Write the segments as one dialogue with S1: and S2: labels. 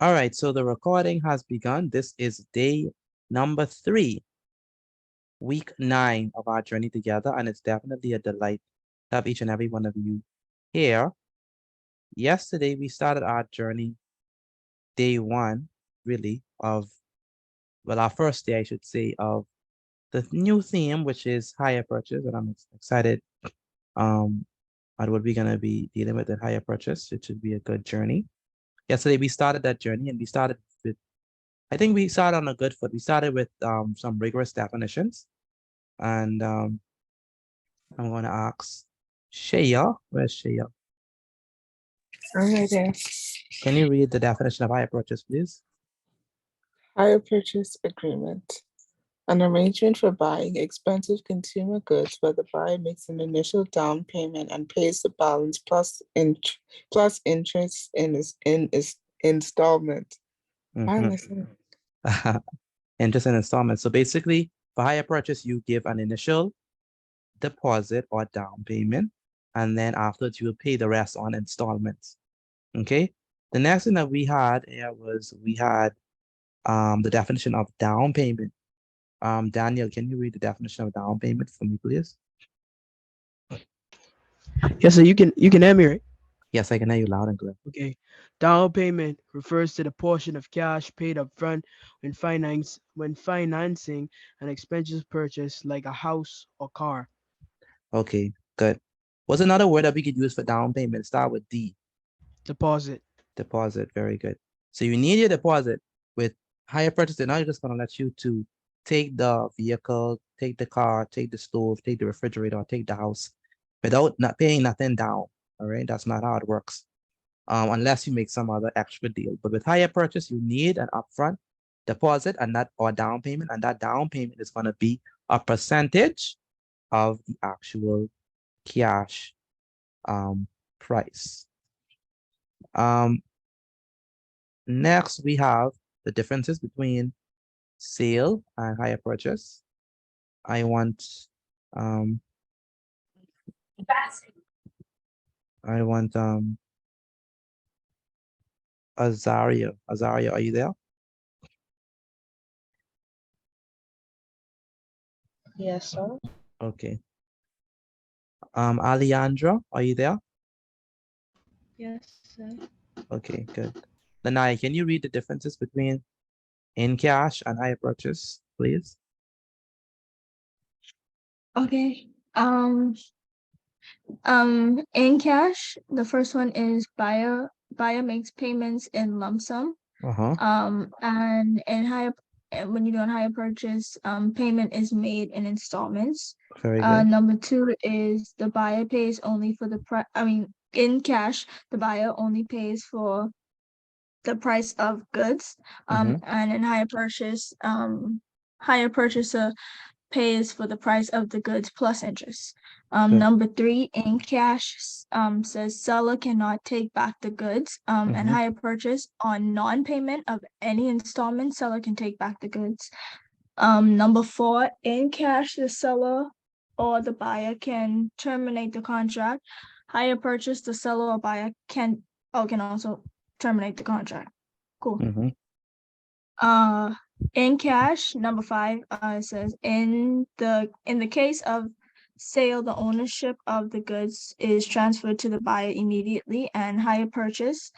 S1: All right, so the recording has begun. This is day number 3, week 9 of our journey together, and it's definitely a delight to have each and every one of you here. Yesterday, we started our journey, day 1, really, well, our first day, I should say, of the new theme, which is hire purchase, and I'm excited um, at what we're going to be dealing with in hire purchase. It should be a good journey. Yesterday, we started that journey, and we started with I think we started on a good foot. We started with some rigorous definitions. And I'm going to ask Shaya. Where's Shaya?
S2: I'm right there.
S1: Can you read the definition of hire purchase, please?
S2: Hire purchase agreement. An arrangement for buying expensive consumer goods where the buyer makes an initial down payment and pays the balance plus interest in installment. I
S1: Mm-hmm.
S2: listen.
S1: Interest and installments. So basically, for hire purchase, you give an initial deposit or down payment, and then afterwards you will pay the rest on installments. Okay. The next thing that we had here was we had the definition of down payment. Daniel, can you read the definition of down payment for me, please?
S3: Yes, so you can hear me, right?
S1: Yes, I can hear you loud and clear.
S3: Okay. Down payment refers to the portion of cash paid up front when financing an expensive purchase like a house or car.
S1: Okay, good. What's another word that we could use for down payment? Start with D.
S3: Deposit.
S1: Deposit. Very good. So you need your deposit. With hire purchase, they're not just going to let you to take the vehicle, take the car, take the stove, take the refrigerator, or take the house without not paying nothing down. All right, that's not how it works. Unless you make some other extra deal. But with hire purchase, you need an upfront deposit and that or down payment, and that down payment is going to be a percentage of the actual cash price. Next, we have the differences between sale and hire purchase. I want Azaria. Azaria, are you there?
S4: Yes, sir.
S1: Okay. Alejandra, are you there?
S4: Yes, sir.
S1: Okay, good. Lanai, can you read the differences between in cash and hire purchase, please?
S4: Okay. In cash, the first one is buyer makes payments in lump sum.
S1: Uh-huh.
S4: And when you're doing hire purchase, payment is made in installments.
S1: Very good.
S4: Number 2 is the buyer pays only for the price. I mean, in cash, the buyer only pays for the price of goods.
S1: Mm-hmm.
S4: And in hire purchaser pays for the price of the goods plus interest.
S1: Good.
S4: Number 3, in cash, says seller cannot take back the goods. And
S1: Mm-hmm.
S4: hire purchase on non-payment of any installment, seller can take back the goods. Number 4, in cash, the seller or the buyer can terminate the contract. Hire purchase, the seller or buyer can also terminate the contract. Cool.
S1: Mm-hmm.
S4: In cash, number 5, says in the case of sale, the ownership of the goods is transferred to the buyer immediately, and hire purchase.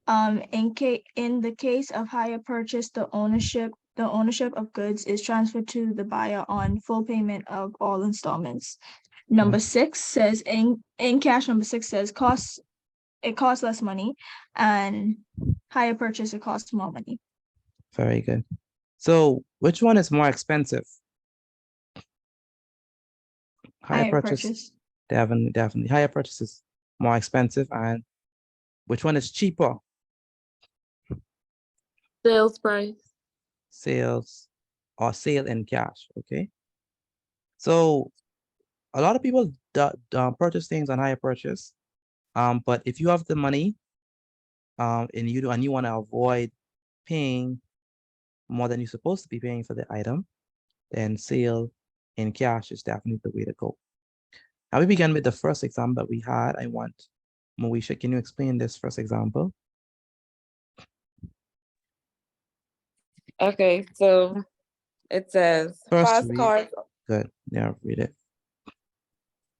S4: In the case of hire purchase, the ownership of goods is transferred to the buyer on full payment of all installments. Number 6 says in cash. Number 6 says it costs less money, and hire purchase, it costs more money.
S1: Very good. So which one is more expensive? Hire purchase. Definitely. Hire purchase is more expensive, and which one is cheaper?
S2: Sales price.
S1: Sales or sale in cash. Okay. So a lot of people purchase things on hire purchase. But if you have the money, and you want to avoid paying more than you're supposed to be paying for the item, then sale in cash is definitely the way to go. Now we begin with the first example that we had. I want Moesha, can you explain this first example?
S5: Okay, so it says
S1: First
S5: fast
S1: read.
S5: cars.
S1: Good. Yeah, read it.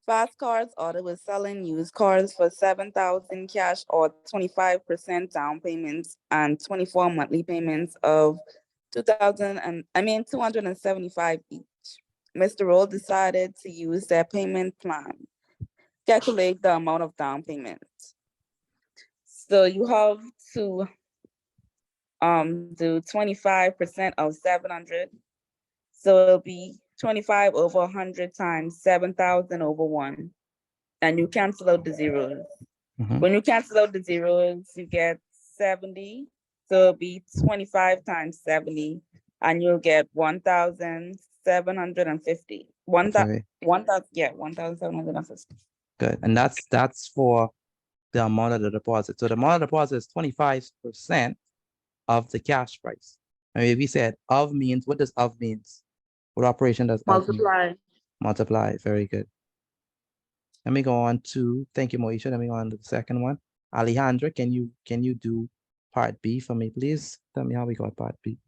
S5: Fast Cars Auto was selling used cars for 7,000 cash or 25% down payments and 24 monthly payments of 275 each. Mr. Roll decided to use their payment plan. Calculate the amount of down payment. So you have to do 25% of 700. So it'll be 25 over 100 times 7,000 over 1. And you cancel out the zeros.
S1: Mhm.
S5: When you cancel out the zeros, you get 70. So it'll be 25 times 70, and you'll get 1,750.
S1: Very
S5: 1,750.
S1: good. And that's for the amount of the deposit. So the amount of the deposit is 25% of the cash price. I mean, we said of means, what does of means? What operation does of mean?
S5: Multiply.
S1: Multiply. Very good. Let me go on to, thank you, Moisha. Let me go on to the second one. Alejandra, can you do part B for me, please? Tell me how we got part B.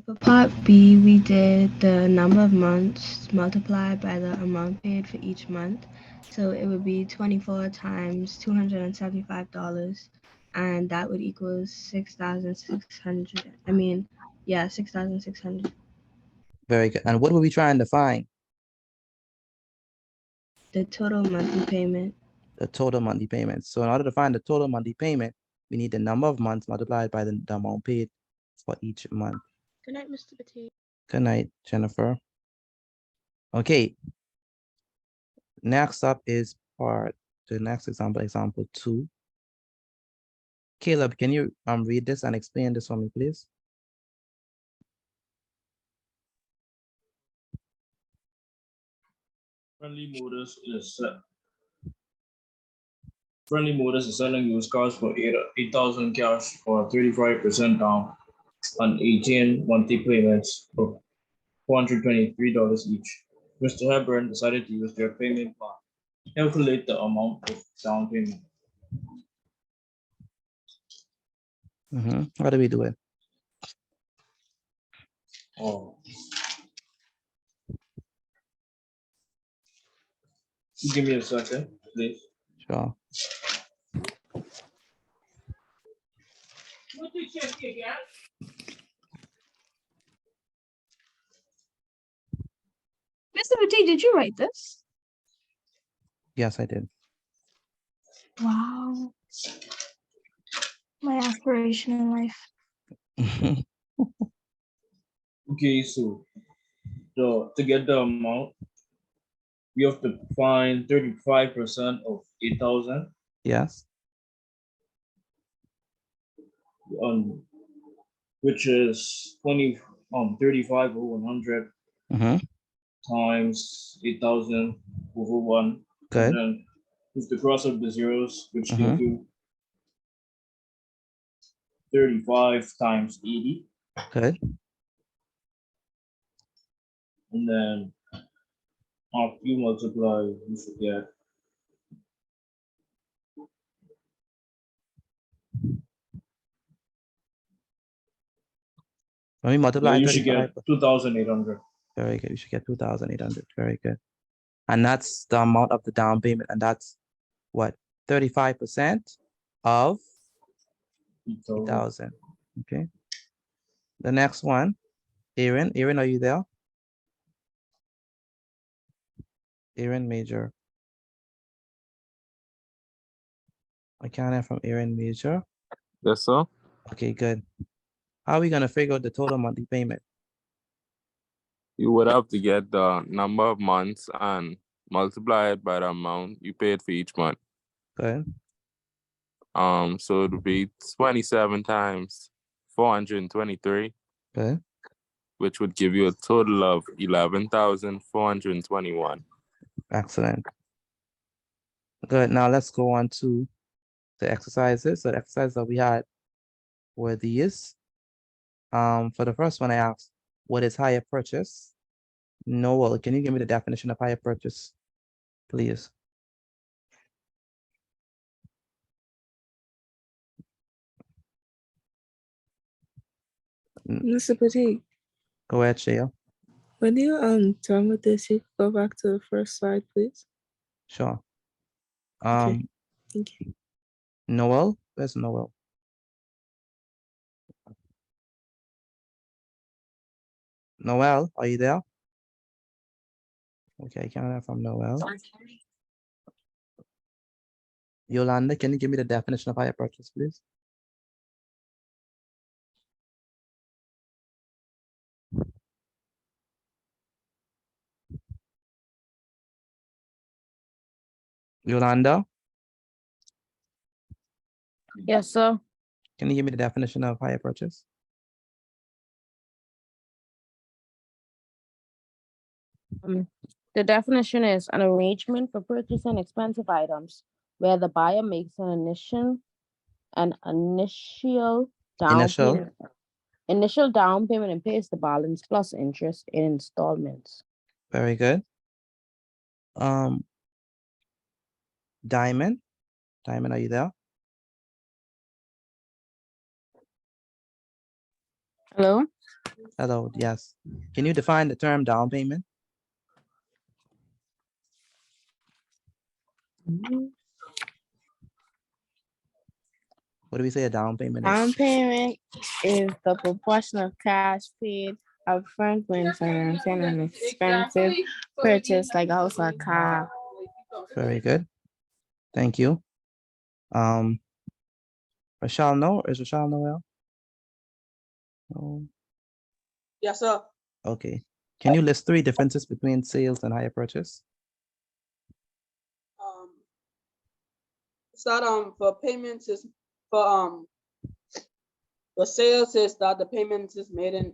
S6: For part B, we did the number of months multiplied by the amount paid for each month. So it would be 24 times $275, and that would equal 6,600. I mean, yeah, 6,600.
S1: Very good. And what were we trying to find?
S6: The total monthly payment.
S1: The total monthly payment. So in order to find the total monthly payment, we need the number of months multiplied by the amount paid for each month.
S6: Good night, Mr. Petit.
S1: Good night, Jennifer. Okay. Next up is the next example 2. Caleb, can you read this and explain this for me, please?
S7: Friendly Motors is selling used cars for 8,000 cash for 35% down and 18 monthly payments of $423 each. Mr. Hepburn decided to use their payment plan. Calculate the amount of down payment.
S1: How do we do it?
S7: Oh. Give me a second, please.
S1: Sure.
S4: Mr. Petit, did you write this?
S1: Yes, I did.
S4: Wow. My aspiration in life.
S7: Okay, so to get the amount, we have to find 35% of 8,000.
S1: Yes.
S7: Which is 35 over 100 times 8,000 over 1.
S1: Good.
S7: And then with the cross of the zeros, which gives you 35 times 80.
S1: Good.
S7: And then after you multiply, you should get
S1: When we multiply
S7: you should
S1: 35,
S7: get 2,800.
S1: very good. You should get 2,800. Very good. And that's the amount of the down payment. And that's what? 35% of 8,000. Okay. The next one, Aaron. Aaron, are you there? Aaron Major. I can't hear from Aaron Major.
S8: Yes, sir.
S1: Okay, good. How are we gonna figure out the total monthly payment?
S8: You would have to get the number of months and multiply it by the amount you paid for each month.
S1: Good.
S8: So it would be 27 times 423.
S1: Good.
S8: Which would give you a total of 11,421.
S1: Excellent. Good. Now let's go on to the exercises. So the exercises that we had were these. For the first one, I asked, what is hire purchase? Noel, can you give me the definition of hire purchase, please?
S2: Mr. Petit,
S1: Go ahead, Shaya.
S2: when you done with this, you go back to the first slide, please.
S1: Sure.
S2: Okay. Thank you.
S1: Noel, where's Noel? Noel, are you there? Okay, I can't hear from Noel. Yolanda, can you give me the definition of hire purchase, please? Yolanda,
S9: Yes, sir.
S1: can you give me the definition of hire purchase?
S9: The definition is an arrangement for purchasing expensive items where the buyer makes an initial down
S1: Initial,
S9: payment. Initial down payment and pays the balance plus interest in installments.
S1: very good. Diamond, are you there?
S9: Hello?
S1: Hello, yes. Can you define the term down payment? What do we say a down payment is?
S9: Down payment is the proportion of cash paid upfront when financing an expensive purchase like a house or a car.
S1: Very good. Thank you. Rachel, no? Is Rachel Noel? No.
S10: Yes, sir.
S1: Okay. Can you list 3 differences between sales and hire purchase?
S10: It's that for payments is for sales is that the payments is made in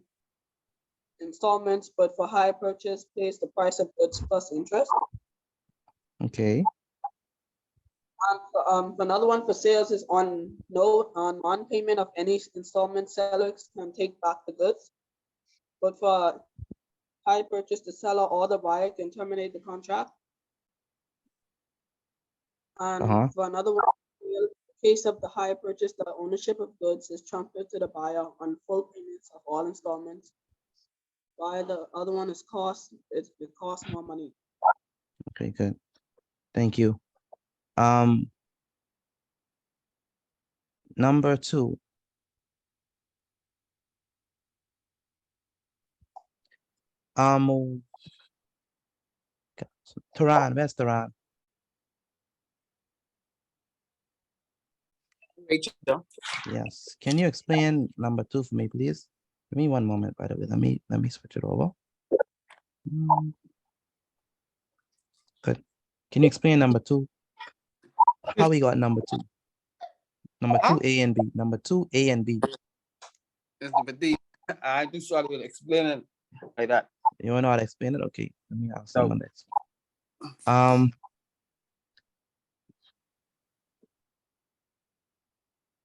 S10: installments, but for hire purchase pays the price of goods plus interest.
S1: Okay.
S10: And another one for sales is on non-payment of any installment, sellers can take back the goods. But for hire purchase, the seller or the buyer can terminate the contract. And for another one, in the case of the hire purchase, the ownership of goods is transferred to the buyer on full payments of all installments. While the other one is it costs more money.
S1: Okay, good. Thank you. Number 2. Taran, where's Taran?
S10: Rachel.
S1: Yes. Can you explain number 2 for me, please? Give me one moment, by the way. Let me switch it over. Good. Can you explain number 2? How we got number 2? Number 2, A and B. Number 2, A and B.
S11: Mr. Petit, I do sure I will explain it like that.
S1: You wanna know how to explain it? Okay. Let me ask
S11: No.
S1: someone else.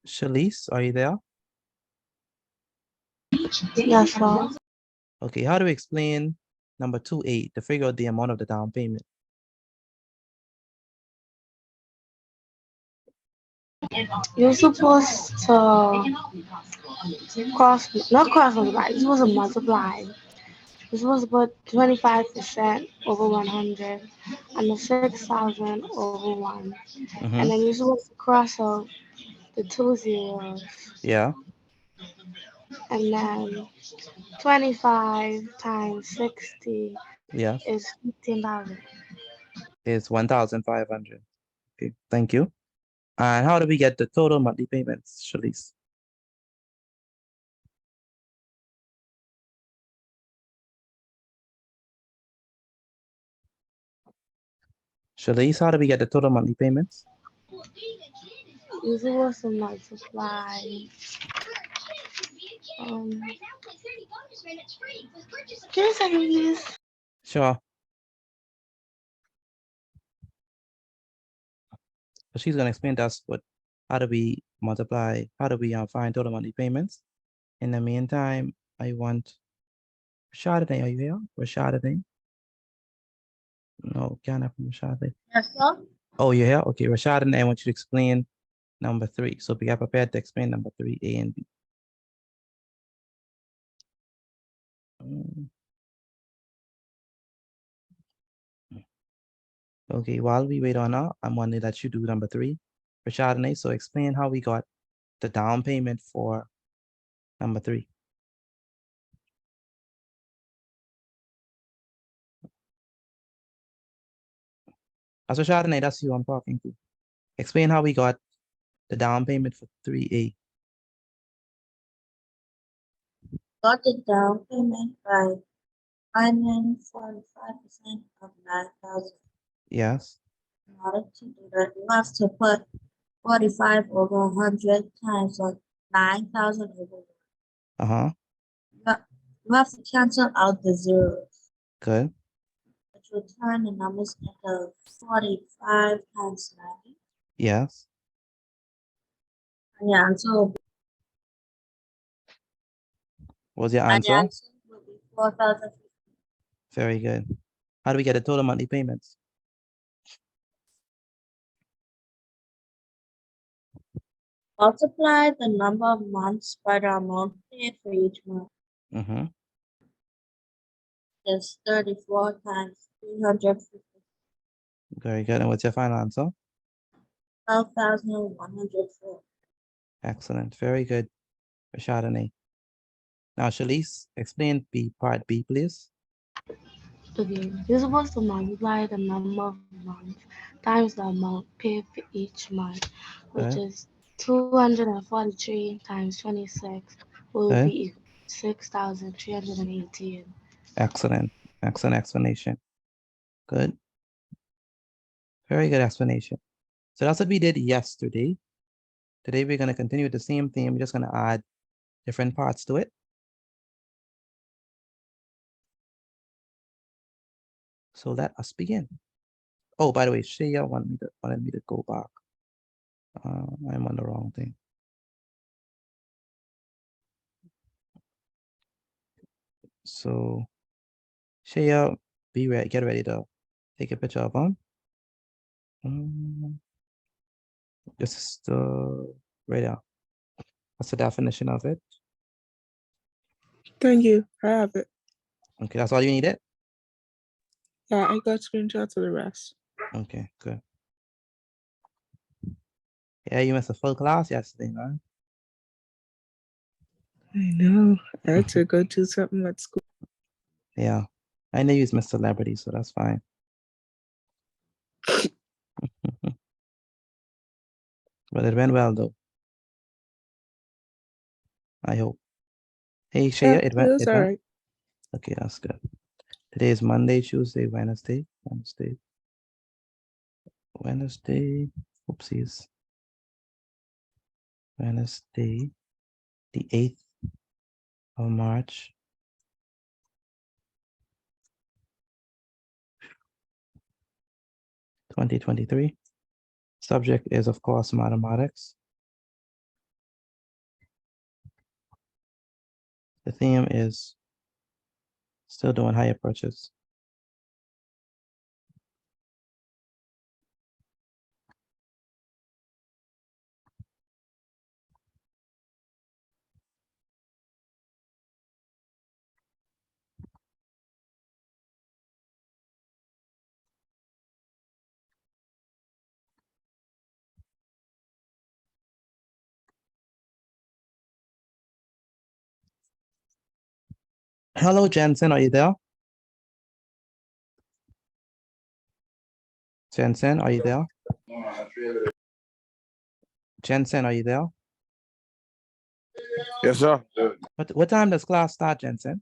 S1: Shalice, are you there?
S6: Yes, sir.
S1: Okay, how do we explain number 2A to figure out the amount of the down payment?
S6: You're supposed to not cross multiply, you're supposed to multiply. You're supposed to put 25% over 100 and the 6,000 over 1. And then you're supposed to cross out the 2 zeros.
S1: Yeah.
S6: And then 25 times 60
S1: Yeah.
S6: is 15,000.
S1: It's 1,500. Okay, thank you. And how do we get the total monthly payments, Shalice? Shalice, how do we get the total monthly payments?
S6: You're supposed to multiply. Give me a second, please.
S1: Sure. So she's gonna explain to us how do we multiply, how do we find total monthly payments. In the meantime, I want Rashadane, are you here? Rashadane? No, can't have Rashadane.
S9: Yes, sir.
S1: Oh, you're here? Okay, Rashadane, I want you to explain number 3. So be prepared to explain number 3, A and B. Mm. Okay, while we wait on her, I'm going to let you do number 3 for Chardonnay. So explain how we got the down payment for number 3. So Chardonnay, that's you I'm talking to. Explain how we got the down payment for 3A.
S12: Got the down payment by financing 45% of 9,000.
S1: Yes.
S12: In order to do that, you have to put 45 over 100 times 9,000 over 1.
S1: Uh-huh.
S12: You have to cancel out the zeros,
S1: Good.
S12: which will turn the numbers into 45 times 90.
S1: Yes.
S12: And the answer will be,
S1: What's your
S12: and the
S1: answer?
S12: answer will be 4,000.
S1: Very good. How do we get the total monthly payments?
S12: Multiply the number of months by the amount paid for each month.
S1: Mm-hmm.
S12: Is 34 times 350.
S1: Very good. And what's your final answer?
S12: 12,104.
S1: Excellent. Very good for Chardonnay. Now, Shalice, explain part B, please.
S6: Okay, you're supposed to multiply the number of months times the amount paid for each month, which
S1: Good.
S6: is 243 times 26 will
S1: Good.
S6: be 6,318.
S1: Excellent. Excellent explanation. Good. Very good explanation. So that's what we did yesterday. Today, we're going to continue with the same theme. We're just going to add different parts to it. So let us begin. Oh, by the way, Shaya wanted me to go back. I'm on the wrong thing. So Shaya, be ready, get ready to take a picture of them. This is the right now. That's the definition of it.
S2: Thank you. I have it.
S1: Okay, that's all you needed?
S2: Yeah, I got screenshots of the rest.
S1: Okay, good. Yeah, you missed a full class yesterday, man.
S2: I know. I had to go do something at school.
S1: Yeah, I know you was Miss Celebrity, so that's fine. But it went well, though. I hope. Hey, Shaya,
S2: Yeah,
S1: it
S2: it
S1: went.
S2: was all right.
S1: Okay, that's good. Today is Monday, Tuesday, Wednesday. Oopsies. Wednesday, the 8th of March. 2023. Subject is, of course, mathematics. The theme is still doing higher purchase. Hello, Jensen, are you there? Jensen, are you there? Jensen, are you there?
S13: Yes, sir.
S1: What time does class start, Jensen?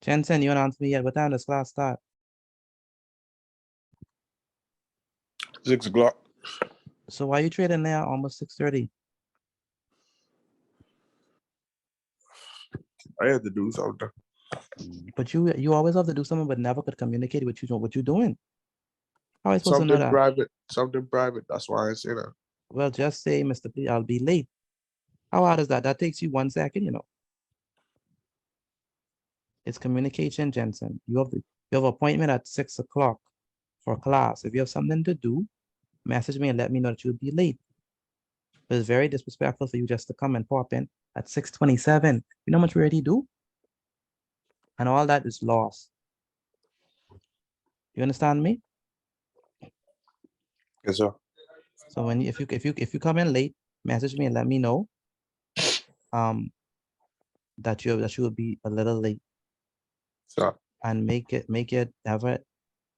S1: Jensen, you want to answer me yet? What time does class start?
S13: 6 o'clock.
S1: So why are you trading now almost 6:30?
S13: I had to do something.
S1: But you always have to do something, but never could communicate what you're doing. How are I supposed to know
S13: Something
S1: that?
S13: private. Something private. That's why I say that.
S1: Well, just say, Mr. P, I'll be late. How hard is that? That takes you 1 second, you know. It's communication, Jensen. You have appointment at 6 o'clock for class. If you have something to do, message me and let me know that you'll be late. It was very disrespectful for you just to come and pop in at 6:27. You know how much we already do? And all that is lost. You understand me?
S13: Yes, sir.
S1: So when if you come in late, message me and let me know that you will be a little late,
S13: Sir.
S1: and make it have a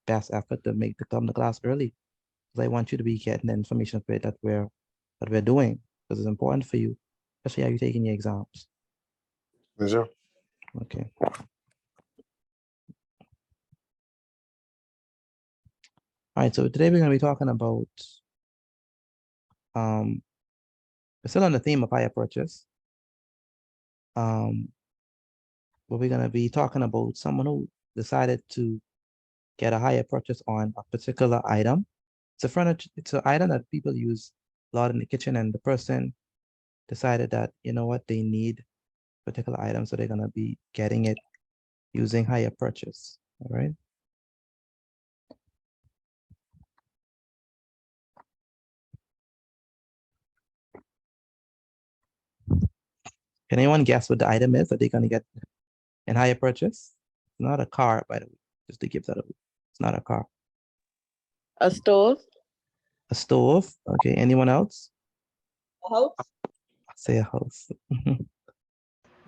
S1: best effort to come to class early. Because I want you to be getting the information for it that we're doing, because it's important for you, especially how you're taking your exams.
S13: Yes, sir.
S1: Okay. All right, so today we're going to be talking about we're still on the theme of hire purchase. But we're going to be talking about someone who decided to get a higher purchase on a particular item. It's an item that people use a lot in the kitchen, and the person decided that, you know what, they need particular item, so they're gonna be getting it using higher purchase. All right. Can anyone guess what the item is that they're gonna get in higher purchase? It's not a car, by the way, just to give that away. It's not a car.
S5: A stove?
S1: A stove. Okay, anyone else?
S10: A house?
S1: Say a house.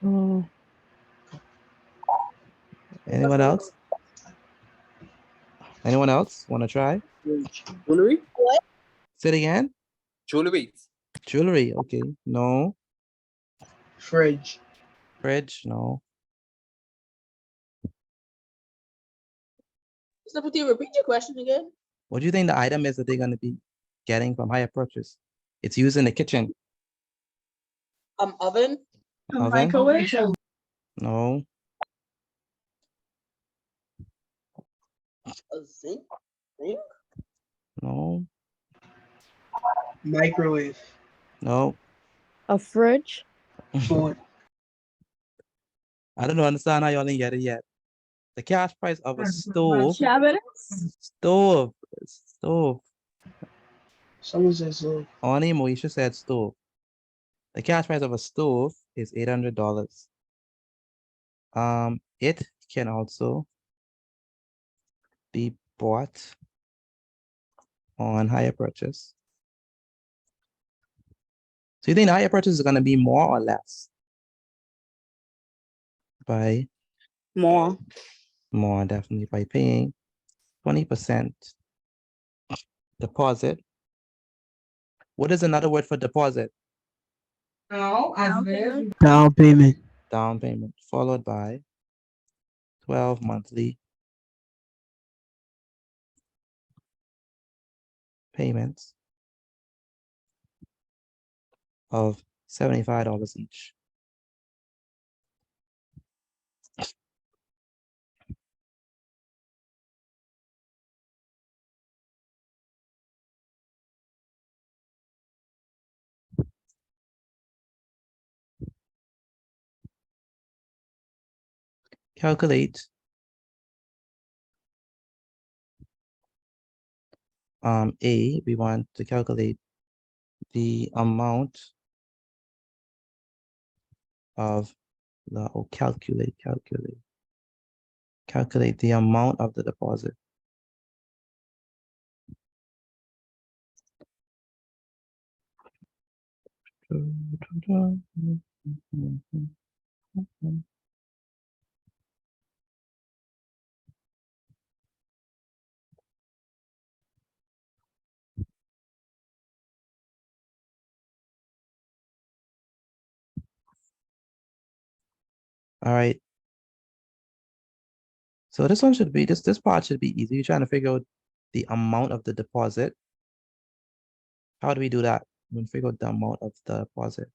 S3: Oh,
S1: Anyone else? Anyone else want to try?
S11: Jewelry?
S1: Say it again.
S11: Jewelry.
S1: Jewelry. Okay. No.
S3: fridge.
S1: Fridge. No.
S10: Mr. Petit, repeat your question again.
S1: What do you think the item is that they're going to be getting from higher purchase? It's used in the kitchen.
S10: Oven?
S1: Oven?
S4: Microwave?
S1: No.
S10: A sink? Sink?
S1: No.
S3: Microwave.
S1: No.
S9: A fridge?
S3: Food.
S1: I don't understand how y'all didn't get it yet. The cash price of a stove.
S4: Cabinets?
S1: Stove. Stove.
S3: Someone says so.
S1: Only Moesha said stove. The cash price of a stove is $800. It can also be bought on higher purchase. So you think the higher purchase is going to be more or less? By
S5: More.
S1: more, definitely, by paying 20% deposit. What is another word for deposit?
S4: Down payment?
S3: Down payment.
S1: Down payment, followed by 12 monthly payments of $75 each. Calculate we want to calculate the amount of the, calculate the amount of the deposit. All right. So this one should be, this part should be easy. You're trying to figure out the amount of the deposit. How do we do that? We figure out the amount of the deposit.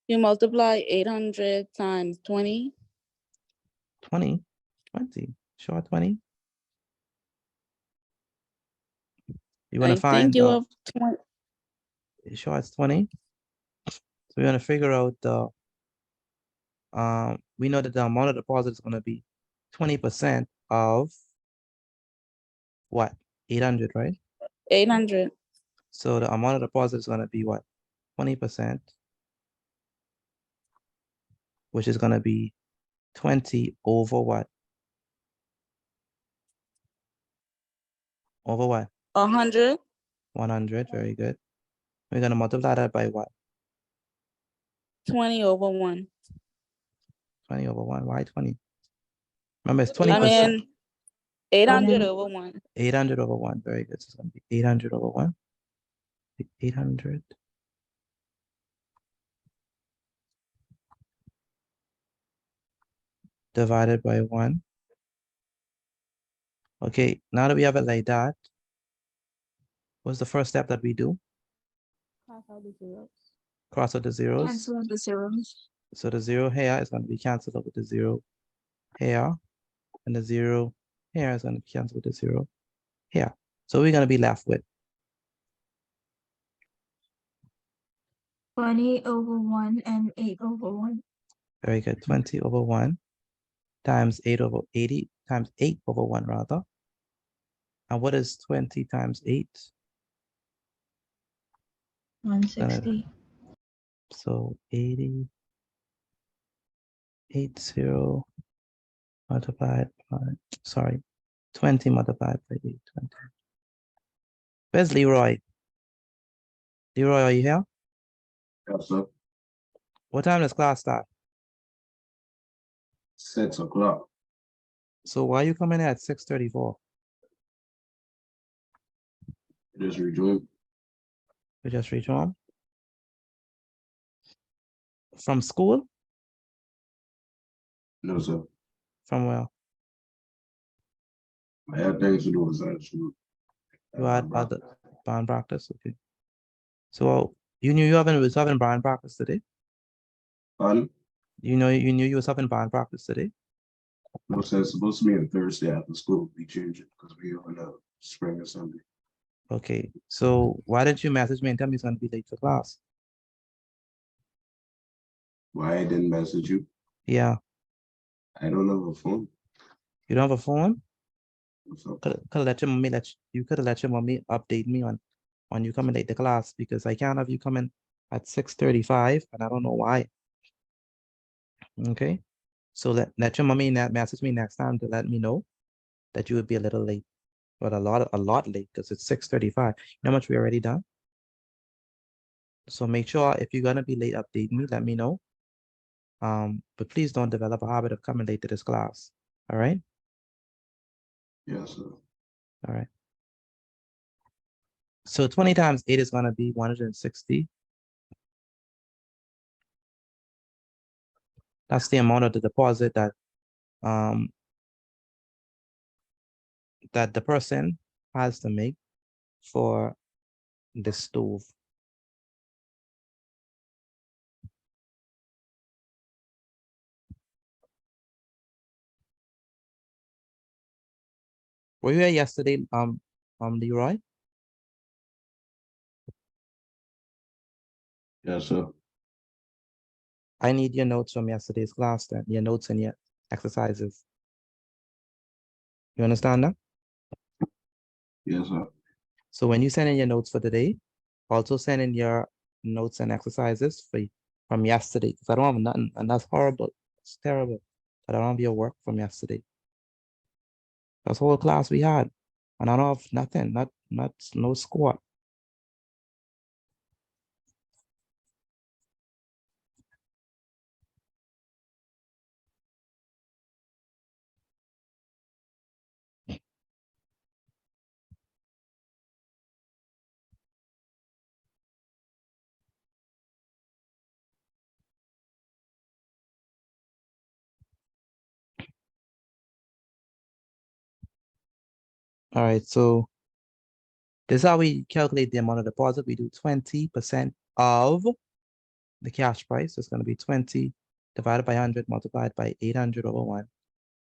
S5: You multiply 800 times 20.
S1: 20. Sure, 20. You want to
S5: I
S1: find
S5: think you have 20.
S1: sure it's 20. So we're going to figure out the we know that the amount of deposit is going to be 20% of what? 800, right?
S5: 800.
S1: So the amount of deposit is gonna be what? 20%, which is gonna be 20 over what? Over what?
S5: 100.
S1: 100, very good. We're gonna multiply that by what?
S5: 20 over 1.
S1: 20 over 1, why 20? Remember, it's
S5: I
S1: 20%.
S5: mean, 800 over 1.
S1: 800 over 1, very good. So it's gonna be 800 over 1. 800 divided by 1. Okay, now that we have it like that, what's the first step that we do?
S9: Cross out the zeros.
S1: Cross out the zeros.
S4: Cancel out the zeros.
S1: So the 0 here is going to be canceled out with the 0 here, and the 0 here is going to be canceled with the 0 here. So we're going to be left with
S4: 20 over 1 and 8 over 1.
S1: very good 20 over 1 times 8 over 80 times 8 over 1 rather. And what is 20 times 8?
S6: 160.
S1: So 80 multiplied by, sorry, 20 multiplied by 8, 20. Where's Leroy? Leroy, are you here?
S14: Yes, sir.
S1: What time does class start?
S14: 6 o'clock.
S1: So why are you coming at 6:34?
S14: Just rejoin.
S1: You just reach home? From school?
S14: No, sir.
S1: From where?
S14: I have things to do inside school.
S1: You had other band practice, okay. So you knew you was having band practice today?
S14: Pardon?
S1: You knew you was having band practice today?
S14: No, sir. It's supposed to be on Thursday after school. We change it because we on spring assembly.
S1: Okay, so why didn't you message me and tell me it's gonna be late for class?
S14: Why I didn't message you?
S1: Yeah,
S14: I don't have a phone.
S1: you don't have a phone?
S14: So
S1: Could let your mommy you could have let your mommy update me on you coming late to class because I can't have you coming at 6:35 and I don't know why. Okay, so let your mommy message me next time to let me know that you would be a little late, but a lot late because it's 6:35. You know how much we already done? So make sure if you're gonna be late, update me, let me know. But please don't develop a habit of coming late to this class. All right?
S14: yes, sir.
S1: All right. So 20 times 8 is gonna be 160. That's the amount of the deposit that that the person has to make for the stove. Were you here yesterday, Leroy?
S14: Yes, sir.
S1: I need your notes from yesterday's class then, your notes and your exercises. You understand that?
S14: Yes, sir.
S1: So when you send in your notes for today, also send in your notes and exercises from yesterday, because I don't have nothing, and that's horrible. It's terrible. I don't have your work from yesterday. That's whole class we had, and I don't have nothing, no score. All right, so this is how we calculate the amount of deposit. We do 20% of the cash price. So it's going to be 20 divided by 100 multiplied by 800 over 1.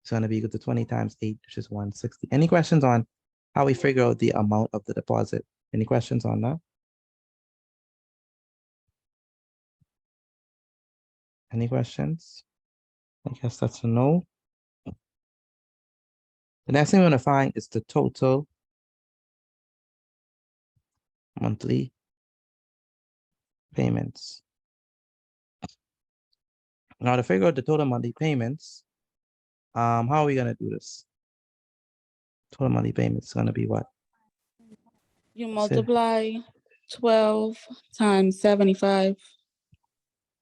S1: It's going to be equal to 20 times 8, which is 160. Any questions on how we figure out the amount of the deposit? Any questions on that? Any questions? I guess that's a no. The next thing we're going to find is the total monthly payments. Now to figure out the total monthly payments, how are we gonna do this? Total monthly payments is gonna be what?
S5: You
S1: Sid?
S5: multiply 12 times 75.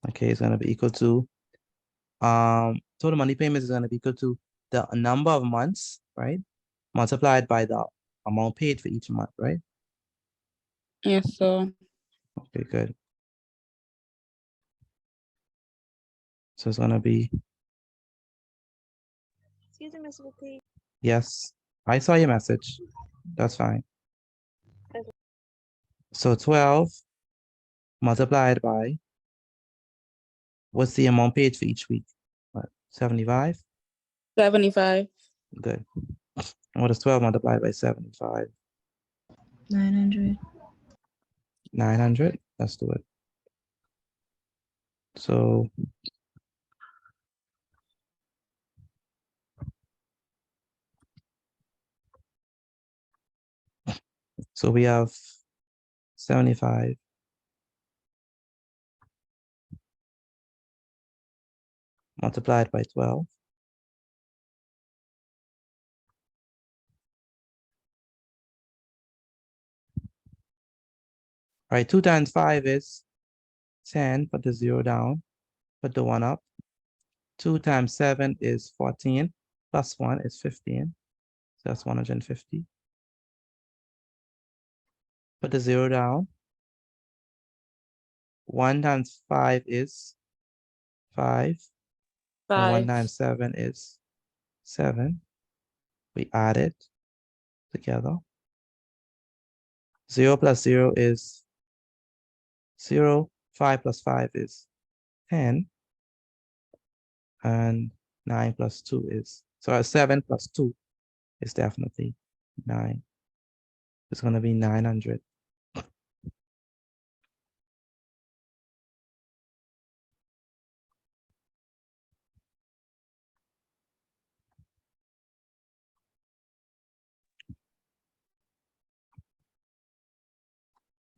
S1: Okay, it's gonna be equal to total monthly payments is gonna be equal to the number of months, right? Multiplied by the amount paid for each month, right?
S5: Yes, sir.
S1: Okay, good. So it's gonna be,
S4: Excuse me, Mr. Bouquet.
S1: yes, I saw your message. That's fine.
S4: Okay.
S1: So 12 multiplied by, what's the amount paid for each week? What, 75?
S5: 75.
S1: Good. And what is 12 multiplied by 75?
S6: 900.
S1: 900? Let's do it. So we have 75 multiplied by 12. All right, 2 times 5 is 10. Put the 0 down. Put the 1 up. 2 times 7 is 14. Plus 1 is 15. So that's 150. Put the 0 down. 1 times 5 is 5. And 1
S5: 5.
S1: times 7 is 7. We add it together. 0 plus 0 is 0. 5 plus 5 is 10. And 9 plus 2 is, so 7 plus 2 is definitely 9. It's going to be 900.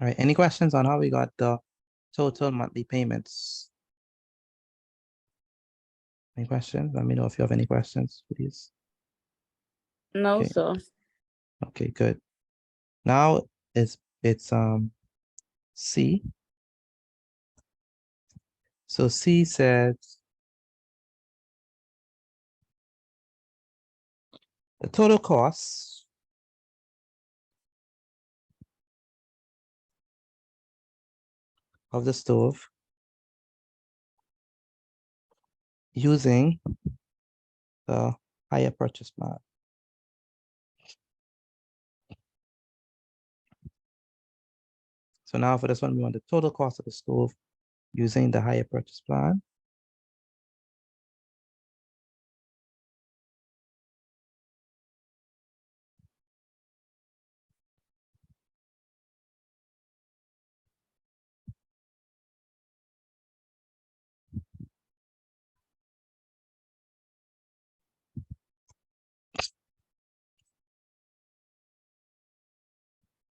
S1: All right, any questions on how we got the total monthly payments? Any questions? Let me know if you have any questions, please.
S5: No,
S1: Okay.
S5: sir.
S1: Okay, good. Now it's C. So C says the total cost of the stove using the higher purchase plan. So now for this one, we want the total cost of the stove using the higher purchase plan.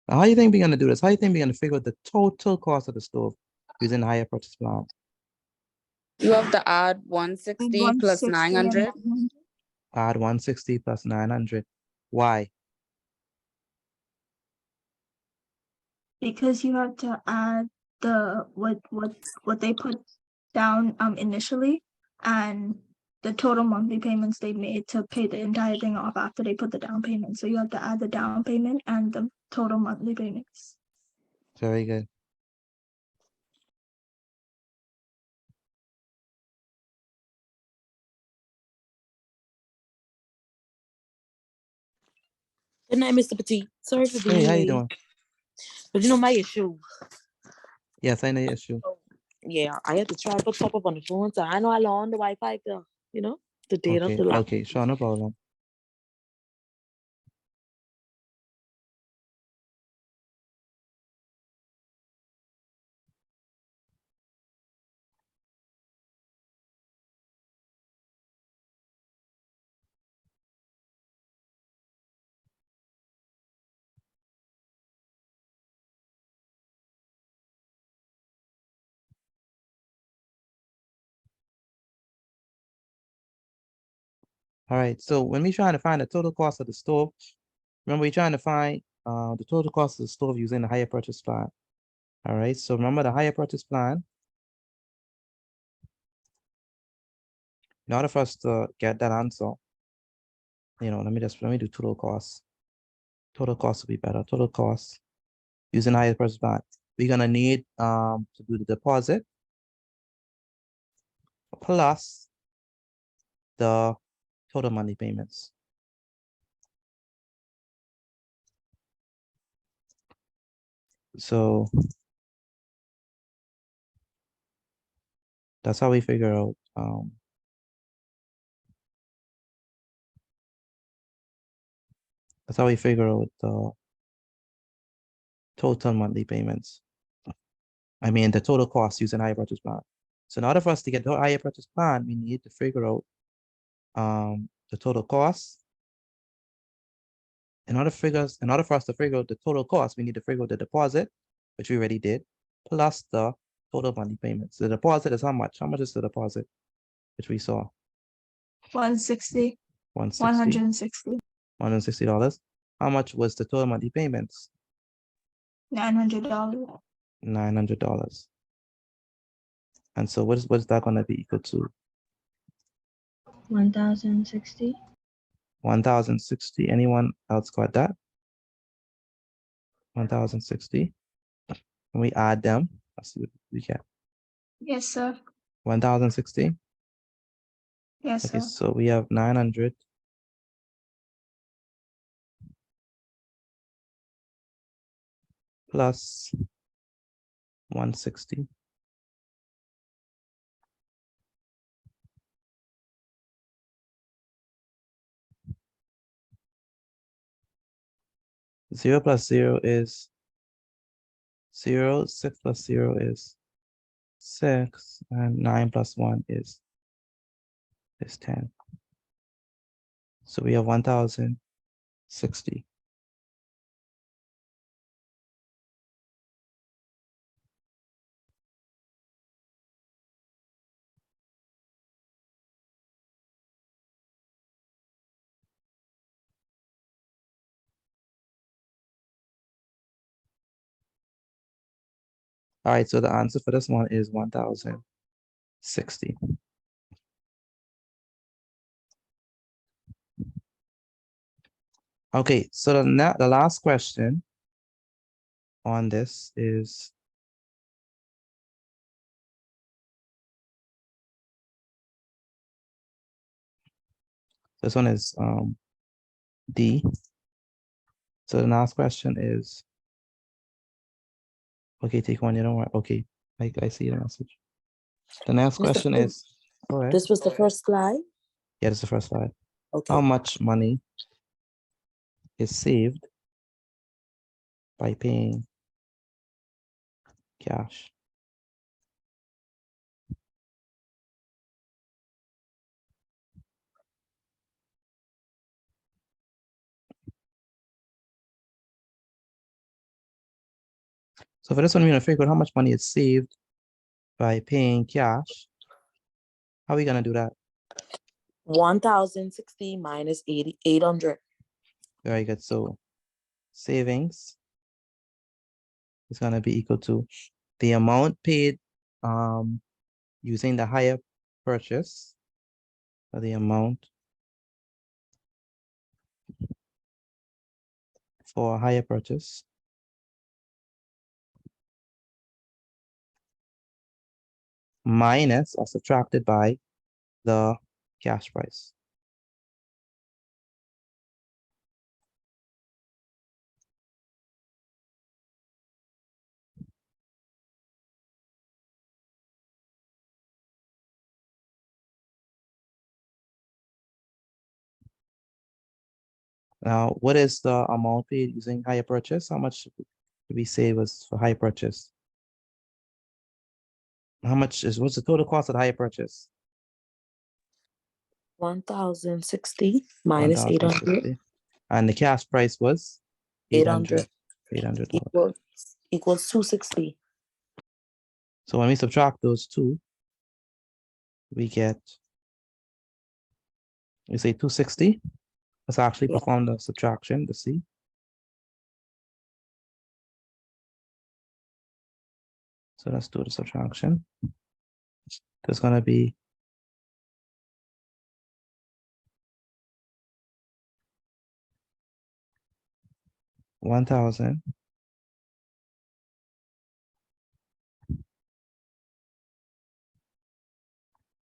S1: Now, how do you think we're gonna do this? How do you think we're gonna figure out the total cost of the stove using the higher purchase plan?
S5: You have to add 160 plus
S4: 160 and
S5: 900.
S4: 900.
S1: Add 160 plus 900. Why?
S4: Because you have to add the what they put down initially and the total monthly payments they made to pay the entire thing off after they put the down payment. So you have to add the down payment and the total monthly payments.
S1: Very good.
S15: Good night, Mr. Petit. Sorry for
S1: Hey,
S15: being
S1: how you
S15: late.
S1: doing?
S15: But you know my issue.
S1: Yes, I know your issue.
S15: Yeah, I had to try to put top up on the phone, so I know I on the Wi-Fi bill. You know, the data,
S1: Okay,
S15: the lap.
S1: okay, sure, no problem. All right, so when we're trying to find the total cost of the stove, remember we're trying to find the total cost of the stove using the hire purchase plan. All right, so remember the hire purchase plan. In order for us to get that answer, let me do total cost. Total cost will be better. Total cost using hire purchase plan. We're gonna need to do the deposit plus the total monthly payments. So that's how we figure out the total monthly payments. I mean the total cost using hire purchase plan. So in order for us to get the hire purchase plan, we need to figure out the total cost. In order for us to figure out the total cost, we need to figure out the deposit, which we already did, plus the total monthly payments. The deposit is how much? How much is the deposit, which we saw?
S4: 160.
S1: 160.
S4: 160.
S1: $160. How much was the total monthly payments?
S4: $900.
S1: $900. And so what's that gonna be equal to?
S6: 1,060.
S1: 1,060. Anyone else got that? 1,060. When we add them, let's see what we get.
S4: Yes, sir.
S1: 1,060.
S4: Yes,
S1: Okay,
S4: sir.
S1: so we have 900 plus 160. Zero plus zero is 0. 6 plus 0 is 6, and 9 plus 1 is 10. So we have 1,060. All right, so the answer for this one is 1,060. Okay, so the last question on this is this one is D. So the last question is, okay, take one, you don't worry. Okay, I see the message. The next question is, go ahead.
S15: This was the first slide?
S1: Yeah, this is the first slide.
S15: Okay.
S1: How much money is saved by paying cash? So for this one, we're gonna figure out how much money is saved by paying cash. How are we gonna do that?
S15: 1,060 minus 800.
S1: Very good. So savings is gonna be equal to the amount paid using the hire purchase, or the amount for a hire purchase minus or subtracted by the cash price. Now, what is the amount paid using hire purchase? How much did we say was for hire purchase? What's the total cost of the hire purchase?
S15: 1,060 minus 800.
S1: 1,060. And the cash price was
S15: 800.
S1: $800.
S15: Equals 260.
S1: So when we subtract those two, we get We say 260. Let's actually
S15: Yeah.
S1: perform the subtraction to see. So let's do the subtraction. There's gonna be 1,000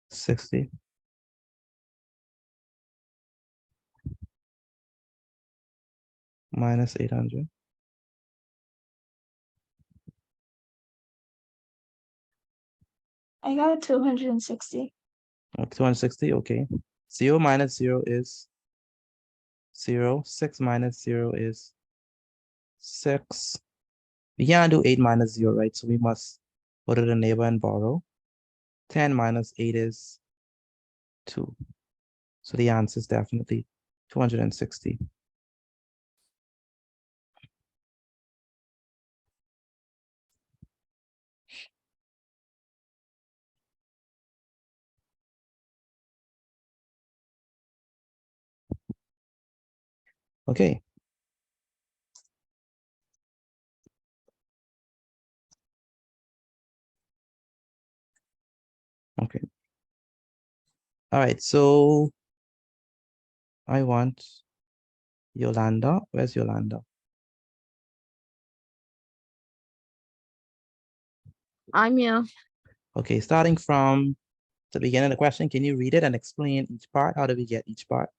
S1: 60 minus 800
S4: I got 260.
S1: 260. Okay, 0 minus 0 is 0. 6 minus 0 is 6. We can't do 8 minus 0, right? So we must go to the neighbor and borrow. 10 minus 8 is 2. So the answer is definitely 260. Okay. Okay. All right, so I want Yolanda. Where's Yolanda?
S15: I'm here.
S1: Okay, starting from the beginning of the question, can you read it and explain each part? How do we get each part?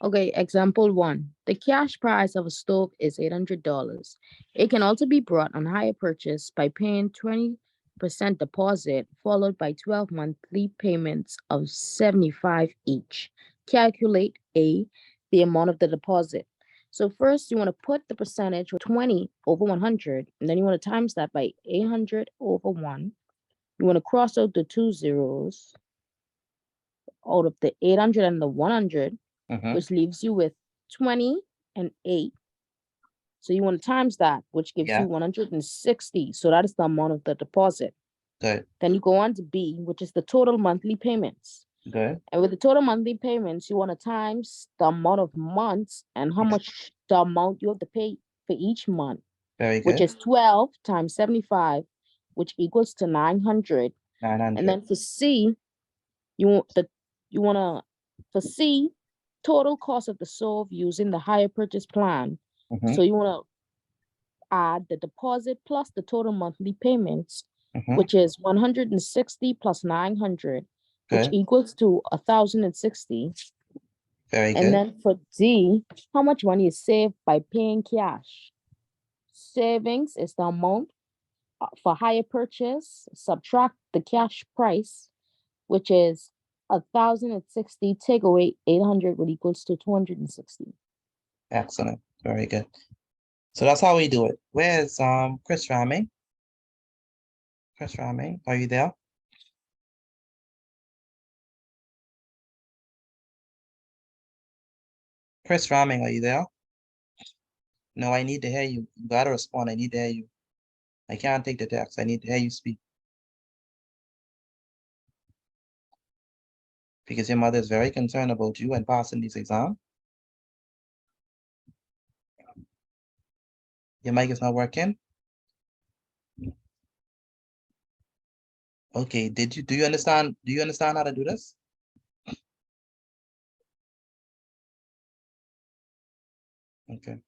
S15: Okay, example 1. The cash price of a stove is $800. It can also be brought on hire purchase by paying 20% deposit, followed by 12 monthly payments of 75 each. Calculate A, the amount of the deposit. So first you want to put the percentage 20 over 100, and then you want to times that by 800 over 1. You want to cross out the 2 zeros out of the 800 and the 100, which leaves you with 20 and 8. So you want to times that, which gives you 160. So that is the amount of the deposit.
S1: Good.
S15: Then you go on to B, which is the total monthly payments.
S1: Good.
S15: And with the total monthly payments, you want to times the amount of months and how much the amount you have to pay for each month.
S1: Very good.
S15: Which is 12 times 75, which equals to 900.
S1: 900.
S15: And then for C, for C, total cost of the stove using the hire purchase plan. So you want to add the deposit plus the total monthly payments, which is 160 plus 900, which equals to 1,060.
S1: Very
S15: And
S1: good.
S15: then for D, how much money is saved by paying cash? Savings is the amount for hire purchase, subtract the cash price, which is 1,060, take away 800, which equals to 260.
S1: Excellent. Very good. So that's how we do it. Where's Chris Ramey? Chris Ramey, are you there? Chris Ramey, are you there? No, I need to hear you. You gotta respond. I need to hear you. I can't take the text. I need to hear you speak. Because your mother is very concerned about you and passing this exam. Your mic is not working. Okay, do you understand how to do this? Okay.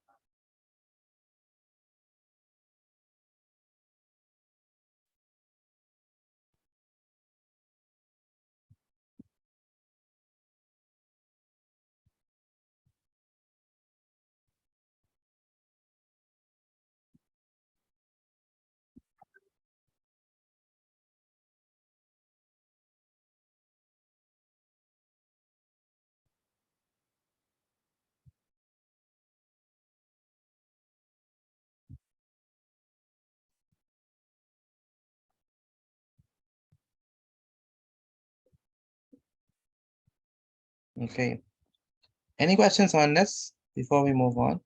S1: Okay. Any questions on this before we move on?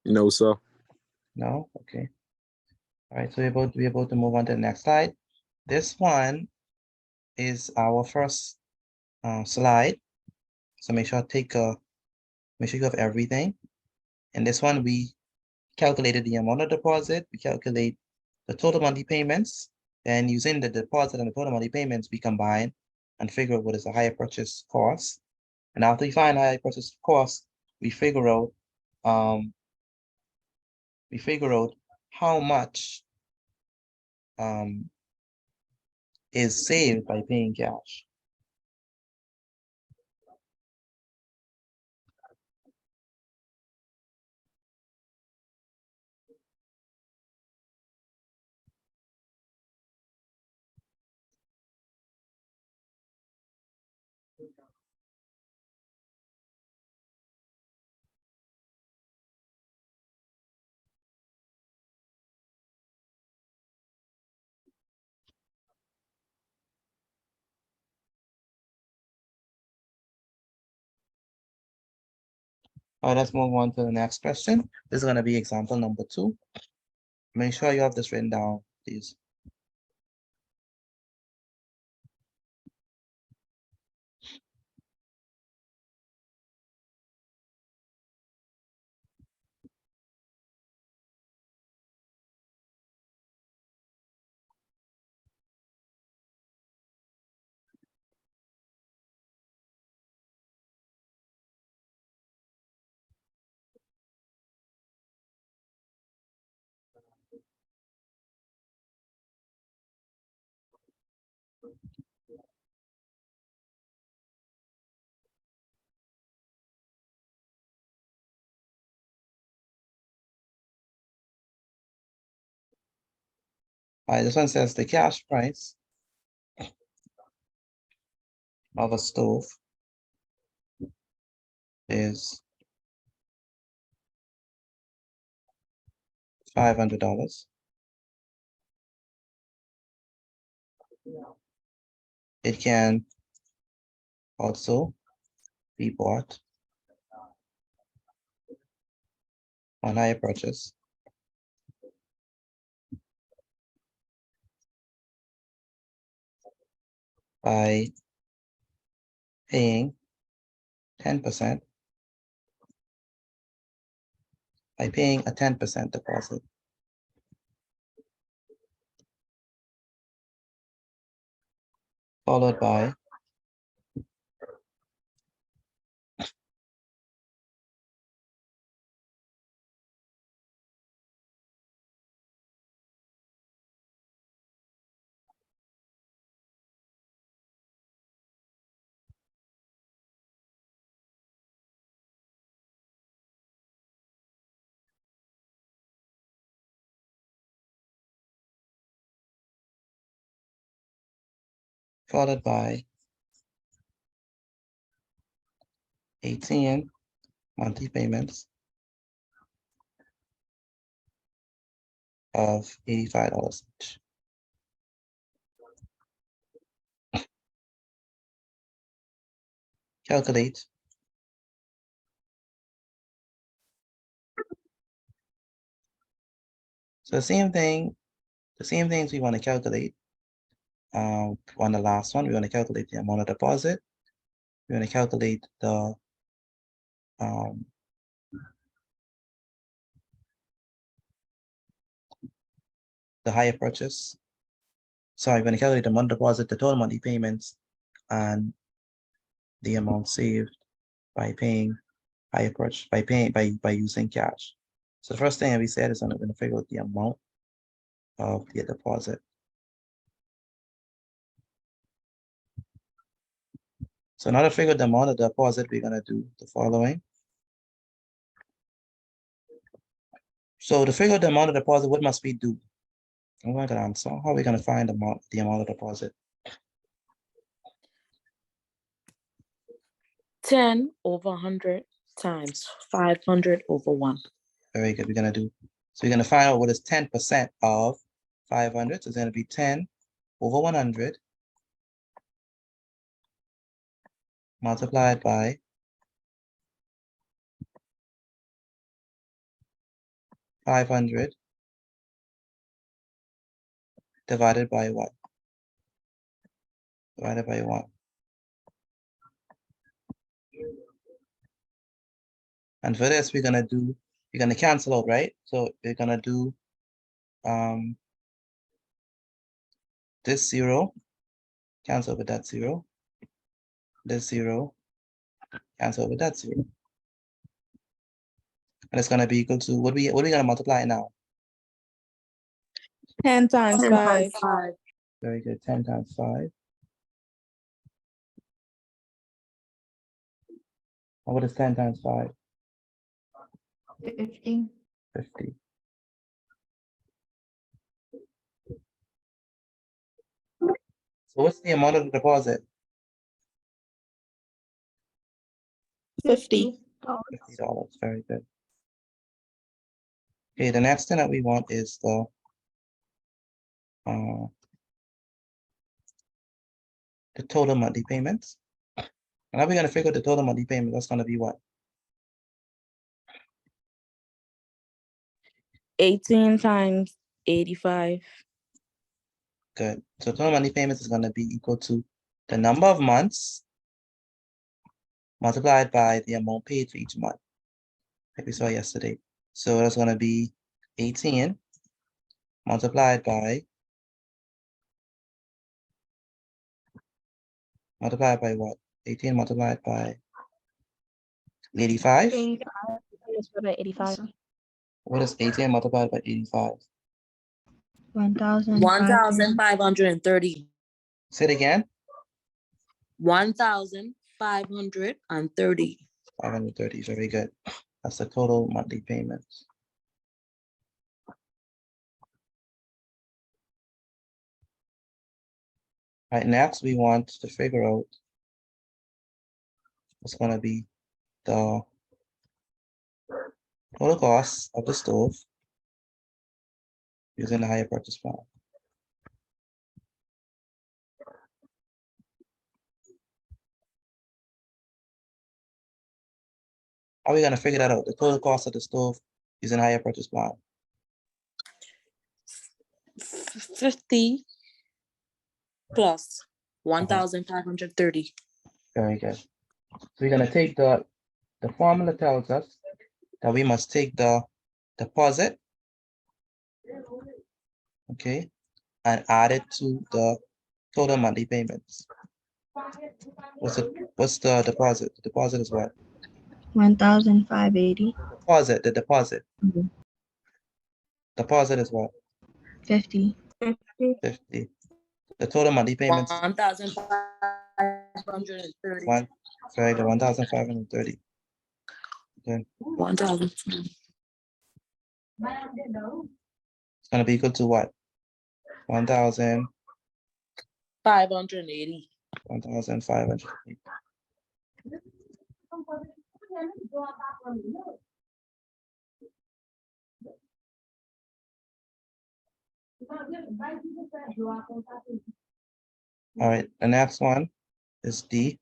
S8: No, sir.
S1: No? Okay. All right, so we're about to move on to the next slide. This one is our first slide. So make sure you have everything. And this one, we calculated the amount of deposit, we calculate the total monthly payments, and using the deposit and the total monthly payments, we combine and figure out what is the higher purchase cost. And after we find higher purchase cost, we figure out how much is saved by paying cash. All right, let's move on to the next question. This is going to be example number 2. Make sure you have this written down, please. All right, this one says the cash price of a stove is $500. It can also be bought on hire purchase by paying 10%, by paying a 10% deposit. Followed by followed by 18 monthly payments of $85 each. Calculate so the same things we want to calculate. On the last one, we want to calculate the amount of deposit. We want to calculate the higher purchase. Sorry, we're going to calculate the amount deposit, the total monthly payments, and the amount saved by paying higher purchase by using cash. So the first thing we said is I'm going to figure out the amount of the deposit. So in order to figure out the amount of deposit, we're going to do the following. So to figure out the amount of deposit, what must we do? I'm going to answer. How are we going to find the amount of deposit?
S16: 10 over 100 times 500 over 1.
S1: Very good. We're going to find out what is 10% of 500. So it's going to be 10 over 100 multiplied by 500 divided by what? Divided by 1. And for this, we're gonna cancel out, right? So we're gonna do this 0, cancel with that 0. This 0, cancel with that 0. And it's gonna be equal to what are we gonna multiply now?
S5: 10 times 5.
S1: Very good. 10 times 5. And what is 10 times 5?
S4: 50.
S1: 50. So what's the amount of the deposit?
S16: 50.
S1: $50. Very good. Okay, the next thing that we want is the total monthly payments. And now we're gonna figure out the total monthly payment. That's gonna be what?
S5: 18 times 85.
S1: Good. So total monthly payments is gonna be equal to the number of months multiplied by the amount paid for each month, like we saw yesterday. So that's gonna be 18 multiplied by what? 18 multiplied by 85?
S9: 85.
S1: What is 18 multiplied by 85?
S16: 1,530.
S1: Say it again.
S16: 1,530.
S1: 530, very good. That's the total monthly payments. Right, next we want to figure out what's gonna be the total cost of the stove using the higher purchase plan. How are we gonna figure that out? The total cost of the stove using higher purchase plan.
S16: 50 plus 1,530.
S1: Very good. So we're gonna take the formula tells us that we must take the deposit, okay, and add it to the total monthly payments. What's the deposit? The deposit is what?
S6: 1,580.
S1: Deposit, the deposit. Deposit is what?
S6: 50.
S1: 50. The total monthly payments.
S16: 1,530.
S1: Sorry, the 1,530. Okay.
S16: 1,000.
S1: It's gonna be equal to what? 1,000.
S16: 580.
S1: 1,580. All right, the next one is D.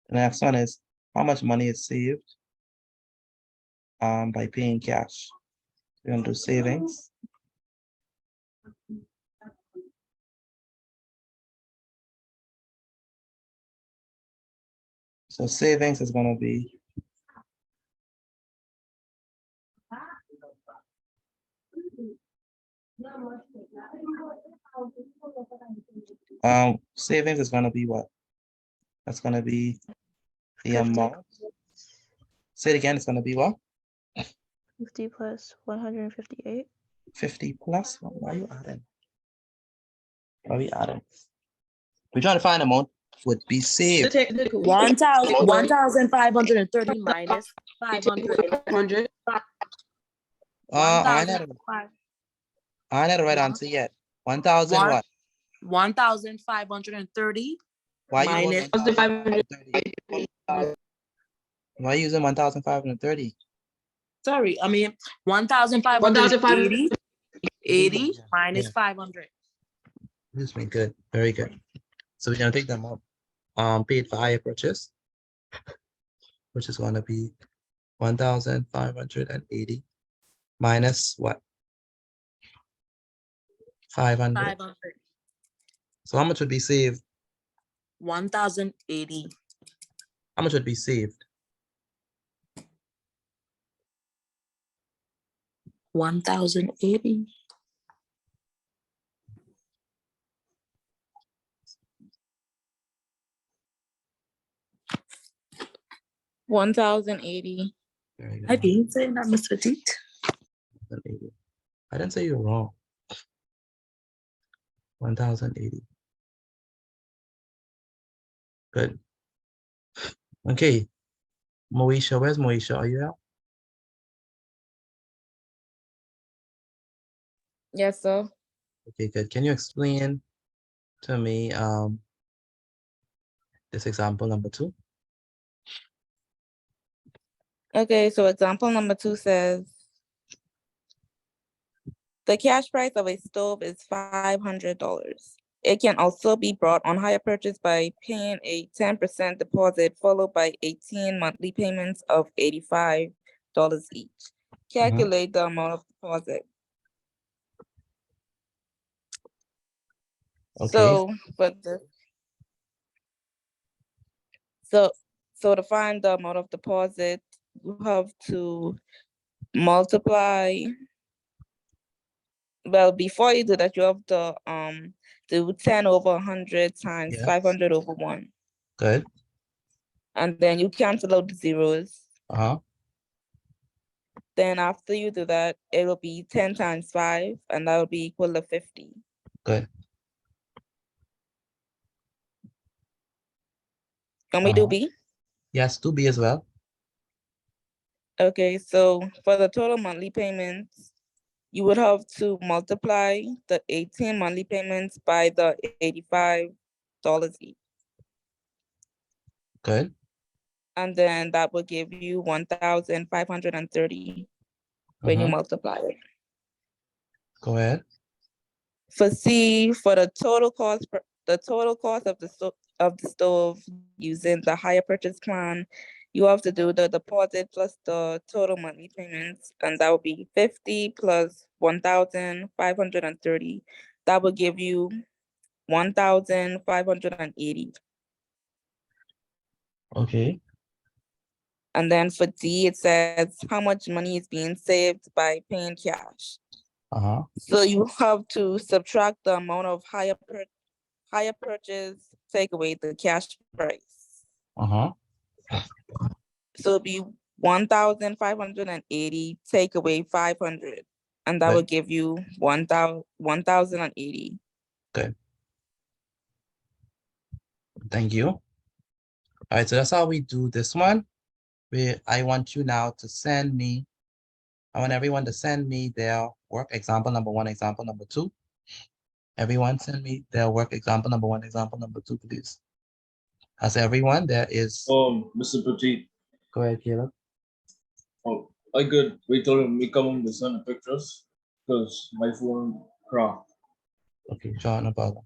S1: The next one is how much money is saved by paying cash. We're gonna do savings. So savings is gonna be savings is gonna be what? That's gonna be the
S17: 50.
S1: amount. Say it again, it's gonna be what?
S17: 50 plus 158.
S1: 50 plus? Why are you adding? Why are we adding? We're trying to find amount would be saved.
S16: 1,530 minus 500.
S1: I ain't had the right answer yet. 1,000 what?
S16: 1,530
S1: Why you
S16: minus
S1: 1,530? Why are you using 1,530?
S16: Sorry, I mean 1,580 minus 500.
S1: This been good. Very good. So we're gonna take the amount paid for hire purchase, which is gonna be 1,580 minus what? 500.
S16: 500.
S1: So how much would be saved?
S16: 1,080.
S1: How much would be saved?
S16: 1,080.
S5: $1,080.
S1: Very good.
S16: I didn't say that, Mr. T.
S1: 1,080. I didn't say you were wrong. 1,080. Good. Okay. Moesha, where's Moesha? Are you out?
S5: Yes, sir.
S1: Okay, good. Can you explain to me this example number 2?
S5: Okay, so example number 2 says the cash price of a stove is $500. It can also be brought on hire purchase by paying a 10% deposit followed by 18 monthly payments of $85 each. Calculate the amount of deposit.
S1: Okay.
S5: So for the so to find the amount of deposit, you have to multiply. Well, before you do that, you have to do 10 over 100 times
S1: Yes.
S5: 500 over 1.
S1: Good.
S5: And then you cancel out the zeros.
S1: Uh-huh.
S5: Then after you do that, it will be 10 times 5, and that will be equal to 50.
S1: Good.
S5: Can we do B?
S1: Yes, 2B as well.
S5: Okay, so for the total monthly payments, you would have to multiply the 18 monthly payments by the $85 each.
S1: Good.
S5: And then that will give you 1,530 when you multiply it.
S1: Go ahead.
S5: For C, for the total cost of the stove using the hire purchase plan, you have to do the deposit plus the total monthly payments, and that would be 50 plus 1,530. That would give you 1,580.
S1: Okay.
S5: And then for D, it says how much money is being saved by paying cash.
S1: Uh-huh.
S5: So you have to subtract the amount of hire purchase, take away the cash price.
S1: Uh-huh.
S5: So it'll be 1,580, take away 500, and that
S1: Good.
S5: will give you 1,080.
S1: Good. Thank you. All right, so that's how we do this one. I want you now to send me, I want everyone to send me their work example number 1, example number 2. Everyone send me their work example number 1, example number 2, please. As everyone, there is.
S7: Mr. Petit.
S1: Go ahead, Caleb.
S7: Oh, I could wait till me come to send the pictures because my phone cracked.
S1: Okay, sure, no problem.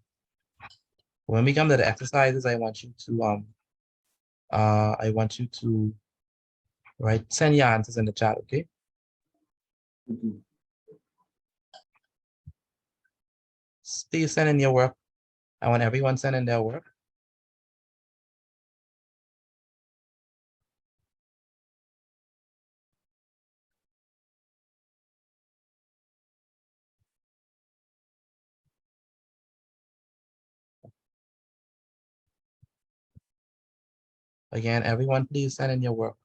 S1: When we come to the exercises, I want you to send your answers in the chat, okay? Please send in your work. I want everyone sending their work. Again, everyone, please send in your work.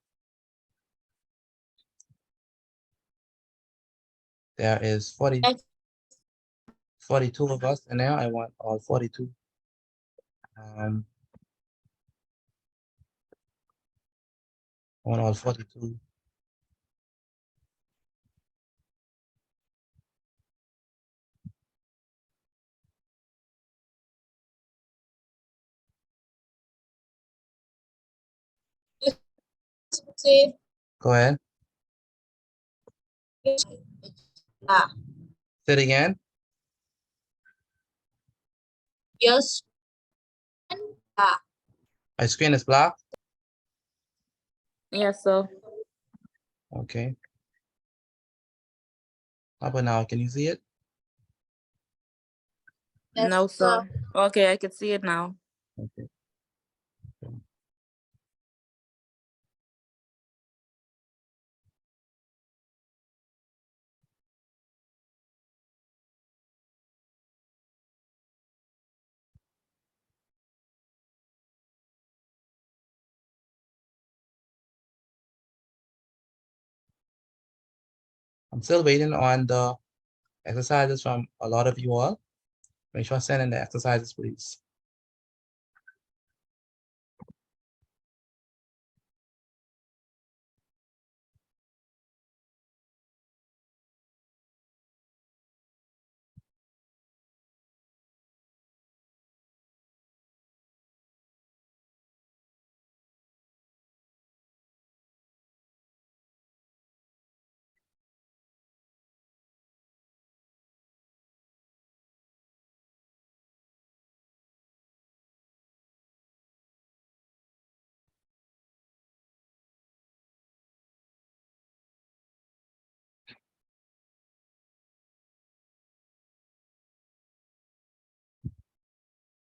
S1: There is 42 of us in there. I want all 42. I want all 42. Go ahead. Say it again.
S12: Yes.
S1: My screen is black.
S5: Yes, sir.
S1: Okay. How about now? Can you see it?
S5: No, sir. Okay, I can see it now.
S1: Okay. I'm still waiting on the exercises from a lot of you all. Make sure I send in the exercises, please.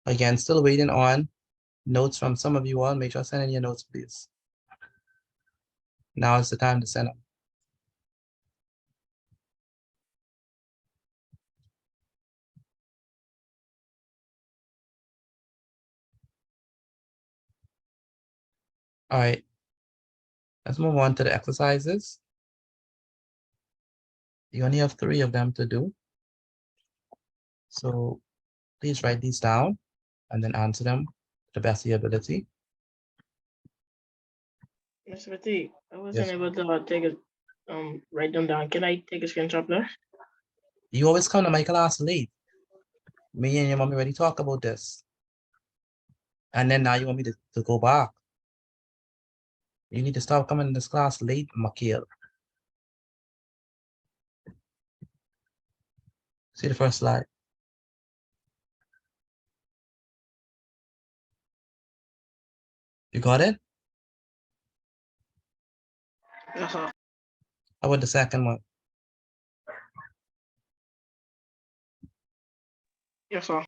S1: Again, still waiting on notes from some of you all. Make sure I send in your notes, please. Now is the time to send them. All right. Let's move on to the exercises. You only have 3 of them to do. So please write these down and then answer them to the best of your ability.
S18: Mr. Petit, I wasn't
S1: Yes.
S18: able to take a write them down. Can I take a screenshot there?
S1: You always come to my class late. Me and your mommy already talked about this. And then now you want me to go back. You need to stop coming to this class late, Makil. See the first slide. You got it?
S18: Yes, sir.
S1: How about the second one?
S18: Yes, sir.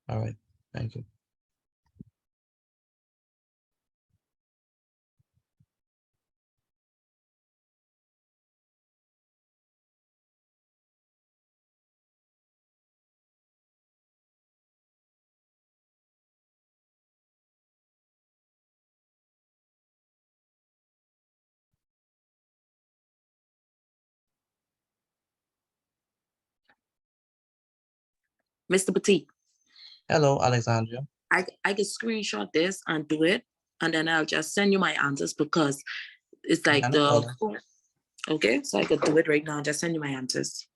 S1: All right, thank you.
S16: Mr. Petit,
S1: Hello, Alexandria.
S16: I can screenshot this and do it, and then I'll just send you my answers because it's like
S1: Yeah, no
S16: the
S1: problem.
S16: okay, so I could do it right now. Just send you my answers.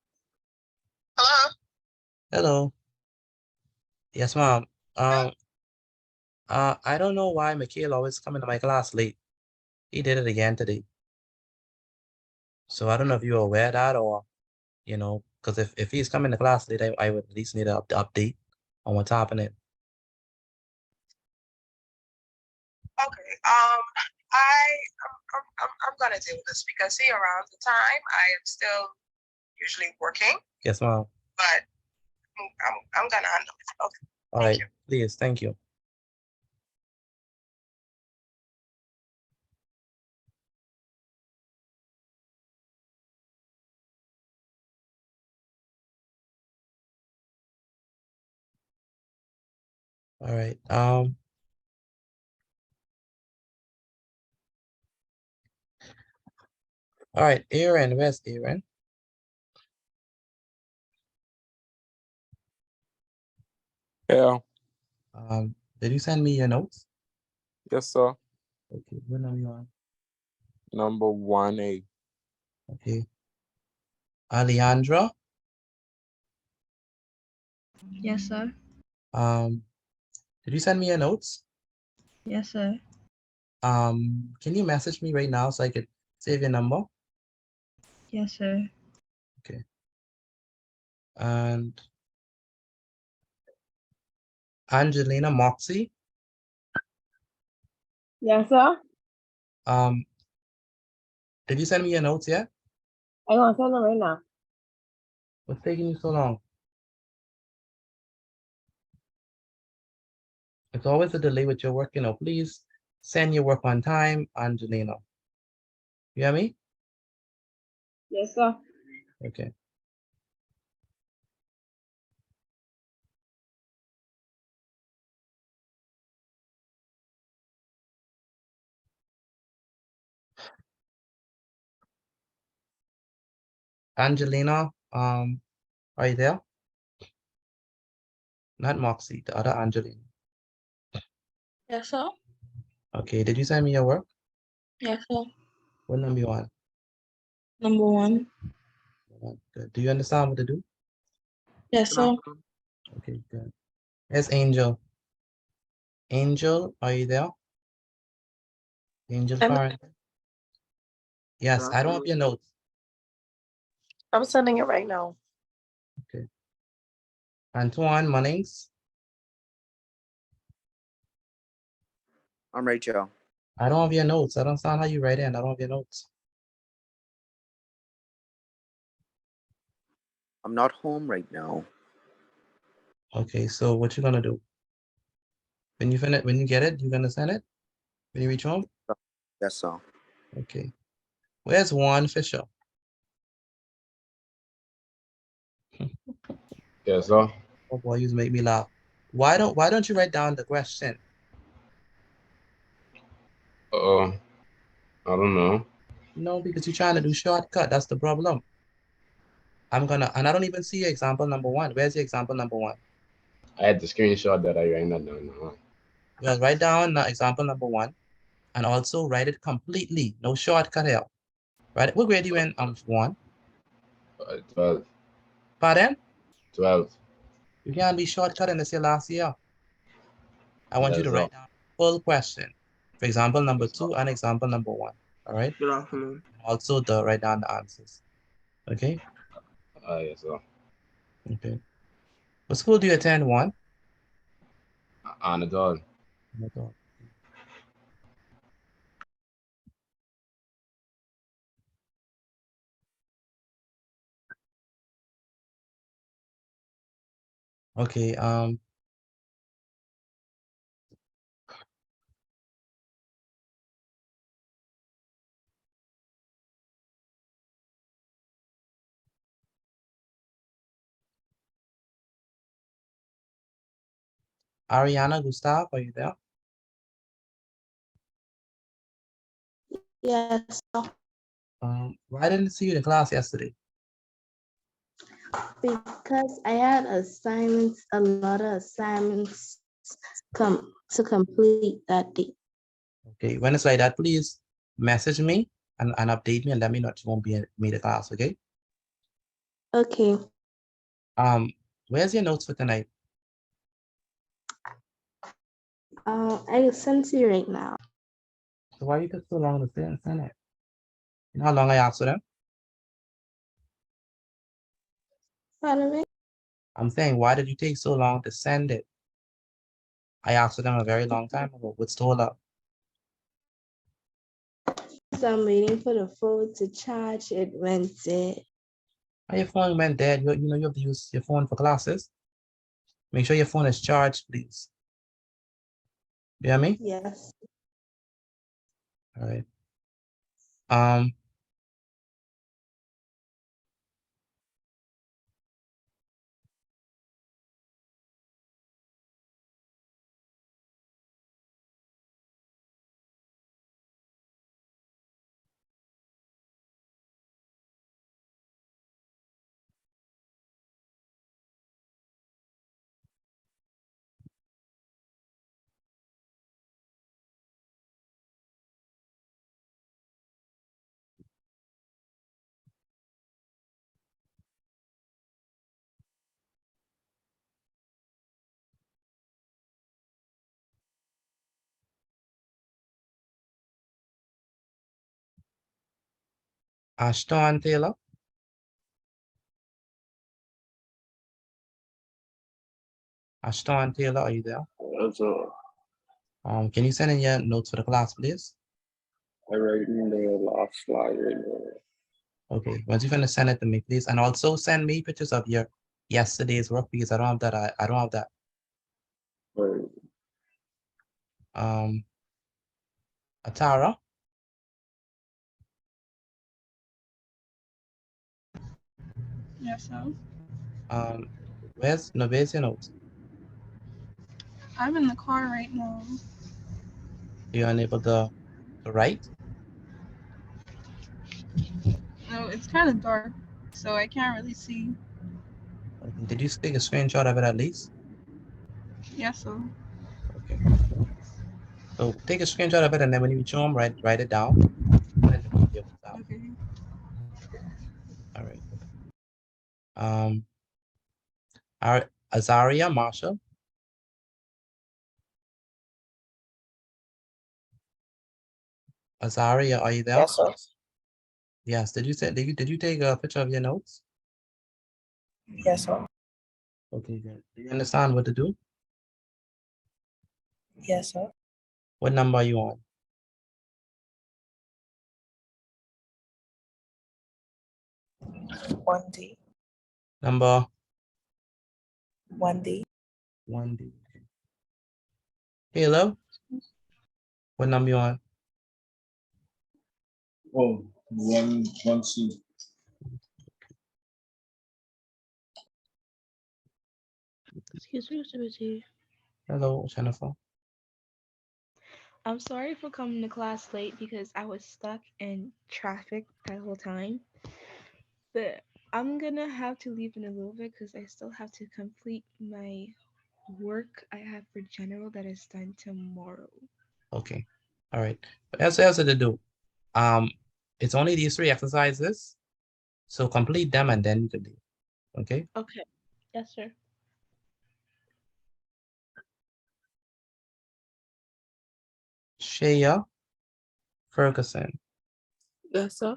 S1: Hello. Yes, ma'am. I don't know why Mikhail always coming to my class late. He did it again today. So I don't know if you're aware of that or, you know, because if he's coming to class late, I would at least need an update on what's happening.
S2: Okay. I'm gonna deal with this because see, around the time I am still usually working,
S1: Yes, ma'am.
S2: but I'm gonna handle it. Okay.
S1: All right, please, thank you. All right. All right, Aaron, where's Aaron?
S8: Yeah.
S1: Did you send me your notes?
S8: Yes, sir.
S1: Okay, when are you on?
S8: Number 1A.
S1: Okay. Alejandra?
S6: Yes, sir.
S1: Did you send me your notes?
S6: Yes, sir.
S1: Can you message me right now so I could save your number?
S6: Yes, sir.
S1: Okay. And Angelina Moxie?
S9: Yes, sir.
S1: Did you send me your notes yet?
S9: I'm gonna send them right now.
S1: What's taking you so long? It's always a delay with your work, you know. Please send your work on time, Angelina. You hear me?
S9: Yes, sir.
S1: Okay. Angelina, are you there? Not Moxie, the other Angelina.
S16: Yes, sir.
S1: Okay, did you send me your work?
S16: Yes, sir.
S1: What number you want?
S16: Number 1.
S1: Good. Do you understand what to do?
S16: Yes, sir.
S1: Okay, good. Here's Angel. Angel, are you there? Angel Farron. Yes, I don't have your notes.
S17: I'm sending it right now.
S1: Okay. Antoine Munnings.
S19: I'm Rachel.
S1: I don't have your notes. I don't understand how you write in. I don't have your notes.
S19: I'm not home right now.
S1: Okay, so what you gonna do? When you finish, when you get it, you're gonna send it? When you reach home?
S19: Yes, sir.
S1: Okay. Where's Juan Fisher?
S8: Yes, sir.
S1: Oh boy, you make me laugh. Why don't you write down the question?
S8: I don't know.
S1: No, because you're trying to do shortcut. That's the problem. And I don't even see your example number 1. Where's your example number 1?
S8: I had the screenshot that I ran that down now.
S1: Well, write down example number 1 and also write it completely. No shortcut here. Right? What grade you in, 1?
S8: 12.
S1: Pardon?
S8: 12.
S1: You can't be shortcutting this your last year. I want you to
S8: Yes,
S1: write
S8: sir.
S1: down full question. For example number
S8: Yes, sir.
S1: 2 and example number 1. All right?
S18: Good afternoon.
S1: Also write down the answers. Okay?
S8: Yes, sir.
S1: Okay. What school do you attend, 1?
S8: On it all.
S1: Okay, Ariana Gustav, are you there?
S17: Yes, sir.
S1: Why didn't I see you in class yesterday?
S6: Because I had assignments, a lot of assignments to complete that day.
S1: Okay, when it's like that, please message me and update me and let me know if you won't be me the class, okay?
S6: Okay.
S1: Where's your notes for tonight?
S6: I sent to you right now.
S1: So why you took so long to send it? You know how long I asked for them?
S6: Pardon me?
S1: I'm saying, why did you take so long to send it? I asked for them a very long time ago. What's told up?
S6: So I'm waiting for the phone to charge. It went dead.
S1: Your phone went dead. You know you have to use your phone for classes. Make sure your phone is charged, please. You hear me?
S6: Yes.
S1: All right. Ashton Taylor. Ashton Taylor, are you there?
S14: Yes, sir.
S1: Can you send in your notes for the class, please?
S8: I'm writing the last slide right now.
S1: Okay, once you finish, send it to me, please. And also send me pictures of your yesterday's work because I don't have that. I don't have that.
S8: Right.
S1: Atara,
S20: Yes, sir.
S1: where's your notes?
S20: I'm in the car right now.
S1: You're unable to write?
S20: No, it's kind of dark, so I can't really see.
S1: Okay. Did you take a screenshot of it at least?
S20: Yes, sir.
S1: Okay. So take a screenshot of it, and then when you reach home, write it down.
S20: Okay.
S1: All right. Azaria Marshall. Azaria, are you there?
S17: Yes, sir.
S1: Yes. Did you take a picture of your notes?
S17: Yes, sir.
S1: Okay, good. Do you understand what to do?
S17: Yes, sir.
S1: What number are you on?
S17: 1D.
S1: Number
S17: 1D.
S1: 1D. Hello? What number you on?
S7: Oh, one C.
S6: Excuse me, Mr. Busy.
S1: Hello, Jennifer.
S6: I'm sorry for coming to class late because I was stuck in traffic that whole time. But I'm gonna have to leave in a little bit because I still have to complete my work I have for general that is done tomorrow.
S1: Okay. All right. But as else to do. It's only these 3 exercises. So complete them and then you can leave. Okay.
S6: Okay. Yes, sir.
S1: Shea Ferguson.
S16: Yes, sir.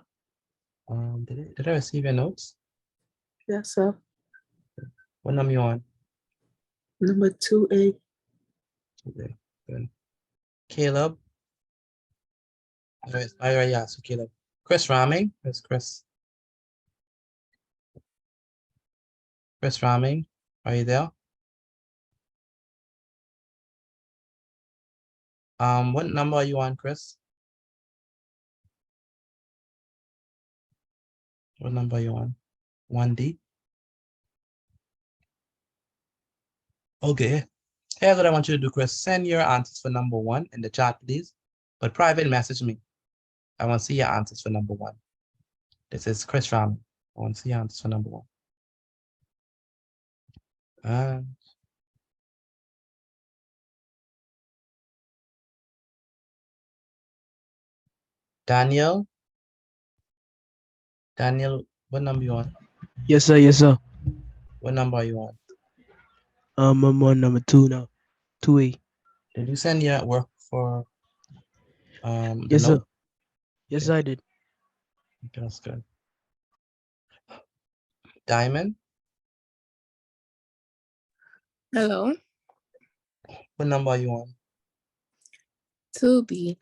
S1: Did I receive your notes?
S16: Yes, sir.
S1: What number you on?
S16: Number 2A.
S1: Okay, good. Caleb. All right, yeah, so Caleb. Chris Raming. Where's Chris? Chris Raming, are you there? What number are you on, Chris? What number are you on? 1D? Okay. Here's what I want you to do, Chris. Send your answers for number 1 in the chat, please. But private message me. I want to see your answers for number 1. This is Chris Raming. I want to see your answers for number 1. And Daniel. Daniel, what number you on?
S3: Yes, sir. Yes, sir.
S1: What number are you on?
S3: I'm on number 2 now. 2A.
S1: Did you send your work for the
S3: Yes, sir.
S1: note?
S3: Yes,
S1: Okay.
S3: I did.
S1: Okay, that's good. Diamond,
S9: Hello.
S1: what number are you on?
S9: 2B.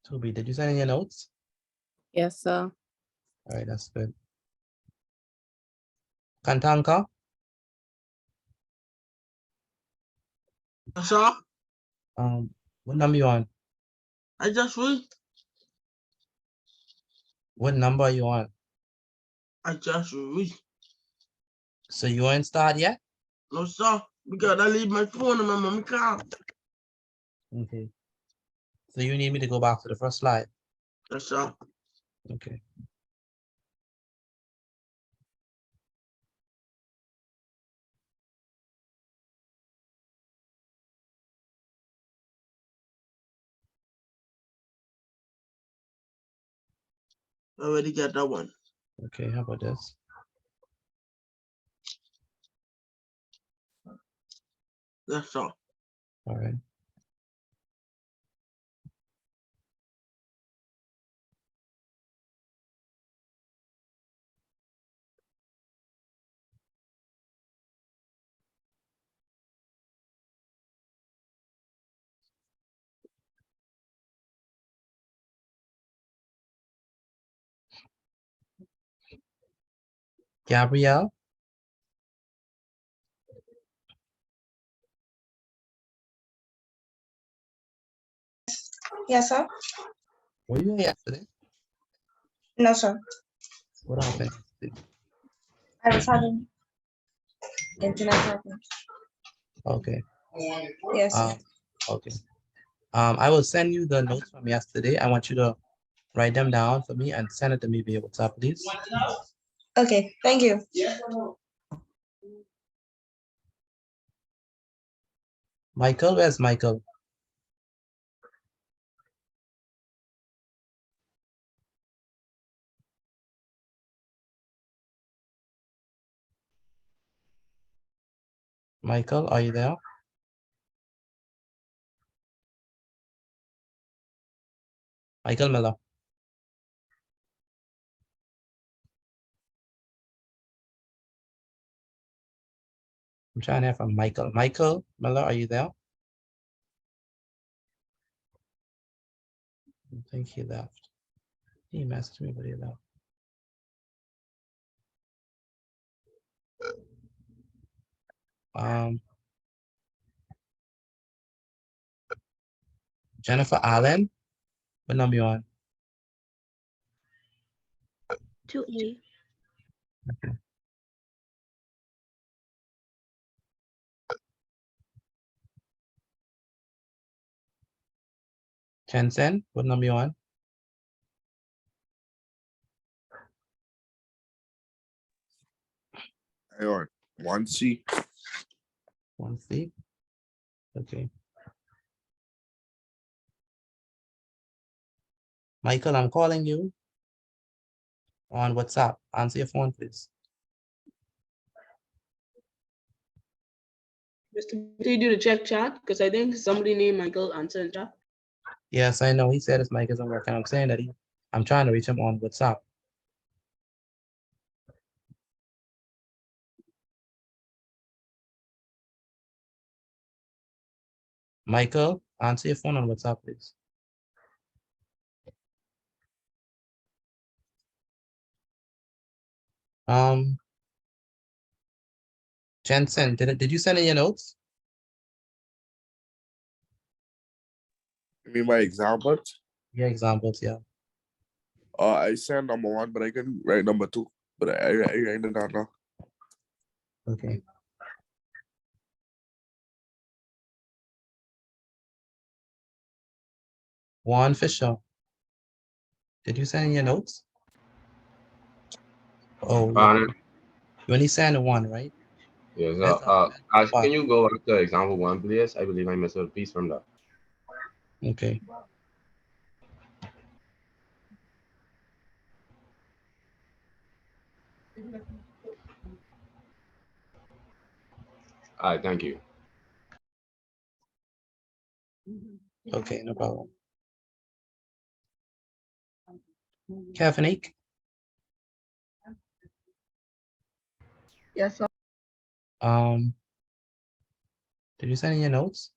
S1: 2B. Did you send in your notes?
S9: Yes, sir.
S1: All right, that's good. Kantanka,
S18: Sir,
S1: what number you on?
S18: I just read.
S1: What number are you on?
S18: I just read.
S1: So you ain't start yet?
S18: No, sir, because I leave my phone in my mom's car.
S1: Okay. So you need me to go back to the first slide?
S18: Yes, sir.
S1: Okay.
S18: I already got that one.
S1: Okay, how about this?
S18: Yes, sir.
S1: All right. Gabrielle,
S12: Yes, sir.
S1: were you here yesterday?
S12: No, sir.
S1: What happened?
S12: I was having internet problems.
S1: Okay.
S12: Yes, sir.
S1: Okay. I will send you the notes from yesterday. I want you to write them down for me and send it to me via WhatsApp, please.
S12: Okay, thank you.
S1: Michael, where's Michael? Michael, are you there? Michael Miller. I'm trying to hear from Michael. Michael Miller, are you there? I think he left. He messaged me, but he left. Jennifer Allen, what number you on?
S6: 2A.
S1: Okay. Jensen, what number you on?
S13: I on 1C.
S1: 1C. Okay. Michael, I'm calling you on WhatsApp. Answer your phone, please.
S10: Mr. Did you do the check chat? Because I think somebody named Michael answered chat.
S1: Yes, I know. He said his mic isn't working. I'm saying that I'm trying to reach him on WhatsApp. Michael, answer your phone on WhatsApp, please. Jensen, did you send in your notes?
S13: You mean my examples?
S1: Yeah, examples, yeah.
S13: I sent number 1, but I can write number 2. But I write it down now.
S1: Okay. Juan Fisher, did you send in your notes? Oh, you only sent one, right?
S21: Yes.
S1: Where's
S21: Can you go back to example 1, please? I believe I missed a piece from that.
S1: Okay.
S21: All right, thank you.
S1: Okay, no problem. Kaepernick,
S18: Yes, sir.
S1: did you send in your notes?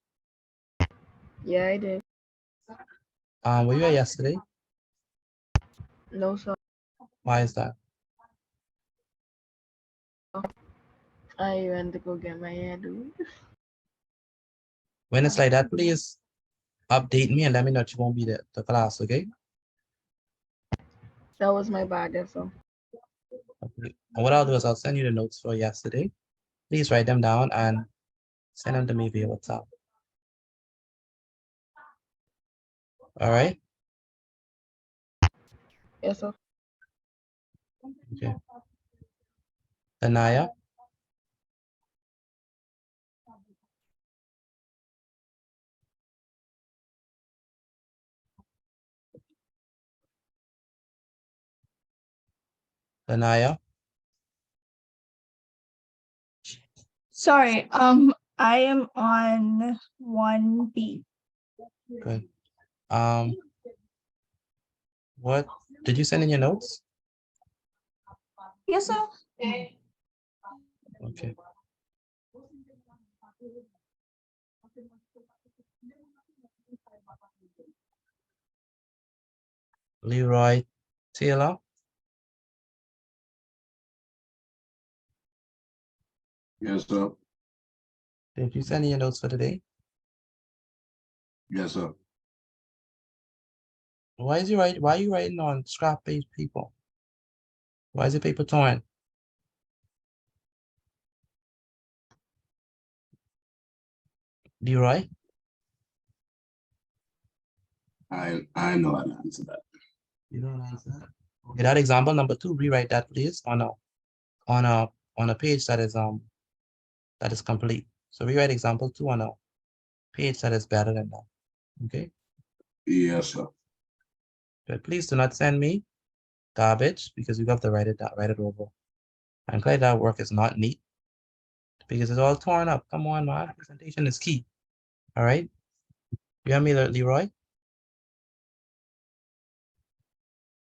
S18: Yeah, I did.
S1: Were you here yesterday?
S18: No, sir.
S1: Why is that?
S18: I went to go get my hair done.
S1: When it's like that, please update me and let me know that you won't be there to class, okay?
S18: That was my bad, yes, sir.
S1: Okay. And what I'll do is I'll send you the notes for yesterday. Please write them down and send them to me via WhatsApp. All right?
S18: Yes, sir.
S1: Okay. Anaya, Anaya,
S4: Sorry, I am on 1B.
S1: good. What did you send in your notes?
S4: Yes, sir.
S1: Okay. Leroy Taylor,
S14: Yes, sir.
S1: Did you send in your notes for today?
S14: Yes, sir.
S1: Why are you writing on scrap page people? Why is the paper torn? Leroy?
S14: I know how to answer that.
S1: You don't answer that? Okay, that example number 2, rewrite that please on a page that is complete. So rewrite example 2 on a page that is better than that. Okay.
S14: Yes, sir.
S1: But please do not send me garbage because you have to write it down, write it over. And clearly that work is not neat because it's all torn up. Come on, man. Presentation is key. All right. You have me, Leroy?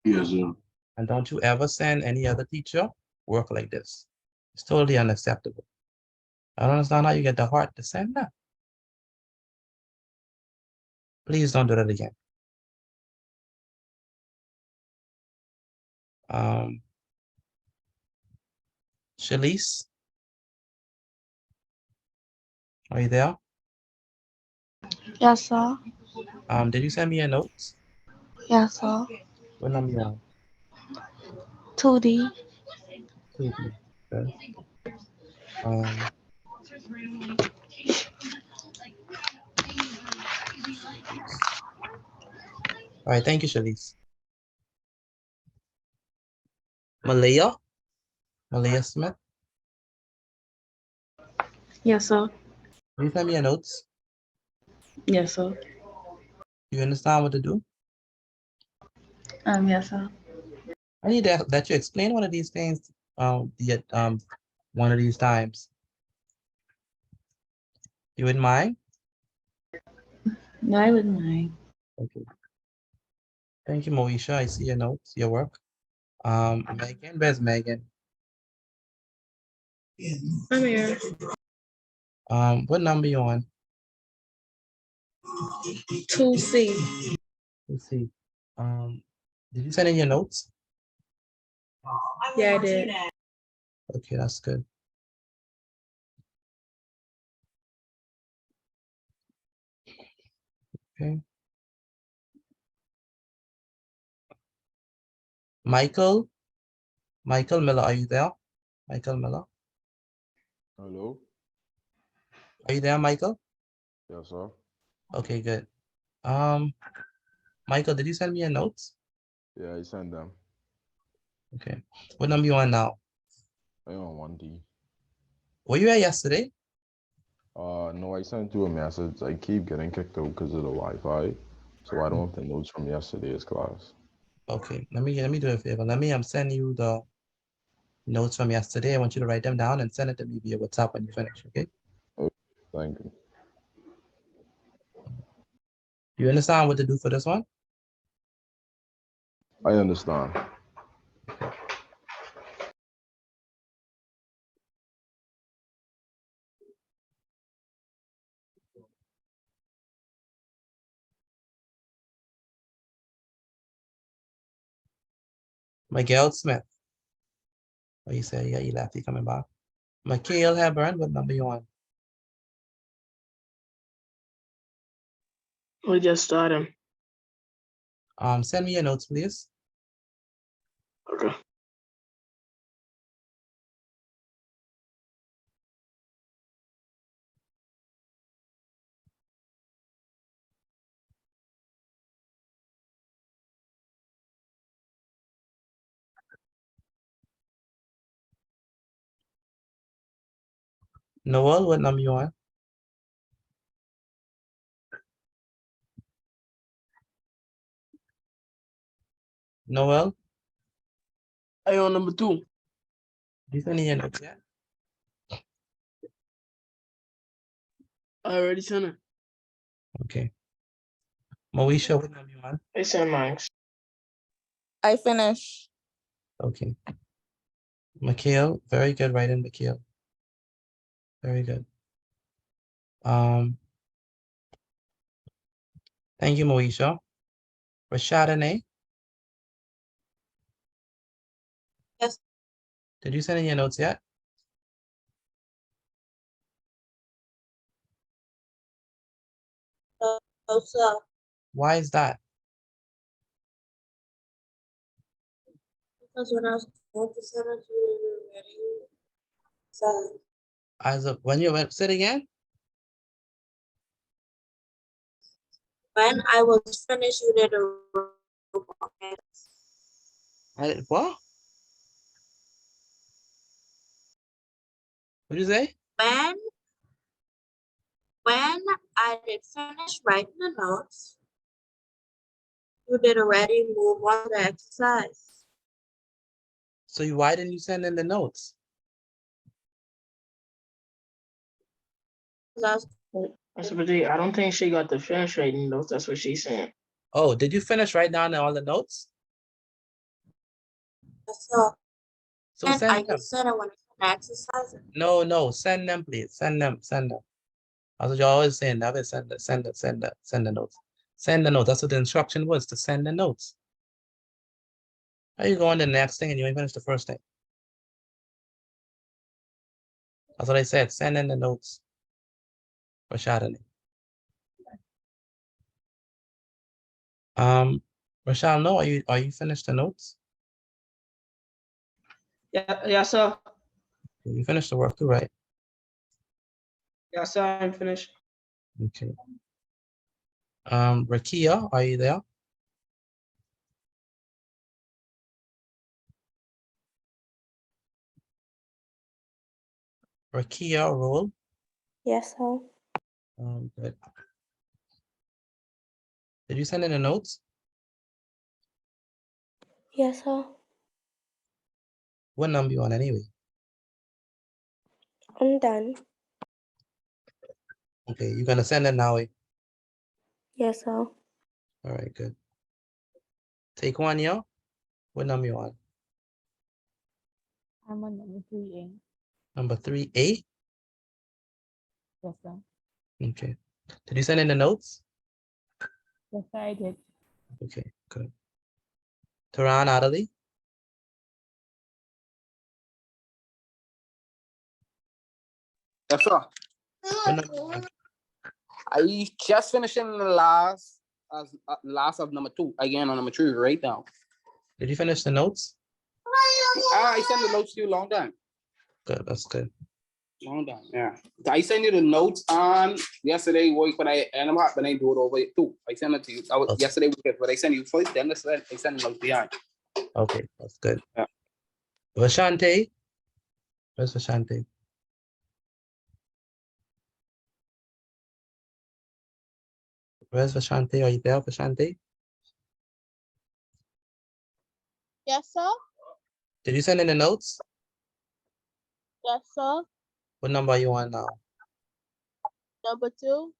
S14: Yes, sir.
S1: And don't you ever send any other teacher work like this. It's totally unacceptable. I don't understand how you get the heart to send that. Please don't do that again. Shalise, are you there?
S11: Yes, sir.
S1: Did you send me your notes?
S11: Yes, sir.
S1: What number you on?
S11: 2D.
S1: 2D. Okay. Shalice. All right, thank you, Shalise. Malaya Smith,
S11: Yes, sir.
S1: can you send me your notes?
S11: Yes, sir.
S1: You understand what to do?
S11: Yes, sir.
S1: I need that you explain one of these things one of these times. You wouldn't mind?
S11: No, I wouldn't mind.
S1: Okay. Thank you, Moesha. I see your notes, your work. Megan, where's Megan?
S11: I'm here.
S1: What number you on?
S11: 2C.
S1: Let's see. Did you send in your notes?
S11: Yeah, I did.
S1: Okay, that's good. Okay. Michael Miller, are you there? Michael Miller,
S21: Hello?
S1: are you there, Michael?
S21: Yes, sir.
S1: Okay, good. Michael, did you send me your notes?
S21: Yeah, I sent them.
S1: Okay. What number you on now?
S21: I on 1D.
S1: Were you here yesterday?
S21: No, I sent you a message. I keep getting kicked out because of the Wi-Fi, so I don't have the notes from yesterday's class.
S1: Okay, let me do a favor. Let me send you the notes from yesterday. I want you to write them down and send it to me via WhatsApp when you finish, okay?
S21: Okay, thank you.
S1: You understand what to do for this one?
S21: I understand.
S1: Miguel Smith. Oh, you said you left, you coming back. Mikhail Hebron, what number you on?
S18: We just started.
S1: Send me your notes, please.
S18: Okay.
S1: Noel, what number you on? Noel,
S18: I on number 2.
S1: did you send me your notes yet?
S18: I already sent it.
S1: Okay. Moesha, what number you on?
S18: I sent mine.
S5: I finished.
S1: Okay. Mikhail, very good writing, Mikhail. Very good. Thank you, Moesha. Rashadane,
S12: Yes.
S1: did you send in your notes yet?
S12: No, sir.
S1: Why is that?
S12: Because when I was going to send it, you were already exercised.
S1: As of when you went, say it again?
S12: When I was finished, you did a robot.
S1: What? What'd you say?
S12: When I did finish writing the notes, you did already move on to the exercise.
S1: So why didn't you send in the notes?
S18: I don't think she got the finish writing those. That's what she's saying.
S1: Oh, did you finish writing down all the notes?
S12: So,
S1: So
S12: and I
S1: send them.
S12: just said I want to exercise.
S1: No, send them, please. Send them. That's what you're always saying. Never send the notes. Send the notes. That's what the instruction was, to send the notes. How you go on the next thing and you ain't finish the first thing? That's what I said. Send in the notes for Saturday. Rochelle, no, are you finished the notes?
S10: Yeah, sir.
S1: You finished the work too, right?
S10: Yeah, sir, I'm finished.
S1: Okay. Rakia, are you there? Rakia, roll.
S6: Yes, sir.
S1: Good. Did you send in the notes?
S6: Yes, sir.
S1: What number you on anyway?
S6: I'm done.
S1: Okay, you're gonna send it now.
S6: Yes, sir.
S1: All right, good. Take one, yeah. What number you on?
S15: I'm on number 3A.
S1: Number 3A?
S15: Yes, sir.
S1: Okay. Did you send in the notes?
S15: Yes, sir, I did.
S1: Okay, good. Taran Adali?
S22: Yes, sir.
S1: What number you on?
S22: I just finished in the last of number 2. Again on number 3 right now.
S1: Did you finish the notes?
S22: I sent the notes to you long time.
S1: Good, that's good.
S22: Long time, yeah. I sent you the notes on yesterday week, but I do it over it too. I sent it to you.
S1: Okay.
S22: Yesterday week, but I sent you first, then I sent the notes behind.
S1: Okay, that's good.
S22: Yeah.
S1: Vashante? Where's Vashante? Where's Vashante? Are you there, Vashante?
S23: Yes, sir.
S1: Did you send in the notes?
S23: Yes, sir.
S1: What number are you on now?
S23: Number 2.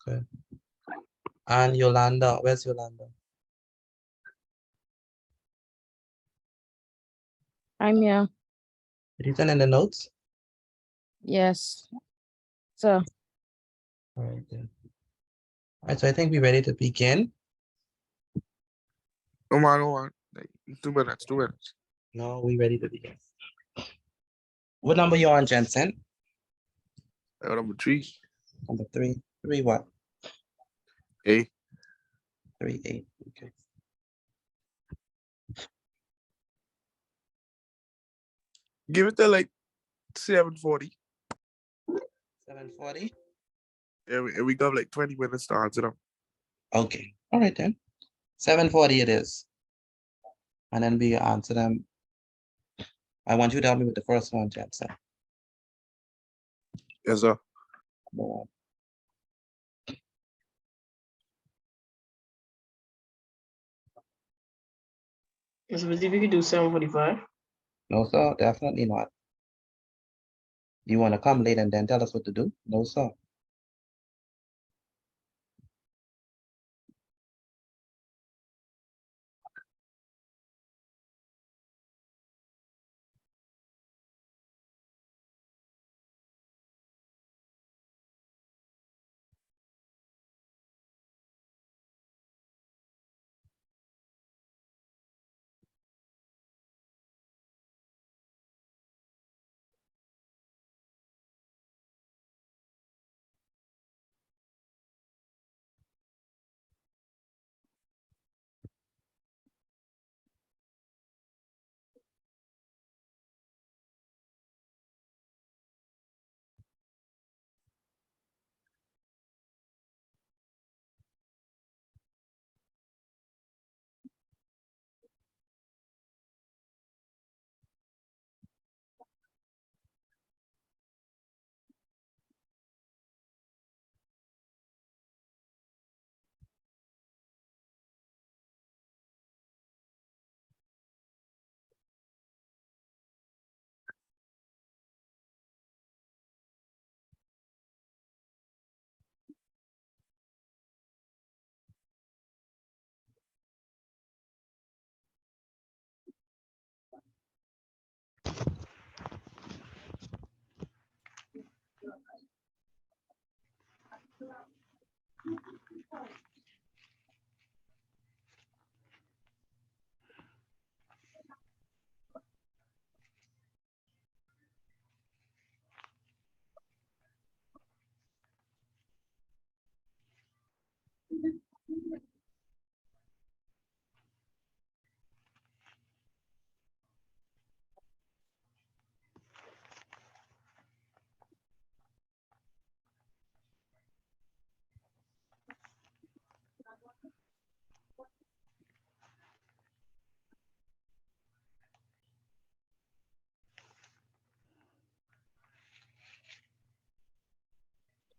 S1: Good. And Yolanda, where's Yolanda?
S15: I'm here.
S1: Did you send in the notes?
S15: Yes, sir.
S1: All right, good. All right, so I think we're ready to begin.
S13: No man. Like, 2 minutes, 2 minutes.
S1: No, we ready to begin. What number you on, Jensen?
S13: I got number 3.
S1: Number 3. 3 what?
S13: A.
S1: 3A. Okay.
S13: Give it to like 7:40.
S1: 7:40?
S13: Yeah, we got like 20 minutes to answer them.
S1: Okay. All right then. 7:40 it is. And then we answer them. I want you to help me with the first one, Jensen.
S13: Yes, sir.
S1: Number 1.
S18: So if we could do 7:45.
S1: No, sir, definitely not. You want to come late and then tell us what to do? No, sir.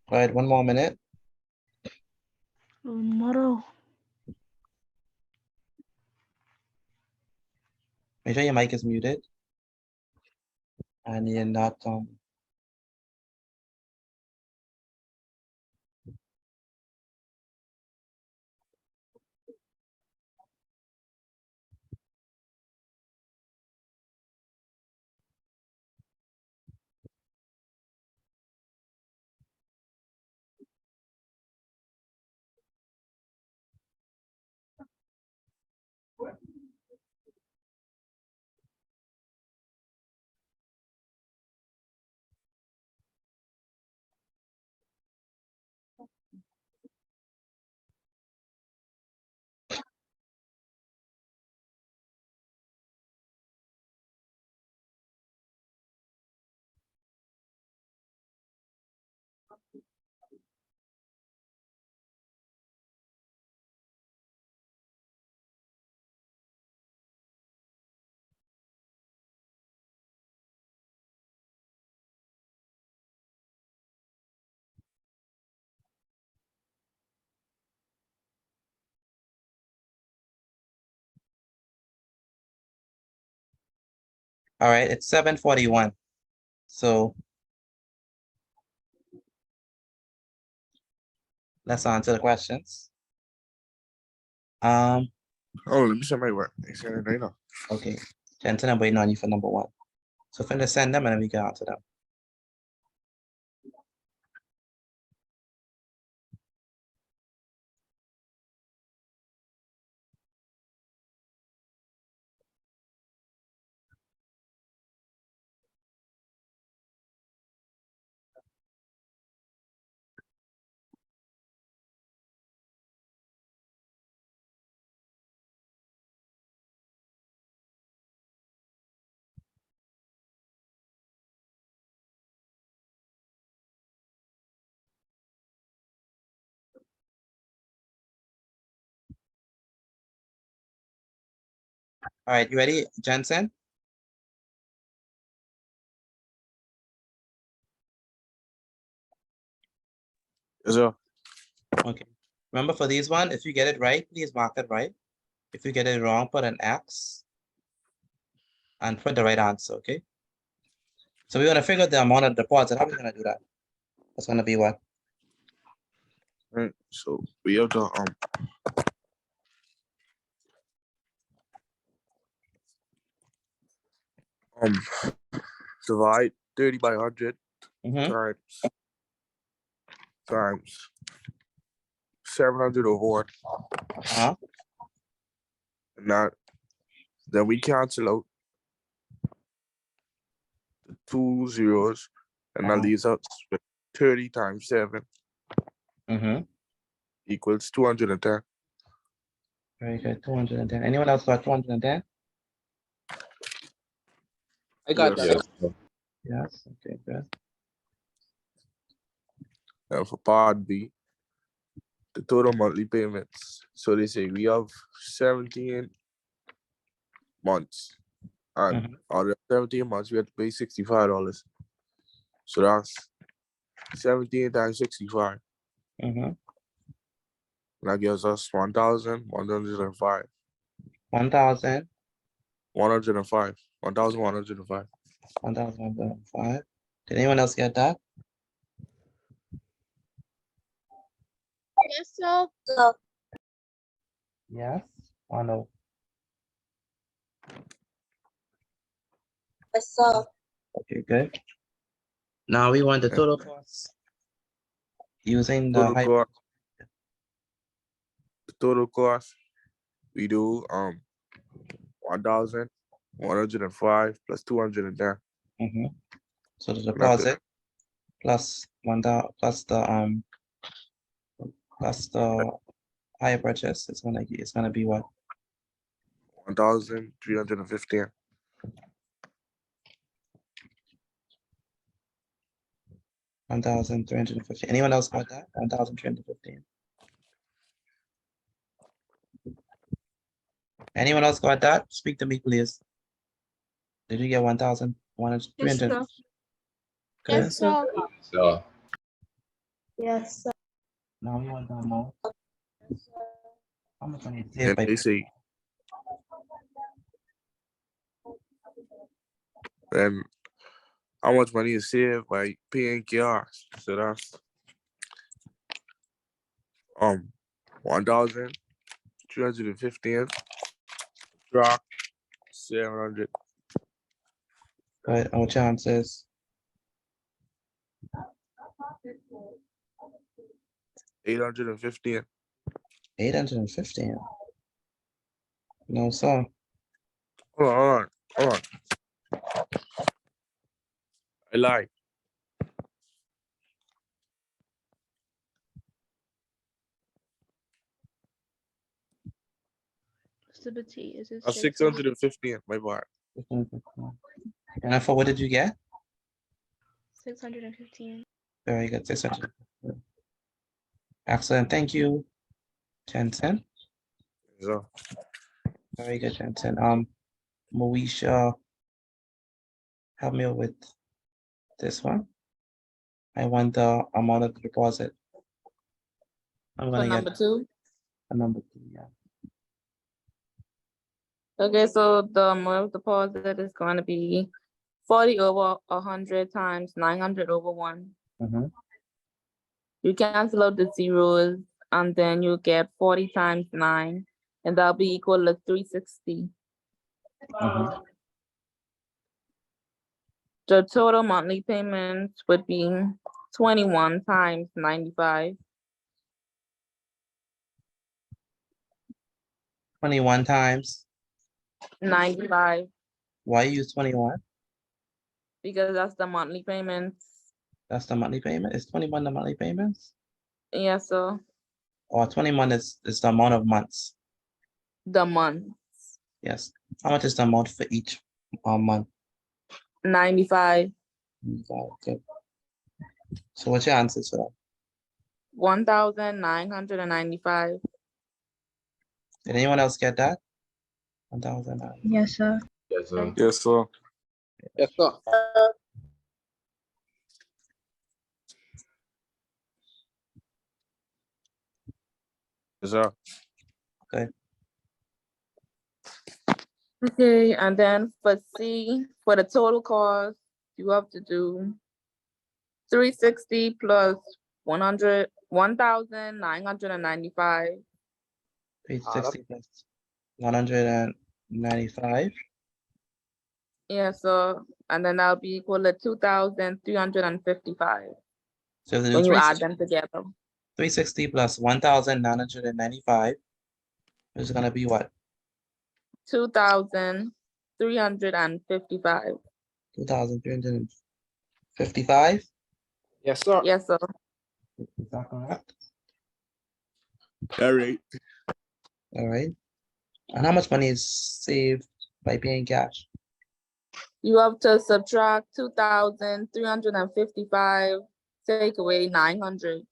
S1: All right, one more minute.
S4: Motto.
S1: Make sure your mic is muted. And you're not all right, it's 7:41. So let's answer the questions.
S13: Oh, let me send my work. I send it right now.
S1: Okay. Jensen, I'm waiting on you for number 1. So finish send them and then we can answer them. All right, you ready, Jensen?
S13: Yes, sir.
S1: Okay. Remember for these one, if you get it right, please mark it right. If you get it wrong, put an X and put the right answer, okay? So we're gonna figure the amount of deposit. How are we gonna do that? That's gonna be what?
S13: Right. So we have to divide 30 by 100 times 700 over 1. And that then we cancel out the 2 zeros, and that leaves us with 30 times 7 equals 210.
S1: Very good, 210. Anyone else got 210?
S22: I got
S13: Yes.
S22: that.
S1: Yes, okay, good.
S13: And for part B, the total monthly payments. So they say we have 17 months. And out of 17 months, we have to pay $65. So that's 17 times 65. That gives us 1,105.
S1: 1,000.
S13: 105. 1,105.
S1: 1,105. Did anyone else get that?
S23: Yes, sir.
S1: Yes or no?
S12: Yes, sir.
S1: Okay, good. Now we want the total cost using the
S13: Total cost total cost, we do 1,105 plus 210.
S1: So the
S13: And that's it.
S1: deposit plus plus the higher purchase, it's gonna be what?
S13: 1,315.
S1: 1,350. Anyone else got that? 1,315. Anyone else got that? Speak to me, please. Did you get 1,300?
S4: sir.
S1: Good.
S23: Yes, sir.
S21: So,
S4: Yes, sir.
S1: Now we want the amount. How much money is saved
S13: And
S1: by
S13: they say, and how much money is saved by paying cash. So that's 1,315 drop 700.
S1: Right, our chances.
S13: 815.
S1: 815. No, sir.
S13: Hold on. I lied.
S6: Mr. Batty, is it
S13: 615, my bad.
S1: And for what did you get?
S6: 615.
S1: Very good. 600. Excellent. Thank you, Jensen.
S13: So,
S1: Very good, Jensen. Moesha, help me with this one. I want the amount of the deposit. I'm
S5: For
S1: gonna
S5: number
S1: get
S5: 2.
S1: a number 2, yeah.
S5: Okay, so the amount of deposit is going to be 40 over 100 times 900 over 1. You cancel out the zeros, and then you get 40 times 9, and that'll be equal to 360. The total monthly payments would be 21 times 95.
S1: 21 times.
S5: 95,
S1: Why you use 21?
S5: because that's the monthly payments.
S1: That's the monthly payment. Is 21 the monthly payments?
S5: Yes, sir.
S1: Or 21 is the amount of months?
S5: The month.
S1: Yes. How much is the amount for each month?
S5: 95.
S1: Okay. So what's your answer to that?
S5: 1,995.
S1: Did anyone else get that? 1,000.
S6: Yes, sir.
S21: yes, sir.
S13: yes, sir.
S22: Yes, sir.
S13: Yes, sir.
S1: Okay.
S5: Okay, and then for C, for the total cost, you have to do 360 plus 1,995.
S1: 360 plus 195.
S5: Yeah, so, and then that'll be equal to 2,355
S1: So
S5: when you add them together.
S1: 360 plus 1,995 is gonna be what?
S5: 2,355.
S1: 2,355.
S22: Yes, sir.
S5: Yes, sir.
S1: Is that correct?
S13: All right.
S1: All right. And how much money is saved by paying cash?
S5: You have to subtract 2,355, take away 900.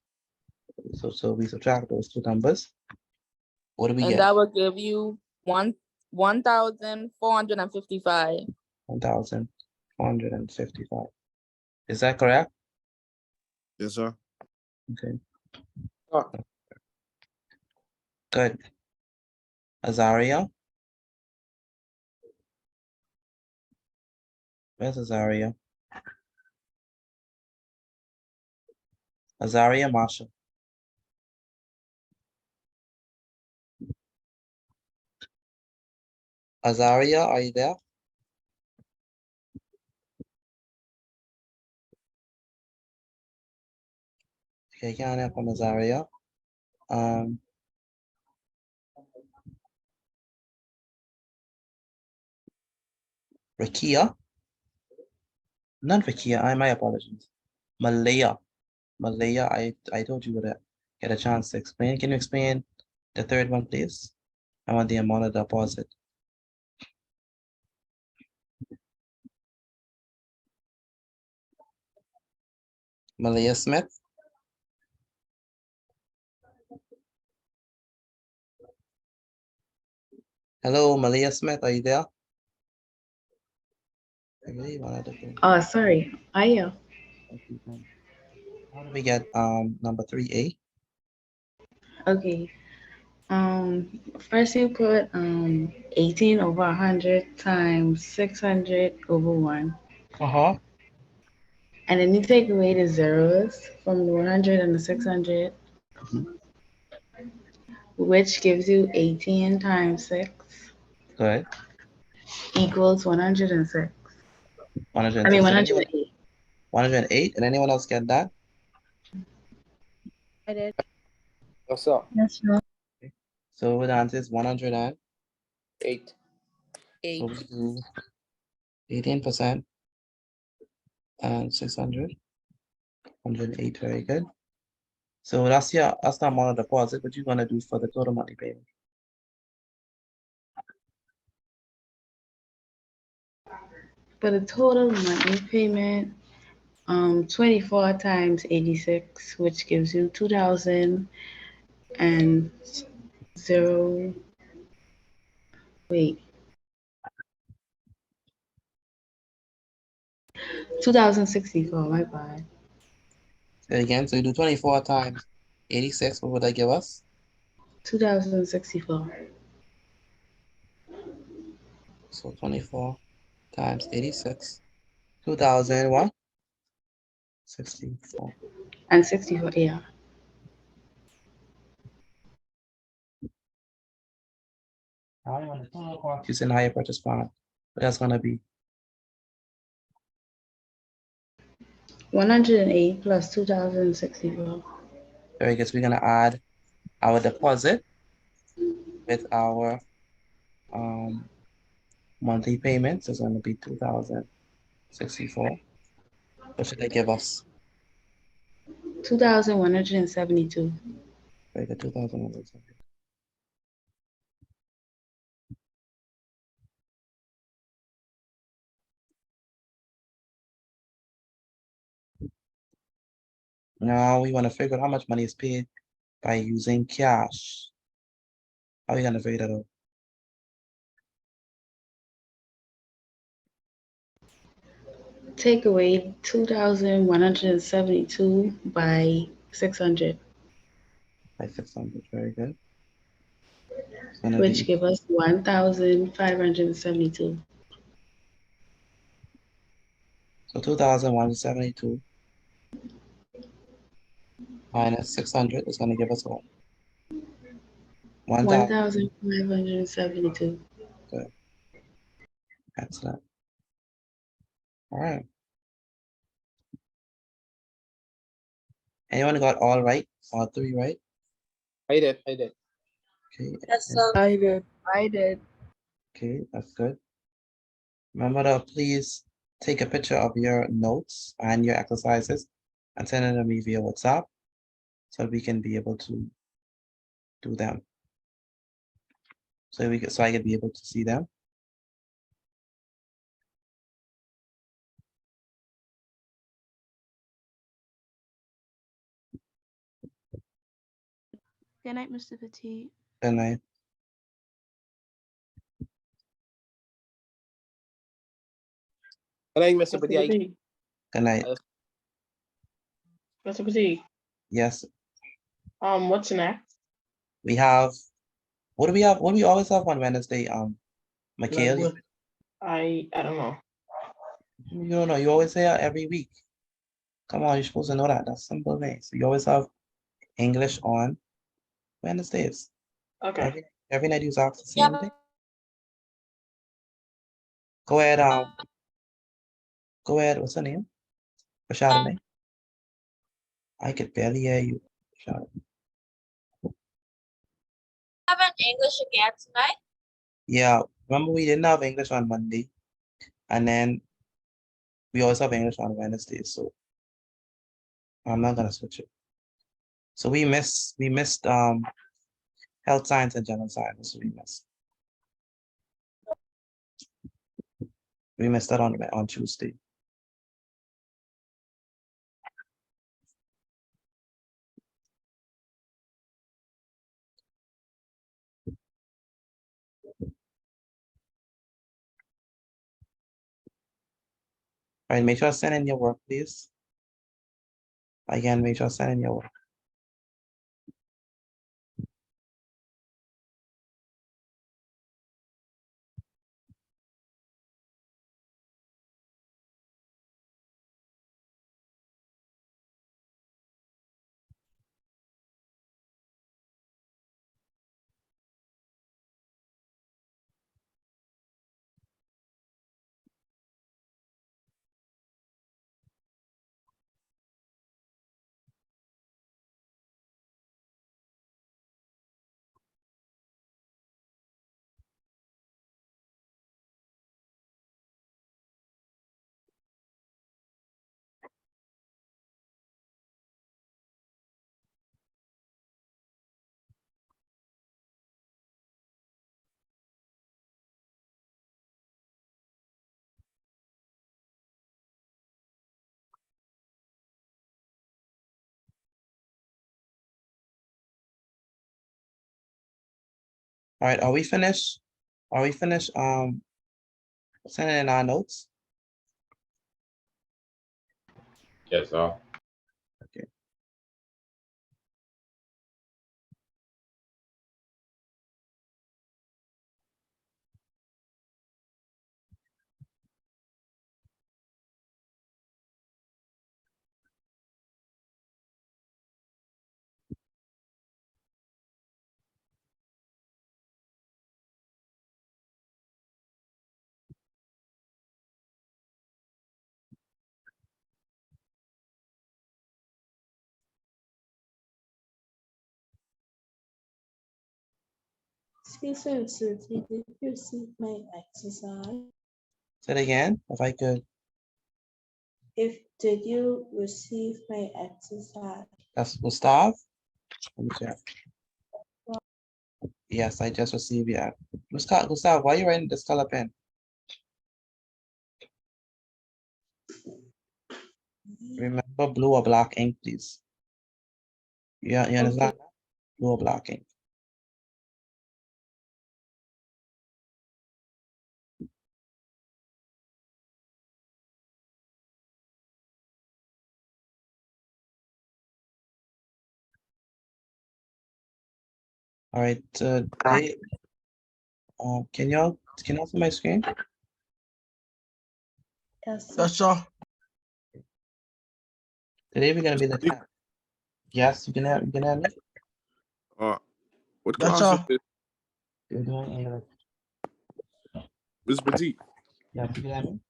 S1: So we subtract those two numbers. What do we
S5: And
S1: get?
S5: that will give you 1,455.
S1: 1,455. Is that correct?
S13: Yes, sir.
S1: Okay.
S22: Oh.
S1: Good. Azaria? Where's Azaria? Azaria Marshall. Azaria, are you there? Okay, can't hear from Azaria. Rakia. Not Rakia, my apologies. Malaya. Malaya, I told you would get a chance to explain. Can you explain the third one, please? I want the amount of deposit. Malaya Smith. Hello, Malaya Smith, are you there? I really wanted to.
S11: Oh, sorry. I am.
S1: Okay, fine. How do we get number 3A?
S11: Okay. First you put 18 over 100 times 600 over 1.
S1: Uh-huh.
S11: And then you take away the zeros from the 100 and the 600, which gives you 18 times 6
S1: Good.
S11: equals 106. I mean
S1: 106. Did anyone
S11: 108.
S1: 108? Did anyone else get that?
S23: I did.
S22: What's up?
S15: Yes, sir.
S1: So the answer is 108.
S22: 8.
S1: So we do 18% and 600. 108, very good. So that's the amount of deposit. What you gonna do for the total monthly payment?
S11: For the total monthly payment, 24 times 86, which gives you 2,000 and 0. Wait. 2,064, my bad.
S1: Say it again. So you do 24 times 86. What would that give us?
S11: 2,064.
S1: So 24 times 86. 2001. 64.
S11: And 64, yeah.
S1: Now I want the total cost using higher purchase plan. But that's gonna be
S11: 108 plus 2,064.
S1: very good. So we're gonna add our deposit with our monthly payments. It's gonna be 2,064. What should they give us?
S11: 2,172.
S1: Very good. 2,000. Now we want to figure out how much money is paid by using cash. How are we gonna figure that out?
S11: Take away 2,172 by 600,
S1: By 600. Very good. It's gonna
S11: which
S1: be
S11: give us 1,572.
S1: so 2,172 minus 600 is gonna give us what? 1,000.
S11: 1,572.
S1: Good. Excellent. All right. Anyone got all right? All three right?
S22: I did. I did.
S1: Okay.
S12: Yes, sir.
S3: I did. I did.
S1: Okay, that's good. Remember to please take a picture of your notes and your exercises and send it to me via WhatsApp so we can be able to do them. So I can be able to see them.
S23: Good night, Mr. Petit.
S1: Then I
S22: Good night, Mr.
S18: Mr.
S22: Petit.
S18: Petit.
S1: Good night.
S18: Mr. Petit.
S1: Yes,
S18: What's next?
S1: we have. What do we have? What do we always have on Wednesday? Mikhail,
S18: Like what? I don't know.
S1: you don't know. You always say it every week. Come on, you're supposed to know that. That's simple thing. So you always have English on Wednesdays.
S18: Okay.
S1: Every night you ask the
S12: Yeah,
S1: same thing. Go ahead. Go ahead. What's her name? Rashad. I could barely hear you. Rashad.
S12: have an English again tonight.
S1: Yeah. Remember we didn't have English on Monday. And then we also have English on Wednesdays, so I'm not gonna switch it. So we missed health science and general science. So we missed that on Tuesday. All right, make sure to send in your work, please. Again, make sure to send in your work. All right, are we finished? Are we finished sending in our notes?
S21: Yes, sir.
S1: Okay.
S11: Excuse me, sir, did you receive my exercise?
S1: Say it again, if I could.
S11: Did you receive my exercise?
S1: That's Gustav. Let me check. Yes, I just received it. Gustav, why are you writing this color pen? Remember blue or black ink, please. Yeah, you understand?
S11: Okay.
S1: Blue or black ink. All right, today, can you see my screen?
S11: Yes,
S3: Yes, sir.
S1: Today we're gonna be the 10th. Yes, you can have me.
S13: What
S3: Yes,
S13: class
S3: sir.
S13: is this?
S1: You're doing English.
S13: Miss Petit.
S1: Yes, you can have me.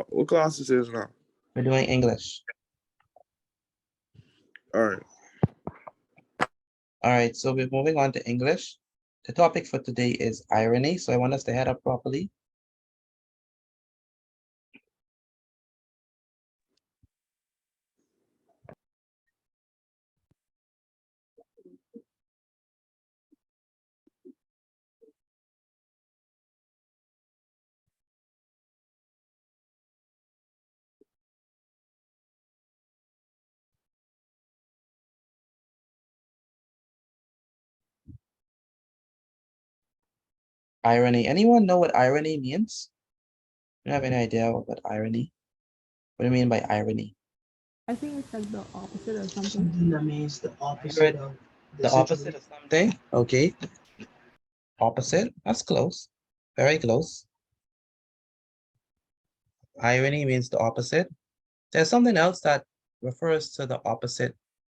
S13: What class is this now?
S1: We're doing English.
S13: All right.
S1: All right, so we're moving on to English. The topic for today is irony, so I want us to head up properly. Irony. Anyone know what irony means? You have any idea what irony? What do you mean by irony?
S15: I think it's like the opposite of something.
S3: Something that means the
S1: I
S3: opposite
S1: heard
S3: of
S1: the opposite of something. Okay. Opposite. That's close. Very close. Irony means the opposite. There's something else that refers to the opposite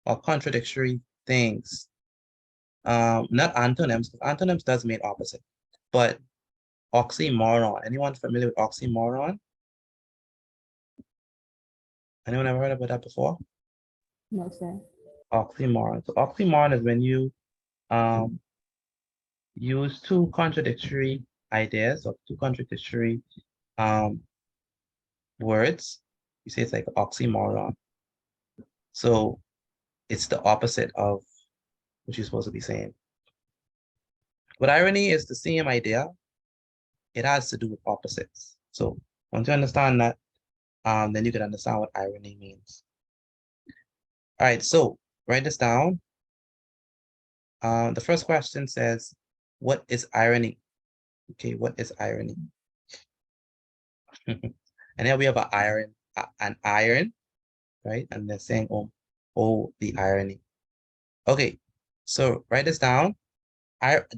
S1: or contradictory things. Not antonyms, because antonyms does mean opposite, but oxymoron. Anyone familiar with oxymoron? Anyone ever heard about that before?
S15: No, sir.
S1: Oxymoron. So oxymoron is when you use two contradictory ideas or two contradictory words, you say it's like oxymoron. So it's the opposite of what you're supposed to be saying. But irony is the same idea. It has to do with opposites. So once you understand that, then you can understand what irony means. All right, so write this down. The first question says, what is irony? Okay, what is irony? And then we have an iron, right? And they're saying, oh, the irony. Okay, so write this down.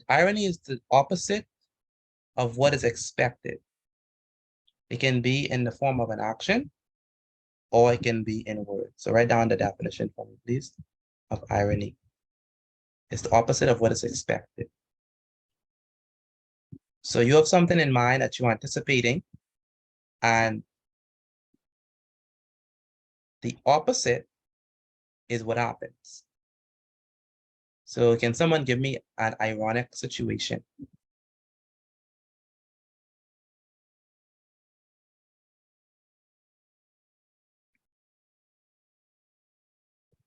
S1: Irony is the opposite of what is expected. It can be in the form of an action, or it can be in words. So write down the definition for me, please, of irony. It's the opposite of what is expected. So you have something in mind that you're anticipating, and the opposite is what happens. So can someone give me an ironic situation?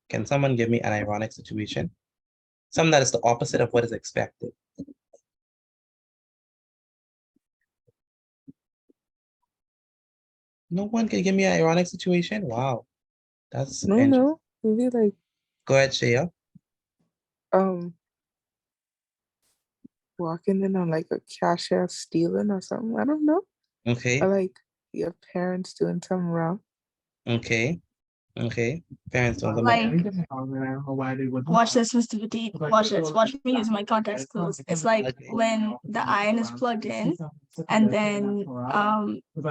S1: Can someone give me an ironic situation? Something that is the opposite of what is expected. No one can give me an ironic situation? Wow, that's interesting.
S13: No, maybe like
S1: Go ahead, Shaya.
S13: Walking in on like a cashier stealing or something. I don't know.
S1: Okay.
S13: Or like your parents doing something wrong.
S1: Okay. Okay. Parents don't
S4: Like, watch this, Mr. Petit. Watch this. Watch me using my context clues. It's like when the iron is plugged in, and then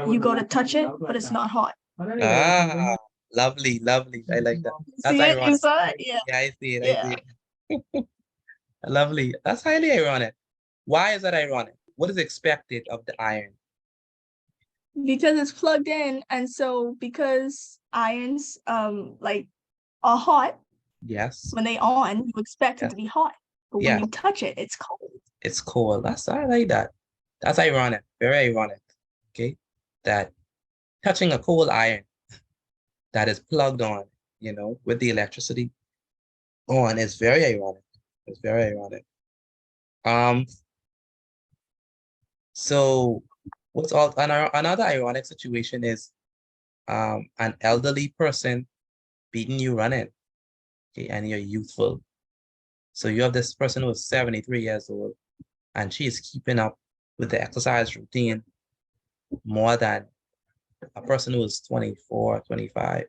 S4: you go to touch it, but it's not hot.
S1: Ah, lovely, lovely. I like that. That's
S4: See it? You
S1: ironic.
S4: saw it? Yeah.
S1: Yeah, I see it. I
S4: Yeah.
S1: see it. Lovely. That's highly ironic. Why is that ironic? What is expected of the iron?
S4: Because it's plugged in, and so because irons like are hot,
S1: Yes.
S4: when they on, you expect it
S1: Yes.
S4: to be hot. But when
S1: Yeah.
S4: you touch it, it's cold.
S1: It's cool. I like that. That's ironic. Very ironic. Okay. That touching a cold iron that is plugged on, with the electricity on is very ironic. It's very ironic. So what's all another ironic situation is an elderly person beating you running, okay, and you're youthful. So you have this person who is 73 years old, and she is keeping up with the exercise routine more than a person who is 24, 25.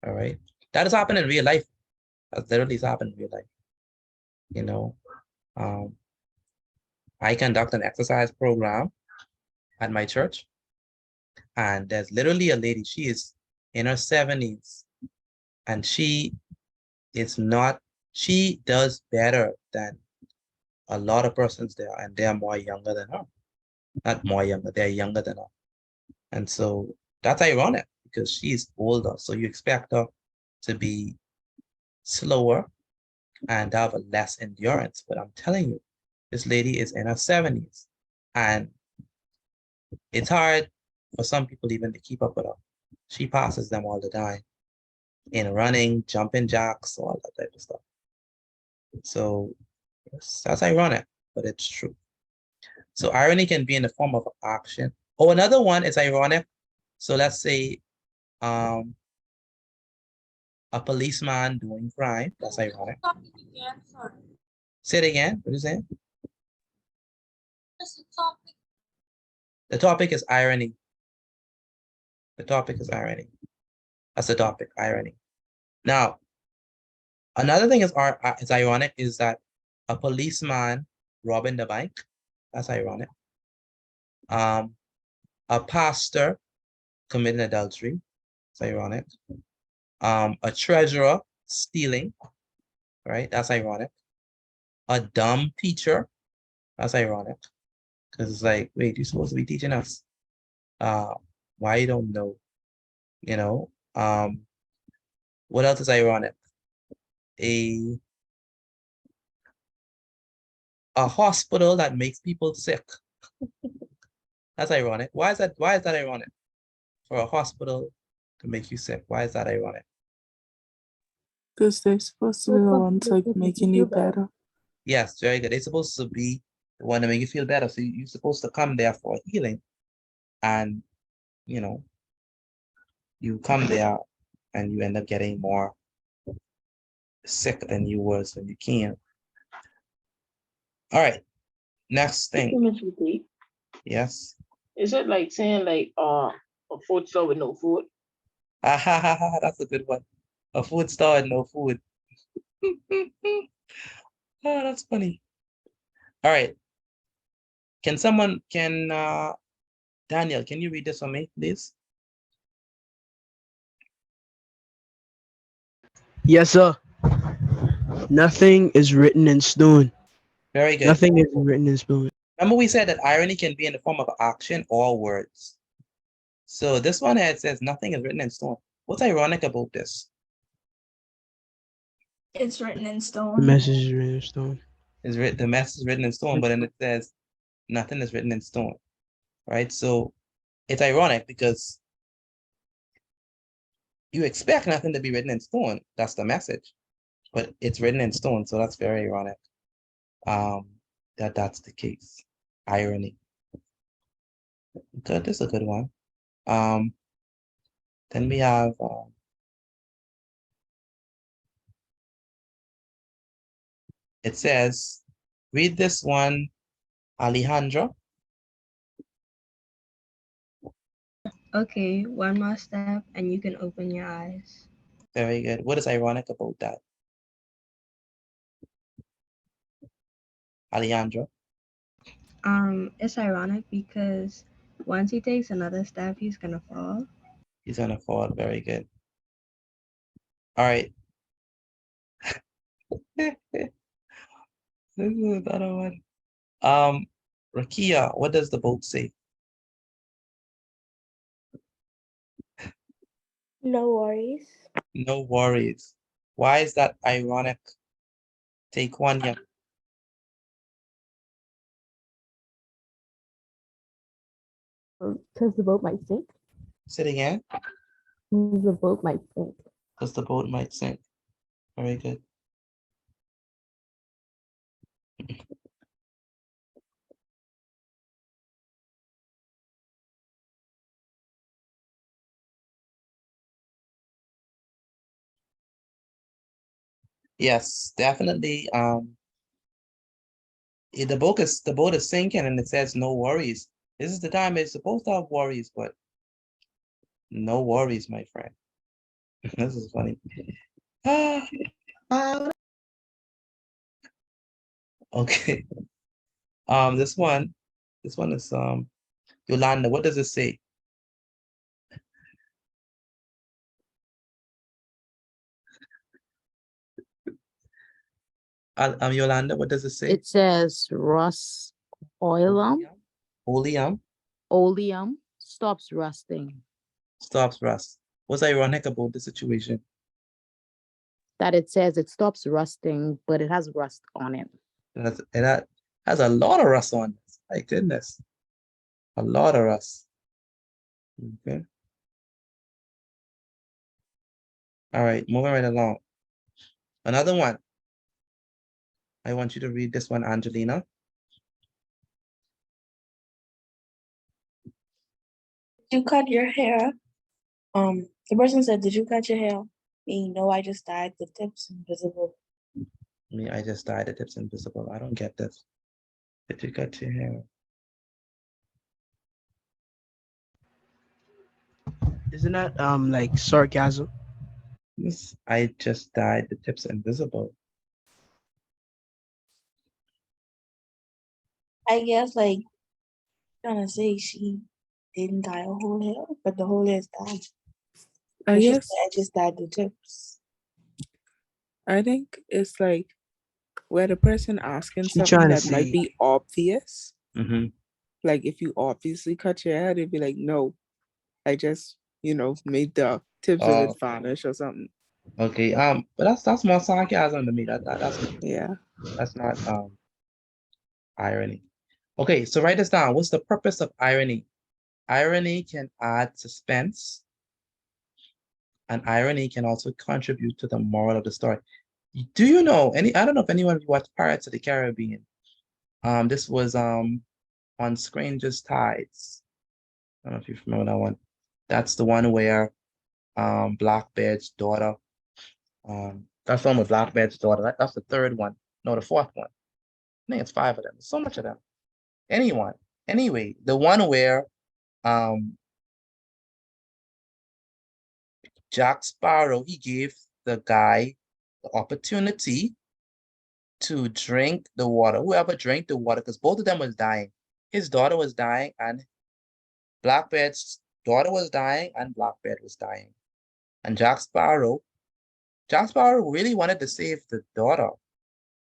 S1: All right. That has happened in real life. That literally has happened in real life. I conduct an exercise program at my church, and there's literally a lady, she is in her 70s, and she does better than a lot of persons there, and they are more younger than her. Not more younger, they're younger than her. And so that's ironic because she's older. So you expect her to be slower and have a less endurance. But I'm telling you, this lady is in her 70s. And it's hard for some people even to keep up with her. She passes them all the time in running, jumping jacks, all that type of stuff. So that's ironic, but it's true. So irony can be in the form of action. Oh, another one is ironic. So let's say a policeman doing crime. That's ironic. Say it again. What are you saying? The topic is irony. The topic is irony. That's the topic, irony. Now, another thing is ironic is that a policeman robbing the bank. That's ironic. A pastor committing adultery. It's ironic. A treasurer stealing. Right? That's ironic. A dumb teacher. That's ironic. Because it's like, wait, you're supposed to be teaching us. Why you don't know? What else is ironic? A hospital that makes people sick. That's ironic. Why is that ironic? For a hospital to make you sick. Why is that ironic?
S5: Because they're supposed to be the ones like making you better.
S1: Yes, very good. They're supposed to be the one to make you feel better. So you're supposed to come there for healing. And, you know, you come there and you end up getting more sick than you was when you came. All right. Next thing.
S18: Mr. T,
S1: Yes.
S18: is it like saying like a food store with no food?
S1: That's a good one. A food store and no food. Oh, that's funny. All right. Daniel, can you read this for me, please?
S3: Yes, sir. Nothing is written in stone.
S1: Very good.
S3: Nothing is written in stone.
S1: Remember we said that irony can be in the form of action or words. So this one here says nothing is written in stone. What's ironic about this?
S4: It's written in
S3: The
S4: stone.
S3: message is written in stone.
S1: The message is written in stone, but then it says nothing is written in stone, right? So it's ironic because you expect nothing to be written in stone. That's the message, but it's written in stone. So that's very ironic. That's the case. Irony. Good. This is a good one. Then we have it says, read this one, Alejandro.
S6: Okay, one more step and you can open your eyes.
S1: Very good. What is ironic about that? Alejandro.
S6: It's ironic because once he takes another step, he's gonna fall.
S1: He's gonna fall. Very good. All right. This is another one. Rakia, what does the boat say?
S9: No worries.
S1: No worries. Why is that ironic? Take one here.
S15: Because the boat might sink.
S1: Say it again.
S15: The boat might sink.
S1: Because the boat might sink. Very good. Yes, definitely. The boat is sinking and it says no worries. This is the time it's supposed to have worries, but no worries, my friend. This is funny. Okay. This one is Yolanda. What does it say? Yolanda, what does it say?
S16: It says rust oleum.
S1: Oleum
S16: Oleum stops rusting.
S1: stops rust. What's ironic about the situation?
S16: That it says it stops rusting, but it has rust on it.
S1: That has a lot of rust on it. My goodness. A lot of rust. Okay. All right, moving right along. Another one. I want you to read this one, Angelina.
S12: You cut your hair. The person said, "Did you cut your hair?" Me, no, I just dyed the tips invisible.
S1: Me, I just dyed the tips invisible. I don't get this. Did you cut your hair?
S3: Isn't that like sarcasm?
S1: Yes, I just dyed the tips invisible.
S12: I guess like trying to say she didn't dye her whole hair, but the whole hair is dyed.
S5: I
S12: She
S5: guess
S12: said, I just dyed the tips.
S5: I think it's like where the person asking
S3: She
S5: something
S3: trying to
S5: that might
S3: say
S5: be obvious.
S1: Mm-hmm.
S5: Like if you obviously cut your hair, they'd be like, no, I just, made the tips of it
S1: Oh,
S5: vanish or something.
S1: okay. But that's more sarcasm to me. That's
S5: Yeah.
S1: not irony. Okay, so write this down. What's the purpose of irony? Irony can add suspense, and irony can also contribute to the moral of the story. Do you know any? I don't know if anyone of you watched Pirates of the Caribbean. This was on Stranger's Tides. I don't know if you remember that one. That's the one where Blackbeard's daughter. That's the one with Blackbeard's daughter. That's the third one. No, the fourth one. I think it's 5 of them. There's so much of them. Anyway, the one where Jack Sparrow, he gave the guy the opportunity to drink the water. Whoever drank the water, because both of them was dying. His daughter was dying, and Blackbeard's daughter was dying, and Blackbeard was dying. And Jack Sparrow really wanted to save the daughter,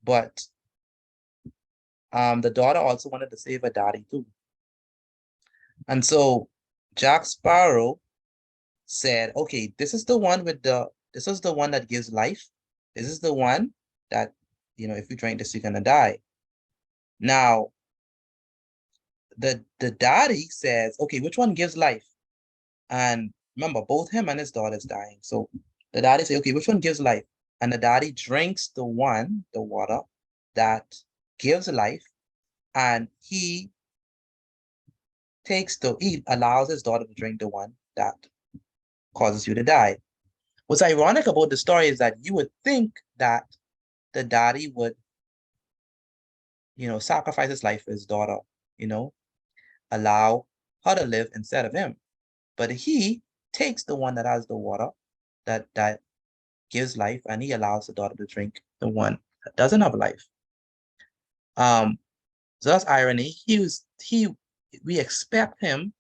S1: but the daughter also wanted to save her daddy too. And so Jack Sparrow said, okay, this is the one that gives life. This is the one that, if you drink this, you're gonna die. Now, the daddy says, okay, which one gives life? And remember, both him and his daughter's dying. So the daddy says, okay, which one gives life? And the daddy drinks the water that gives life, and he allows his daughter to drink the one that causes you to die. What's ironic about the story is that you would think that the daddy would, sacrifice his life for his daughter, allow her to live instead of him. But he takes the one that has the water that gives life, and he allows the daughter to drink the one that doesn't have life. So that's irony. We expect him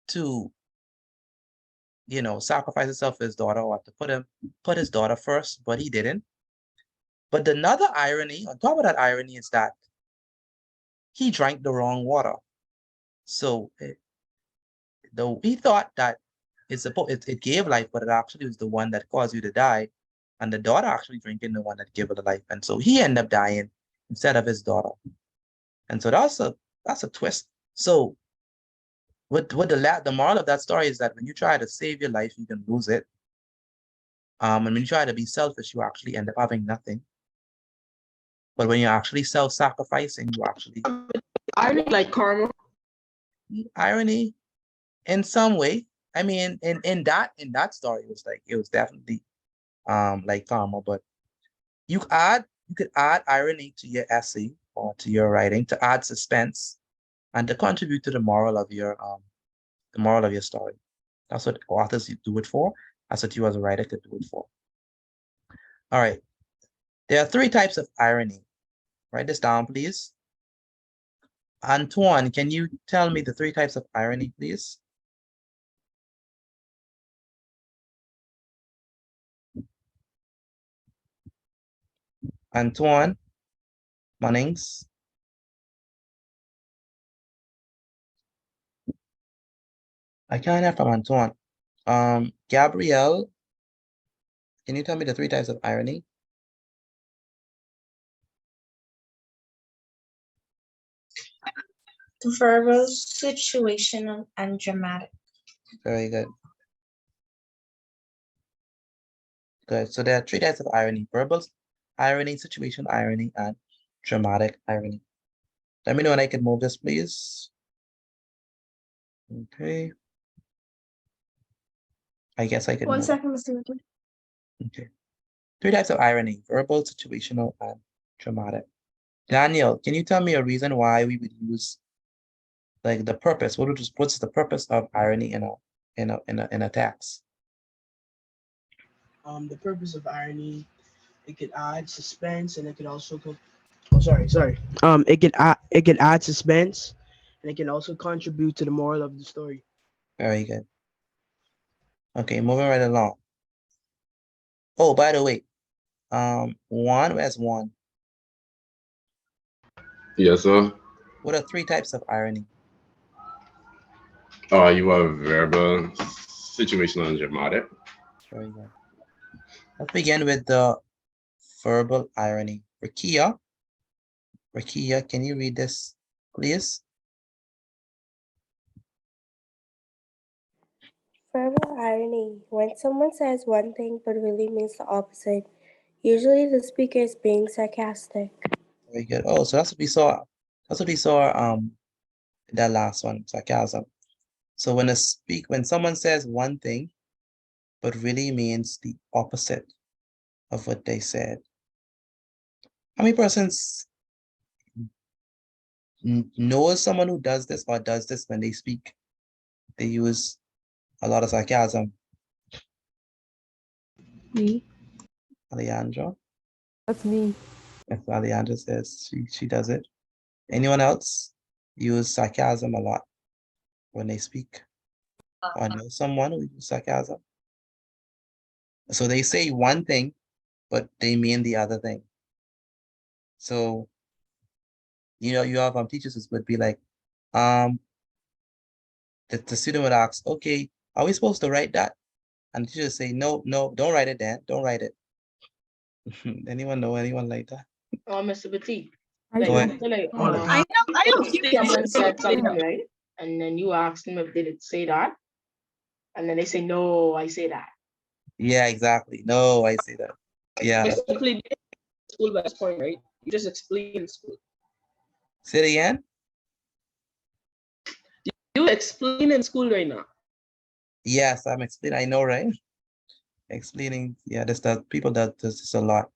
S1: to, sacrifice himself for his daughter, or to put his daughter first, but he didn't. But another irony, on top of that irony, is that he drank the wrong water. So he thought that it gave life, but it actually was the one that caused you to die. And the daughter actually drinking the one that gave her the life. And so he ended up dying instead of his daughter. And so that's a twist. So what the moral of that story is that when you try to save your life, you can lose it. And when you try to be selfish, you actually end up having nothing. But when you're actually self-sacrificing, you actually
S18: irony like karma.
S1: Irony in some way. I mean, in that story, it was definitely like karma, but you could add irony to your essay or to your writing to add suspense and to contribute to the moral of your story. That's what authors do it for. That's what you as a writer could do it for. All right. There are 3 types of irony. Write this down, please. Antoine, can you tell me the 3 types of irony, please? Antoine Munnings. I can't hear from Antoine. Gabrielle, can you tell me the 3 types of irony?
S12: Verbal, situational, and dramatic.
S1: Very good. Good. So there are 3 types of irony: verbal irony, situational irony, and dramatic irony. Let me know when I can move this, please. Okay. I guess I can.
S4: 1 second, Mr. Ripley.
S1: Okay. 3 types of irony: verbal, situational, and dramatic. Daniel, can you tell me a reason why we would use like the purpose? What's the purpose of irony in a text?
S3: The purpose of irony, it could add suspense, and it could also it could add suspense, and it can also contribute to the moral of the story.
S1: Very good. Okay, moving right along. Oh, by the way, where's one?
S2: Yes, sir.
S1: What are 3 types of irony?
S2: You have verbal, situational, and dramatic.
S1: Very good. Let's begin with the verbal irony. Rakia, can you read this please.
S8: Verbal irony. When someone says one thing but really means the opposite, usually the speaker is being sarcastic.
S1: Very good. Oh, so that's what we saw. That's what we saw that last one, sarcasm. So when someone says one thing but really means the opposite of what they said. How many persons knows someone who does this or does this when they speak? They use a lot of sarcasm.
S15: Me.
S1: Alejandro?
S15: That's me.
S1: If Alejandro says she does it. Anyone else use sarcasm a lot when they speak? Or know someone who uses sarcasm? So they say one thing, but they mean the other thing. So, you have teachers who would be like, the student would ask, okay, are we supposed to write that? And the teacher say, no, don't write it, Dan. Don't write it. Anyone know anyone like that?
S18: Mr. Petit.
S15: I
S1: Go
S18: Like,
S1: ahead.
S18: like,
S4: I know
S18: someone said something,
S4: you.
S18: right? And then you ask them if they did say that. And then they say, no, I say that.
S1: Yeah, exactly. No, I say that. Yeah.
S22: Basically, school by this point, right? You just explain school.
S1: Say it again?
S22: You explain in school right now.
S1: Yes, I'm explaining. I know, right? Explaining. Yeah, people that does this a lot.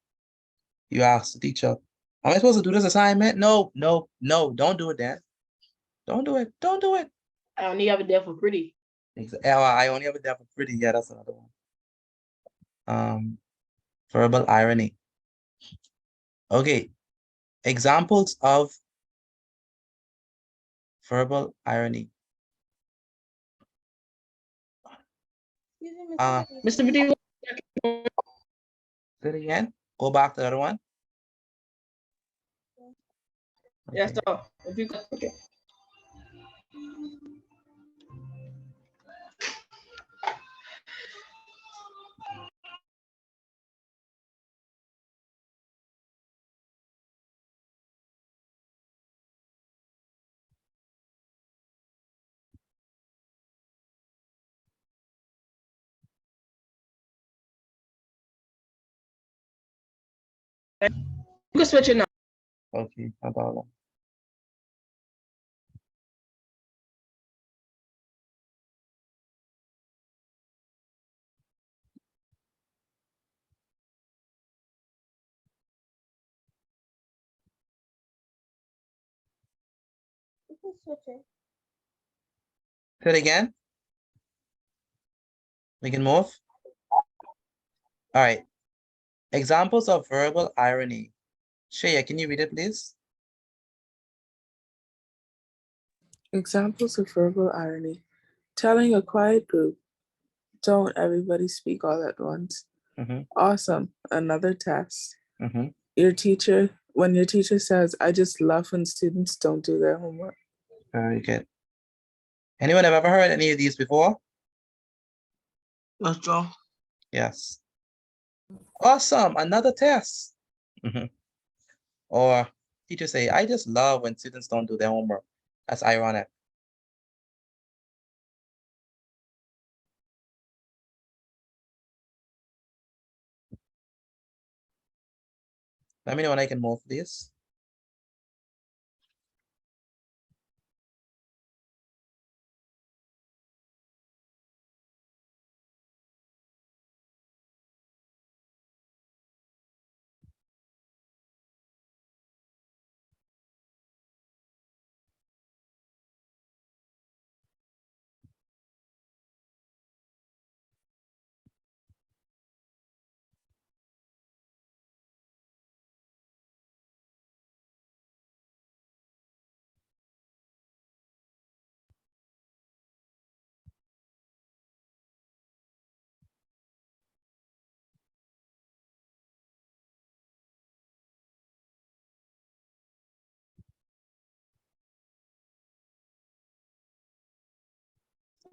S1: You ask the teacher, am I supposed to do this assignment? No, don't do it, Dan. Don't do it. Don't do it.
S18: I only have it there for pretty.
S1: I only have it there for pretty. Yeah, that's another one. Verbal irony. Okay. Examples of verbal irony.
S18: Mr. Petit.
S1: Say it again. Go back to the other one.
S22: Yes, sir. If you okay. You can switch it now.
S1: Okay, no problem.
S8: You can switch it.
S1: Say it again. We can move. All right. Examples of verbal irony. Shreya, can you read it, please?
S19: Examples of verbal irony. Telling a quiet group, don't everybody speak all at once. Awesome, another test. When your teacher says, I just love when students don't do their homework.
S1: Very good. Anyone have ever heard any of these before?
S18: Let's go.
S1: Yes. Awesome, another test. Or teacher say, I just love when students don't do their homework. That's ironic. Let me know when I can move, please.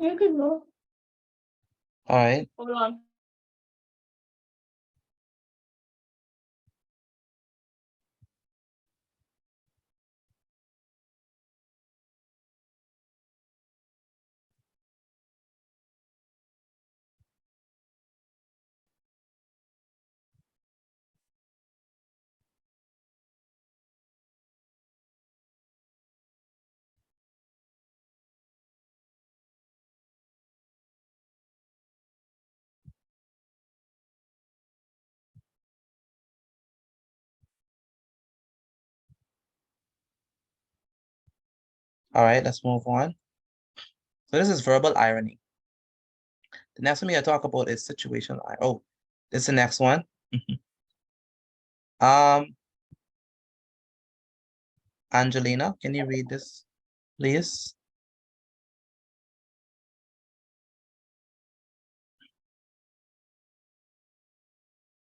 S4: You can move.
S1: All right.
S4: Hold on.
S1: All right, let's move on. So this is verbal irony. The next one we gotta talk about is situational irony. Oh, this is the next one. Angelina, can you read this, please?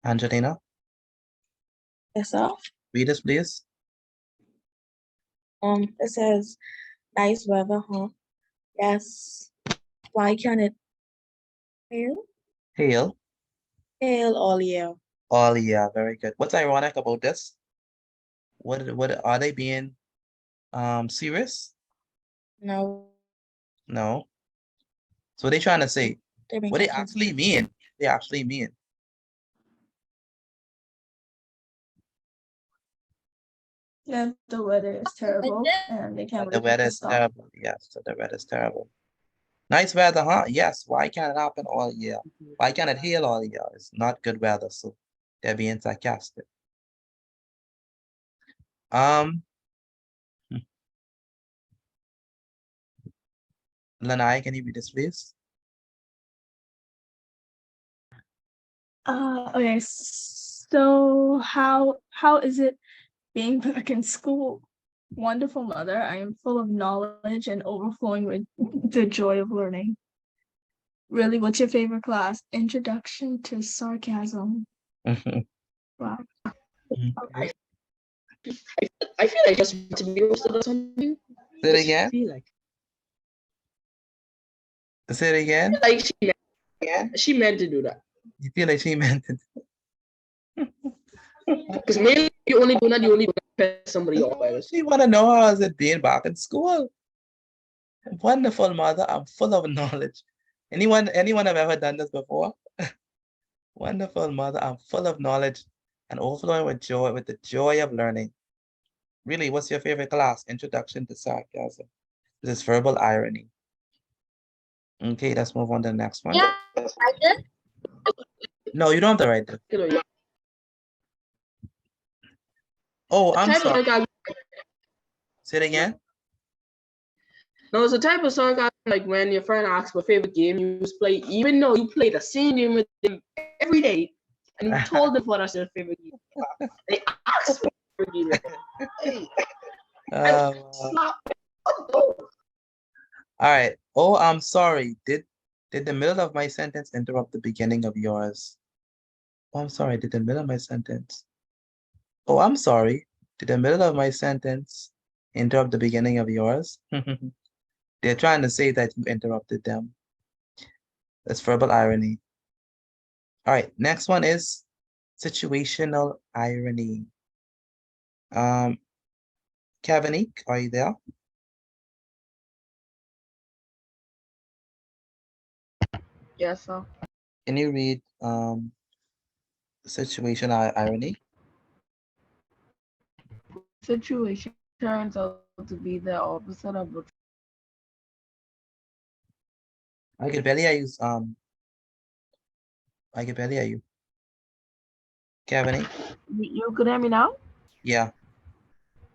S1: Angelina,
S12: Yes, sir.
S1: read this, please.
S12: It says nice weather, huh? Yes. Why can't it hail?
S1: Hail.
S12: Hail all year.
S1: Oh yeah, very good. What's ironic about this? What are they being serious?
S12: No.
S1: No. So what they trying to say?
S12: They're being
S1: What they
S12: sarcastic.
S1: actually mean? They actually mean.
S4: Yeah, the weather is terrible and they can't
S1: The
S4: wait for it
S1: weather
S4: to
S1: is
S4: stop.
S1: terrible. Yes, so the weather is terrible. Nice weather, huh? Yes. Why can't it happen all year? Why can't it hail all year? It's not good weather, so they're being sarcastic. Lanai, can you read this, please?
S4: Okay, so how is it being back in school? Wonderful mother, I am full of knowledge and overflowing with the joy of learning. Really, what's your favorite class? Introduction to sarcasm. Wow.
S18: I feel like just to be roasted or something.
S1: Say it again. Say it again.
S18: Like she meant to do that.
S1: You feel like she meant it.
S18: Because mainly you only do that to somebody else.
S1: She want to know how is it being back in school. Wonderful mother, I'm full of knowledge. Anyone have ever done this before? Wonderful mother, I'm full of knowledge and overflowing with joy, with the joy of learning. Really, what's your favorite class? Introduction to sarcasm. This is verbal irony. Okay, let's move on to the next one.
S12: Yeah, I did.
S1: No, you don't have to write it. Oh, I'm sorry. Say it again.
S18: No, it's a type of sarcasm like when your friend asks what favorite game you play, even though you play the same game with them every day, and you told them what that's their favorite game. They asked for favorite game.
S1: All right. Oh, I'm sorry. Did the middle of my sentence interrupt the beginning of yours? Oh, I'm sorry. Did the middle of my sentence? Oh, I'm sorry. Did the middle of my sentence interrupt the beginning of yours? They're trying to say that you interrupted them. That's verbal irony. All right, next one is situational irony. Kevinique, are you there?
S9: Yes, sir.
S1: Can you read situational irony?
S9: Situation turns out to be the opposite of what
S1: I can barely hear you. I can barely hear you. Kevinique?
S9: you could hear me now?
S1: Yeah.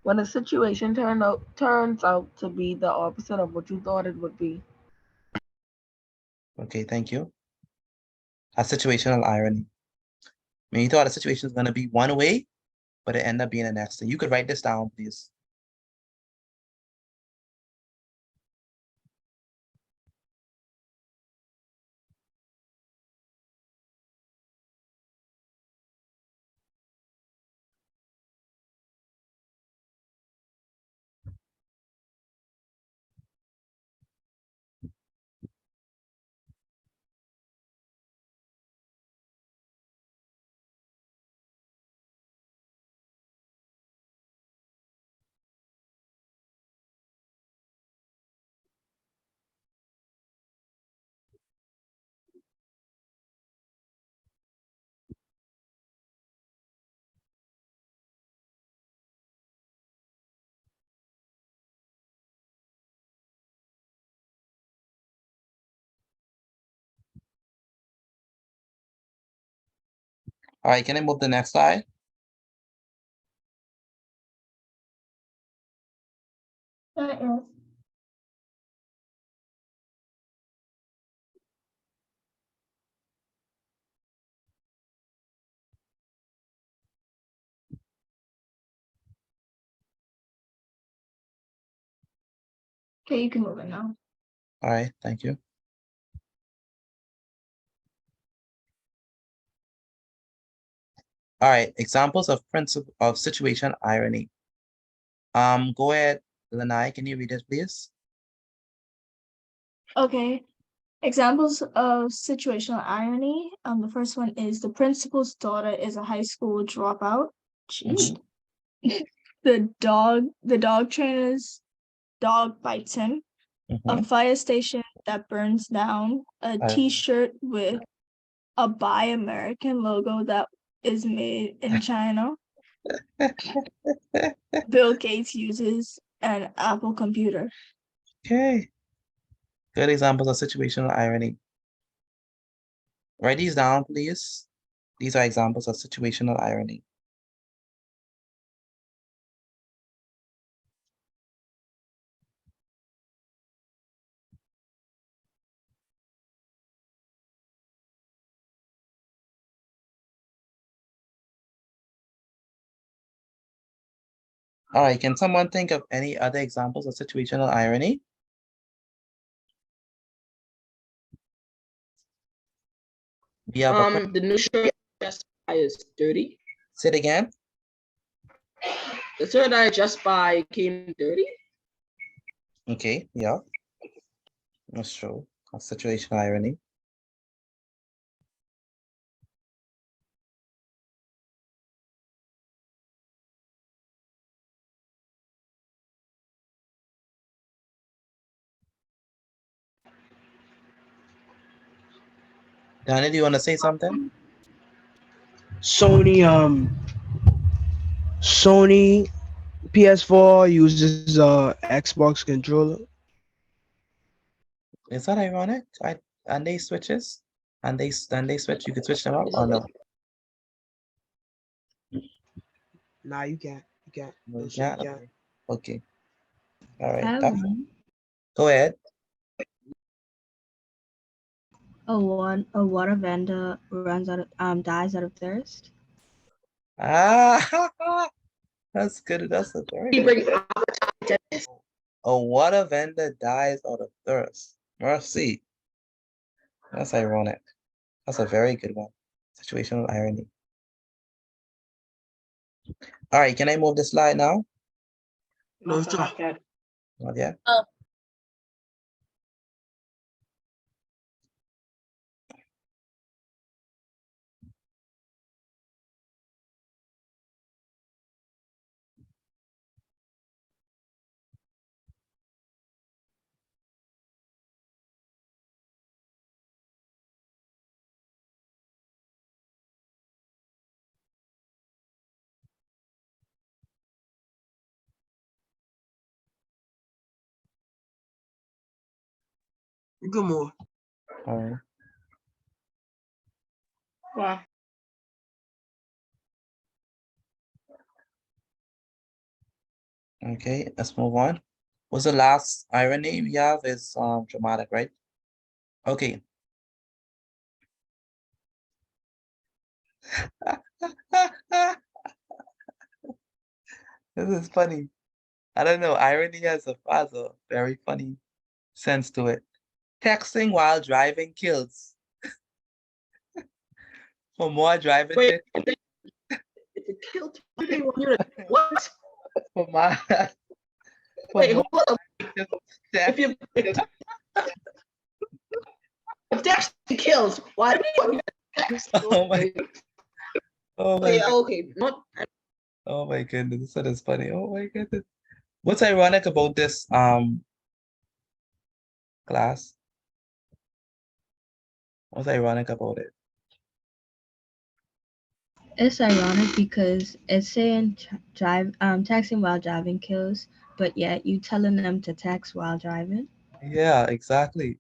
S9: When a situation turns out to be the opposite of what you thought it would be.
S1: Okay, thank you. A situational irony. I mean, you thought the situation is going to be one way, but it ended up being the next thing. You could write this down, please. All right, can I move the next slide?
S4: Yes. Okay, you can move it now.
S1: All right, thank you. All right, examples of principle of situation irony. Go ahead, Lanai, can you read it, please?
S4: Okay. Examples of situational irony. The first one is the principal's daughter is a high school dropout. Jeez. The dog trainer's dog bites him. A fire station that burns down. A T-shirt with a Buy American logo that is made in China. Bill Gates uses an Apple computer.
S1: Okay. Good examples of situational irony. Write these down, please. These are examples of situational irony. All right, can someone think of any other examples of situational irony? We have
S18: the new shirt I just buy is dirty.
S1: Say it again.
S18: The shirt I just buy came dirty.
S1: Okay, yeah. That's true. That's situational irony. Danny, do you want to say something?
S3: Sony PS4 uses Xbox controller.
S1: Is that ironic? And they switches? And they switch, you can switch them up or no?
S3: Nah, you can't. You can't.
S1: No, you
S3: Yeah.
S1: can't? Okay. All right.
S6: I have one.
S1: Go ahead.
S6: A water vendor runs out of dies out of thirst.
S1: Ah, that's good. That's a very good. A water vendor dies out of thirst. Mercy. That's ironic. That's a very good one. Situational irony. All right, can I move the slide now?
S3: No, sir.
S1: Not yet.
S12: Oh.
S3: You can move.
S1: All right.
S18: Wow.
S1: Okay, let's move on. What's the last irony we have is dramatic, right? Okay. This is funny. I don't know. Irony has a very funny sense to it. Texting while driving kills. For more driving
S18: Wait,
S1: tips.
S18: if it killed what?
S1: For my
S18: Wait, hold up. If you if texting kills, why do you text?
S1: Oh my
S18: Okay,
S1: God.
S18: okay. Not
S1: Oh my goodness, that is funny. Oh my goodness. What's ironic about this class? What's ironic about it?
S6: It's ironic because it's saying texting while driving kills, but yet you telling them to text while driving.
S1: Yeah, exactly.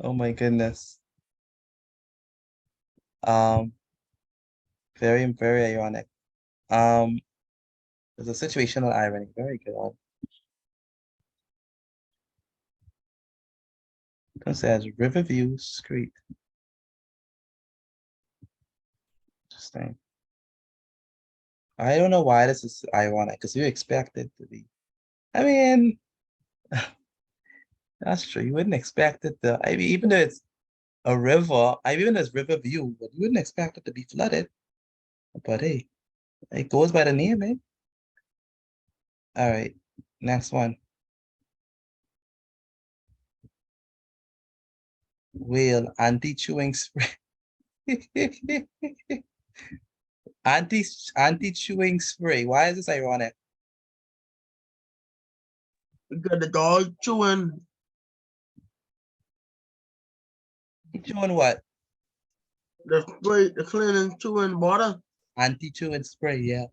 S1: Oh my goodness. Um, very, very ironic. There's a situational irony. Very good one. It says Riverview Street. Interesting. I don't know why this is ironic because you expect it to be. I mean, That's true. You wouldn't expect it to, I mean, even though it's a river, I mean, even though it's river view, but you wouldn't expect it to be flooded. But hey, it goes by the name, eh? All right, next one. Whale, anti-chewing spray. Anti-chewing spray. Why is this ironic?
S3: Because the dog chewing.
S1: Chewing what?
S3: The spray, the cleaning chewing water.
S1: Anti-chewing spray, yeah.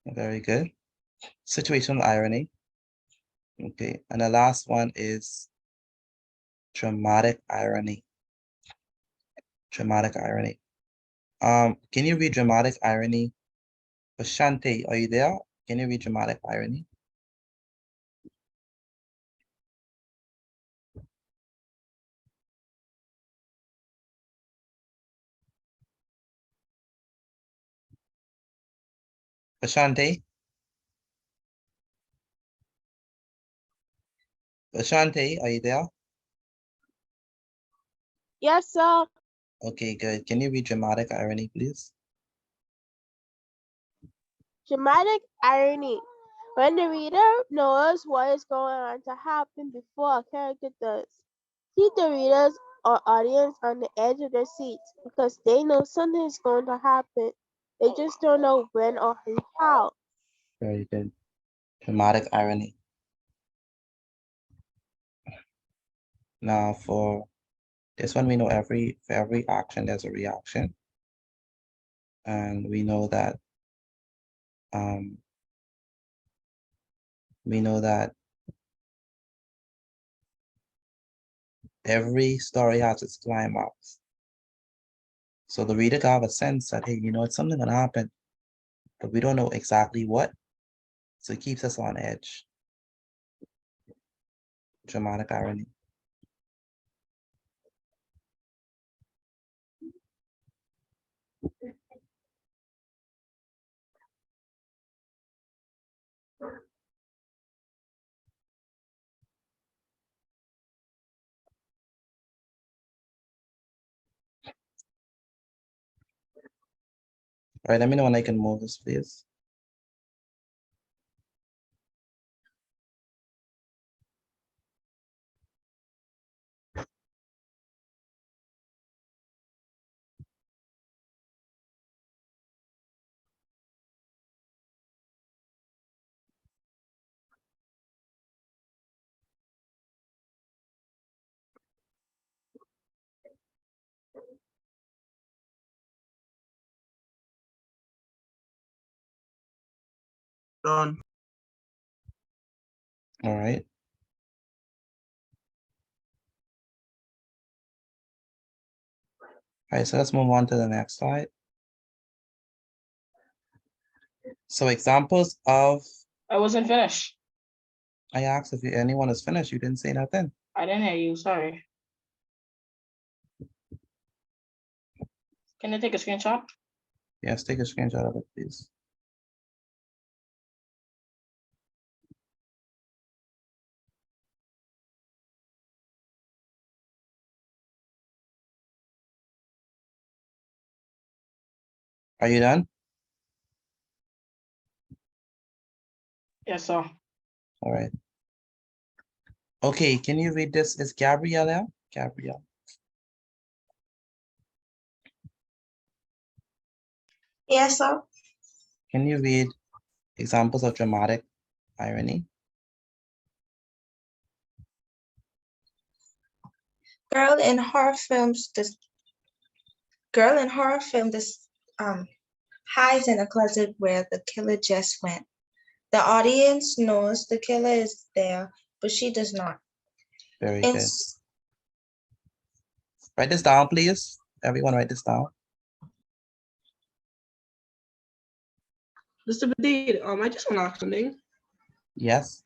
S1: Very good. Situational irony. Okay, and the last one is dramatic irony. Dramatic irony. Can you read dramatic irony? Ashante, are you there? Can you read dramatic irony? Ashante? Ashante, are you there?
S9: Yes, sir.
S1: Okay, good. Can you read dramatic irony, please?
S9: Dramatic irony. When the reader knows what is going on to happen before a character does. Keep the readers or audience on the edge of their seats because they know something is going to happen. They just don't know when or how.
S1: Very good. Dramatic irony. Now for this one, we know for every action, there's a reaction. And we know that every story has its climax. So the reader got a sense that, hey, it's something gonna happen, but we don't know exactly what. So it keeps us on edge. Dramatic irony. All right, let me know when I can move this, please.
S3: Done.
S1: All right. All right, so let's move on to the next slide. So examples of.
S18: I wasn't finished.
S1: I asked if anyone is finished. You didn't say nothing.
S18: I didn't hear you. Sorry. Can I take a screenshot?
S1: Yes, take a screenshot of it, please. Are you done?
S18: Yes, sir.
S1: All right. Okay, can you read this? Is Gabrielle there? Gabrielle.
S12: Yes, sir.
S1: Can you read examples of dramatic irony?
S12: Girl in horror films, this girl in horror film hides in a closet where the killer just went. The audience knows the killer is there, but she does not.
S1: Very good. Write this down, please. Everyone write this down.
S18: Mr. Badid, I just want to ask something.
S1: Yes.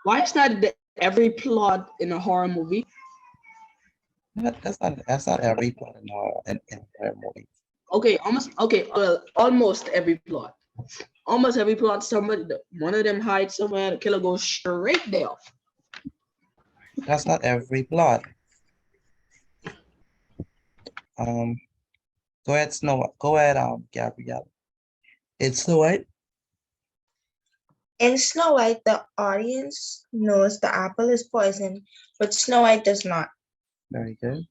S18: Why is not every plot in a horror movie?
S1: That's not every plot in horror movie.
S18: Okay, almost every plot.
S10: Almost every plot, one of them hides somewhere, the killer goes straight there.
S1: That's not every plot. Go ahead, Go ahead, Gabrielle. It's Snow White.
S12: In Snow White, the audience knows the apple is poison, but Snow White does not.
S1: Very good.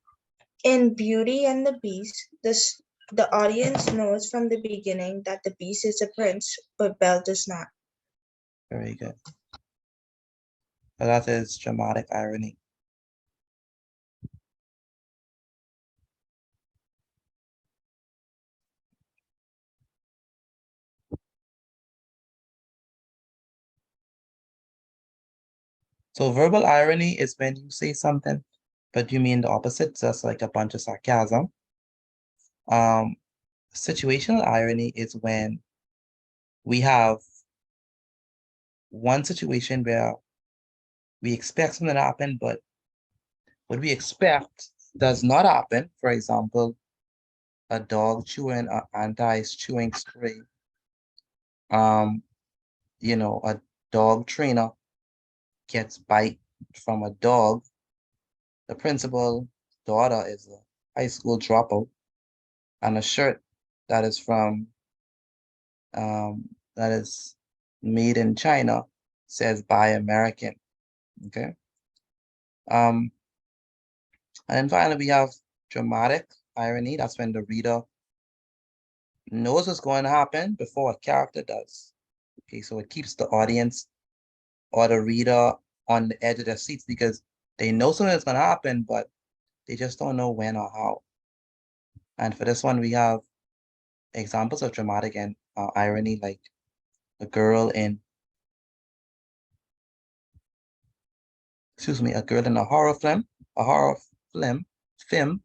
S12: In Beauty and the Beast, the audience knows from the beginning that the Beast is a prince, but Belle does not.
S1: Very good. So that is dramatic irony. So verbal irony is when you say something, but you mean the opposite, just like a bunch of sarcasm. Situational irony is when we have one situation where we expect something to happen, but what we expect does not happen. For example, a dog chewing an anti-chewing spray. A dog trainer gets bite from a dog. The principal's daughter is a high school dropout, and a shirt that is from that is made in China says "Buy American." Okay. And then finally we have dramatic irony. That's when the reader knows what's going to happen before a character does. Okay, so it keeps the audience or the reader on the edge of their seats because they know something is going to happen, but they just don't know when or how. And for this one, we have examples of dramatic and irony, like a girl in a horror film.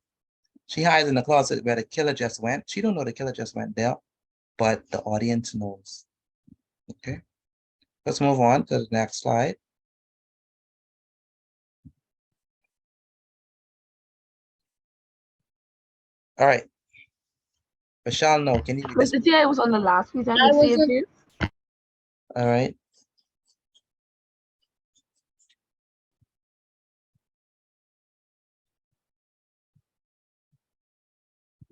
S1: She hides in the closet where the killer just went. She don't know the killer just went there, but the audience knows. Okay, let's move on to the next slide. All right. Michelle, no, can you read this?
S23: Mr. T, I was on the last page. I
S4: I
S23: can see it,
S4: wasn't.
S23: please.
S1: All right.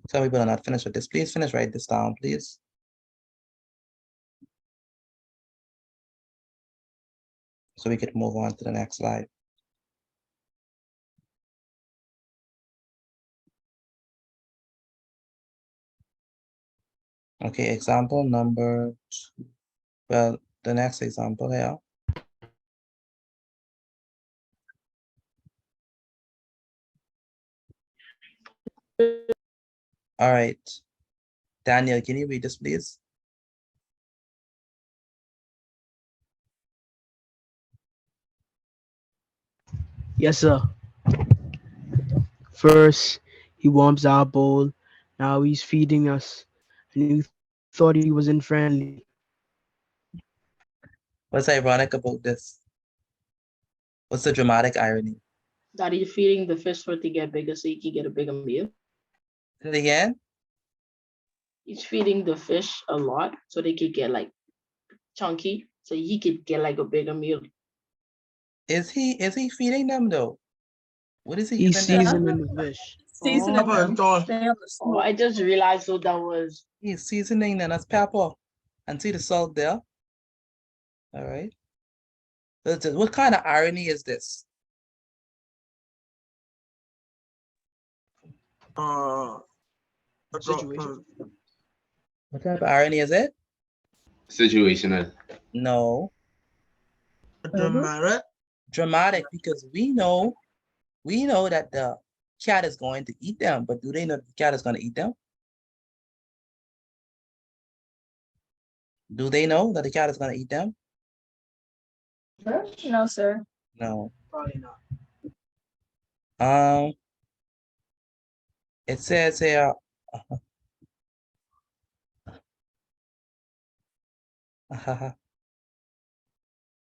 S1: Some people are not finished with this. Please finish, write this down, please. So we could move on to the next slide. Okay, example number 2. Well, the next example here. All right. Daniel, can you read this, please?
S3: Yes, sir. First, he warms our bowl. Now he's feeding us. And you thought he wasn't friendly.
S1: What's ironic about this? What's the dramatic irony?
S18: That he's feeding the fish for it to get bigger so he can get a bigger meal.
S1: Say it again?
S18: He's feeding the fish a lot so they could get like chunky so he could get like a bigger meal.
S1: Is he feeding them though? What is he
S3: He's
S1: using them?
S3: seasoning the fish.
S4: Seasoning them.
S18: Oh, I just realized what that was.
S1: He's seasoning them. That's pepper. And see the salt there? All right. What kind of irony is this?
S3: Situation.
S1: What type of irony is it?
S2: Situational.
S1: No.
S12: Dramatic.
S1: Dramatic, because we know that the cat is going to eat them, but do they know that the cat is going to eat them? Do they know that the cat is going to eat them?
S4: No, sir.
S1: No.
S3: Probably not.
S1: It says here,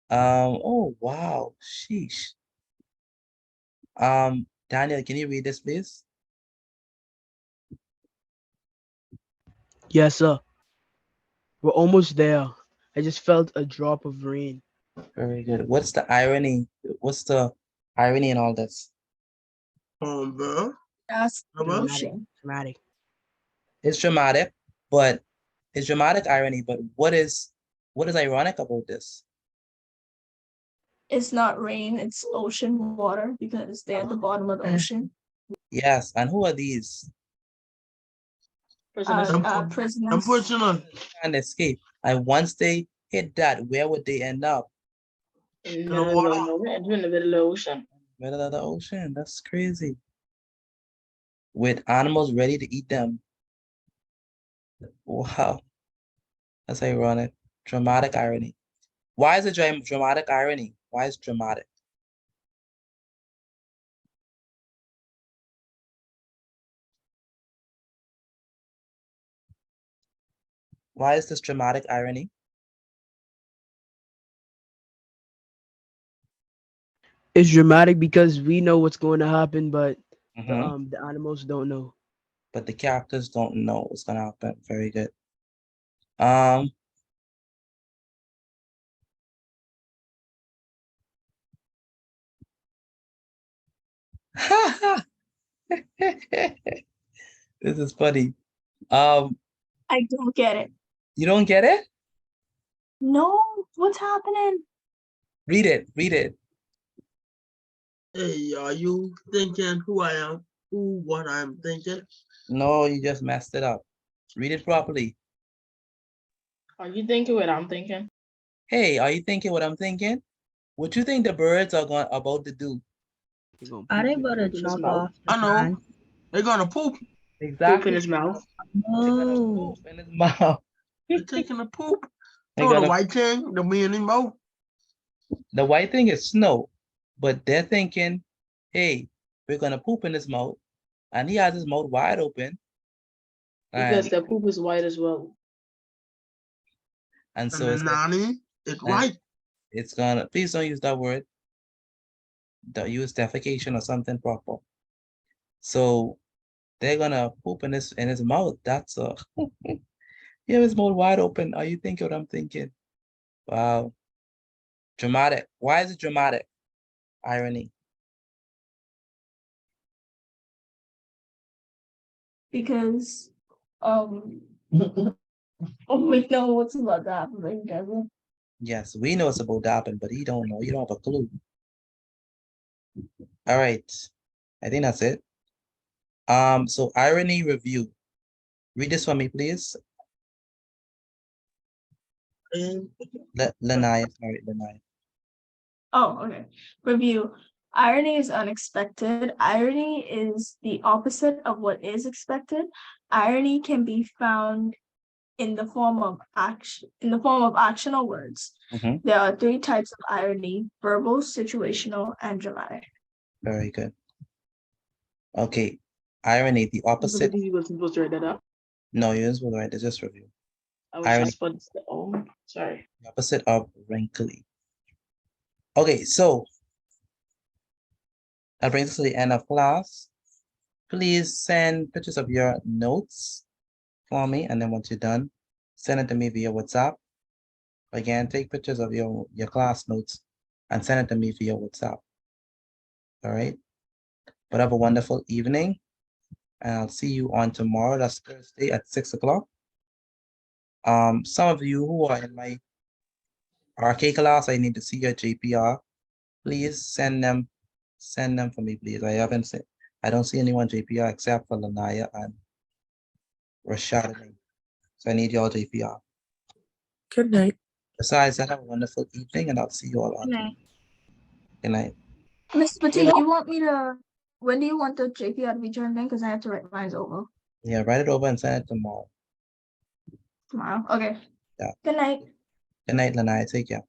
S1: oh wow, sheesh. Daniel, can you read this, please?
S3: Yes, sir. We're almost there. I just felt a drop of rain.
S1: Very good. What's the irony? What's the irony in all this?
S14: Bro.
S4: That's
S3: Dramatic.
S4: ocean.
S3: Dramatic.
S1: It's dramatic, but it's dramatic irony. But what is ironic about this?
S4: It's not rain, it's ocean water because they're at the bottom of the ocean.
S1: Yes, and who are these?
S18: Prisoners.
S4: Prisoners.
S1: Can't escape. And once they hit that, where would they end up?
S18: In the middle of nowhere, in the middle of the ocean.
S1: Middle of the ocean. That's crazy. With animals ready to eat them. Wow. That's ironic. Dramatic irony. Why is it dramatic irony? Why is dramatic? Why is this dramatic irony?
S3: It's dramatic because we know what's going to happen, but
S1: Mhm.
S3: the animals don't know.
S1: But the characters don't know what's gonna happen. Very good. Um, this is funny.
S4: I don't get it.
S1: You don't get it?
S4: No, what's happening?
S1: Read it. Read it.
S7: Hey, are you thinking who I am? What I'm thinking?
S1: No, you just messed it up. Read it properly.
S18: Are you thinking what I'm thinking?
S1: Hey, are you thinking what I'm thinking? What you think the birds are about to do?
S6: Are they about to
S18: Poop in his
S6: chop
S18: mouth.
S6: off the
S7: I know.
S6: plant?
S7: They're gonna poop.
S1: Exactly.
S18: Poop in his mouth.
S6: No.
S1: Poop in his mouth.
S7: They're taking a poop.
S1: They're
S7: So the
S1: gonna-
S7: white thing, the me in his mouth.
S1: The white thing is snow, but they're thinking, hey, we're gonna poop in his mouth, and he has his mouth wide open.
S18: Because
S1: And,
S18: the poop is white as well.
S1: and
S7: And
S1: so
S7: the
S1: it's
S7: nanny is
S1: and
S7: white.
S1: it's gonna, please don't use that word. Don't use defecation or something proper. So they're gonna poop in his mouth. That's he have his mouth wide open. Are you thinking what I'm thinking? Wow. Dramatic. Why is it dramatic? Irony.
S4: Because we know what's about to happen, but he doesn't.
S1: Yes, we know it's about to happen, but he don't know. You don't have a clue. All right. I think that's it. So irony review. Read this for me, please. Lanaya, sorry, Lanaya.
S4: Oh, okay. Review. Irony is unexpected. Irony is the opposite of what is expected. Irony can be found in the form of action or words.
S1: Mhm.
S4: There are 3 types of irony: verbal, situational, and dramatic.
S1: Very good. Okay. Irony, the opposite.
S18: You wasn't supposed to write that up.
S1: No, you was right. It's just review.
S18: I was
S1: Irony,
S18: just supposed to. Oh, sorry.
S1: the opposite of wrinkly. Okay, so that brings us to the end of class. Please send pictures of your notes for me, and then once you're done, send it to me via WhatsApp. Again, take pictures of your class notes and send it to me via WhatsApp. All right. But have a wonderful evening, and I'll see you on tomorrow. That's Thursday at 6 o'clock. Some of you who are in my RK class, I need to see your JPR. Please send them for me, please. I don't see anyone JPR except for Lanaya and Rashad. So I need your JPR.
S19: Good night.
S1: Besides that, have a wonderful evening, and I'll see you all on.
S6: Good night.
S1: Good night.
S4: Mr. Petit, you want me to, when do you want the JPR to be turned in? Because I have to write mine over
S1: Yeah, write it over and send it tomorrow.
S4: tomorrow. Okay.
S1: Yeah.
S4: Good night.
S1: Good night, Lanaya. Take care.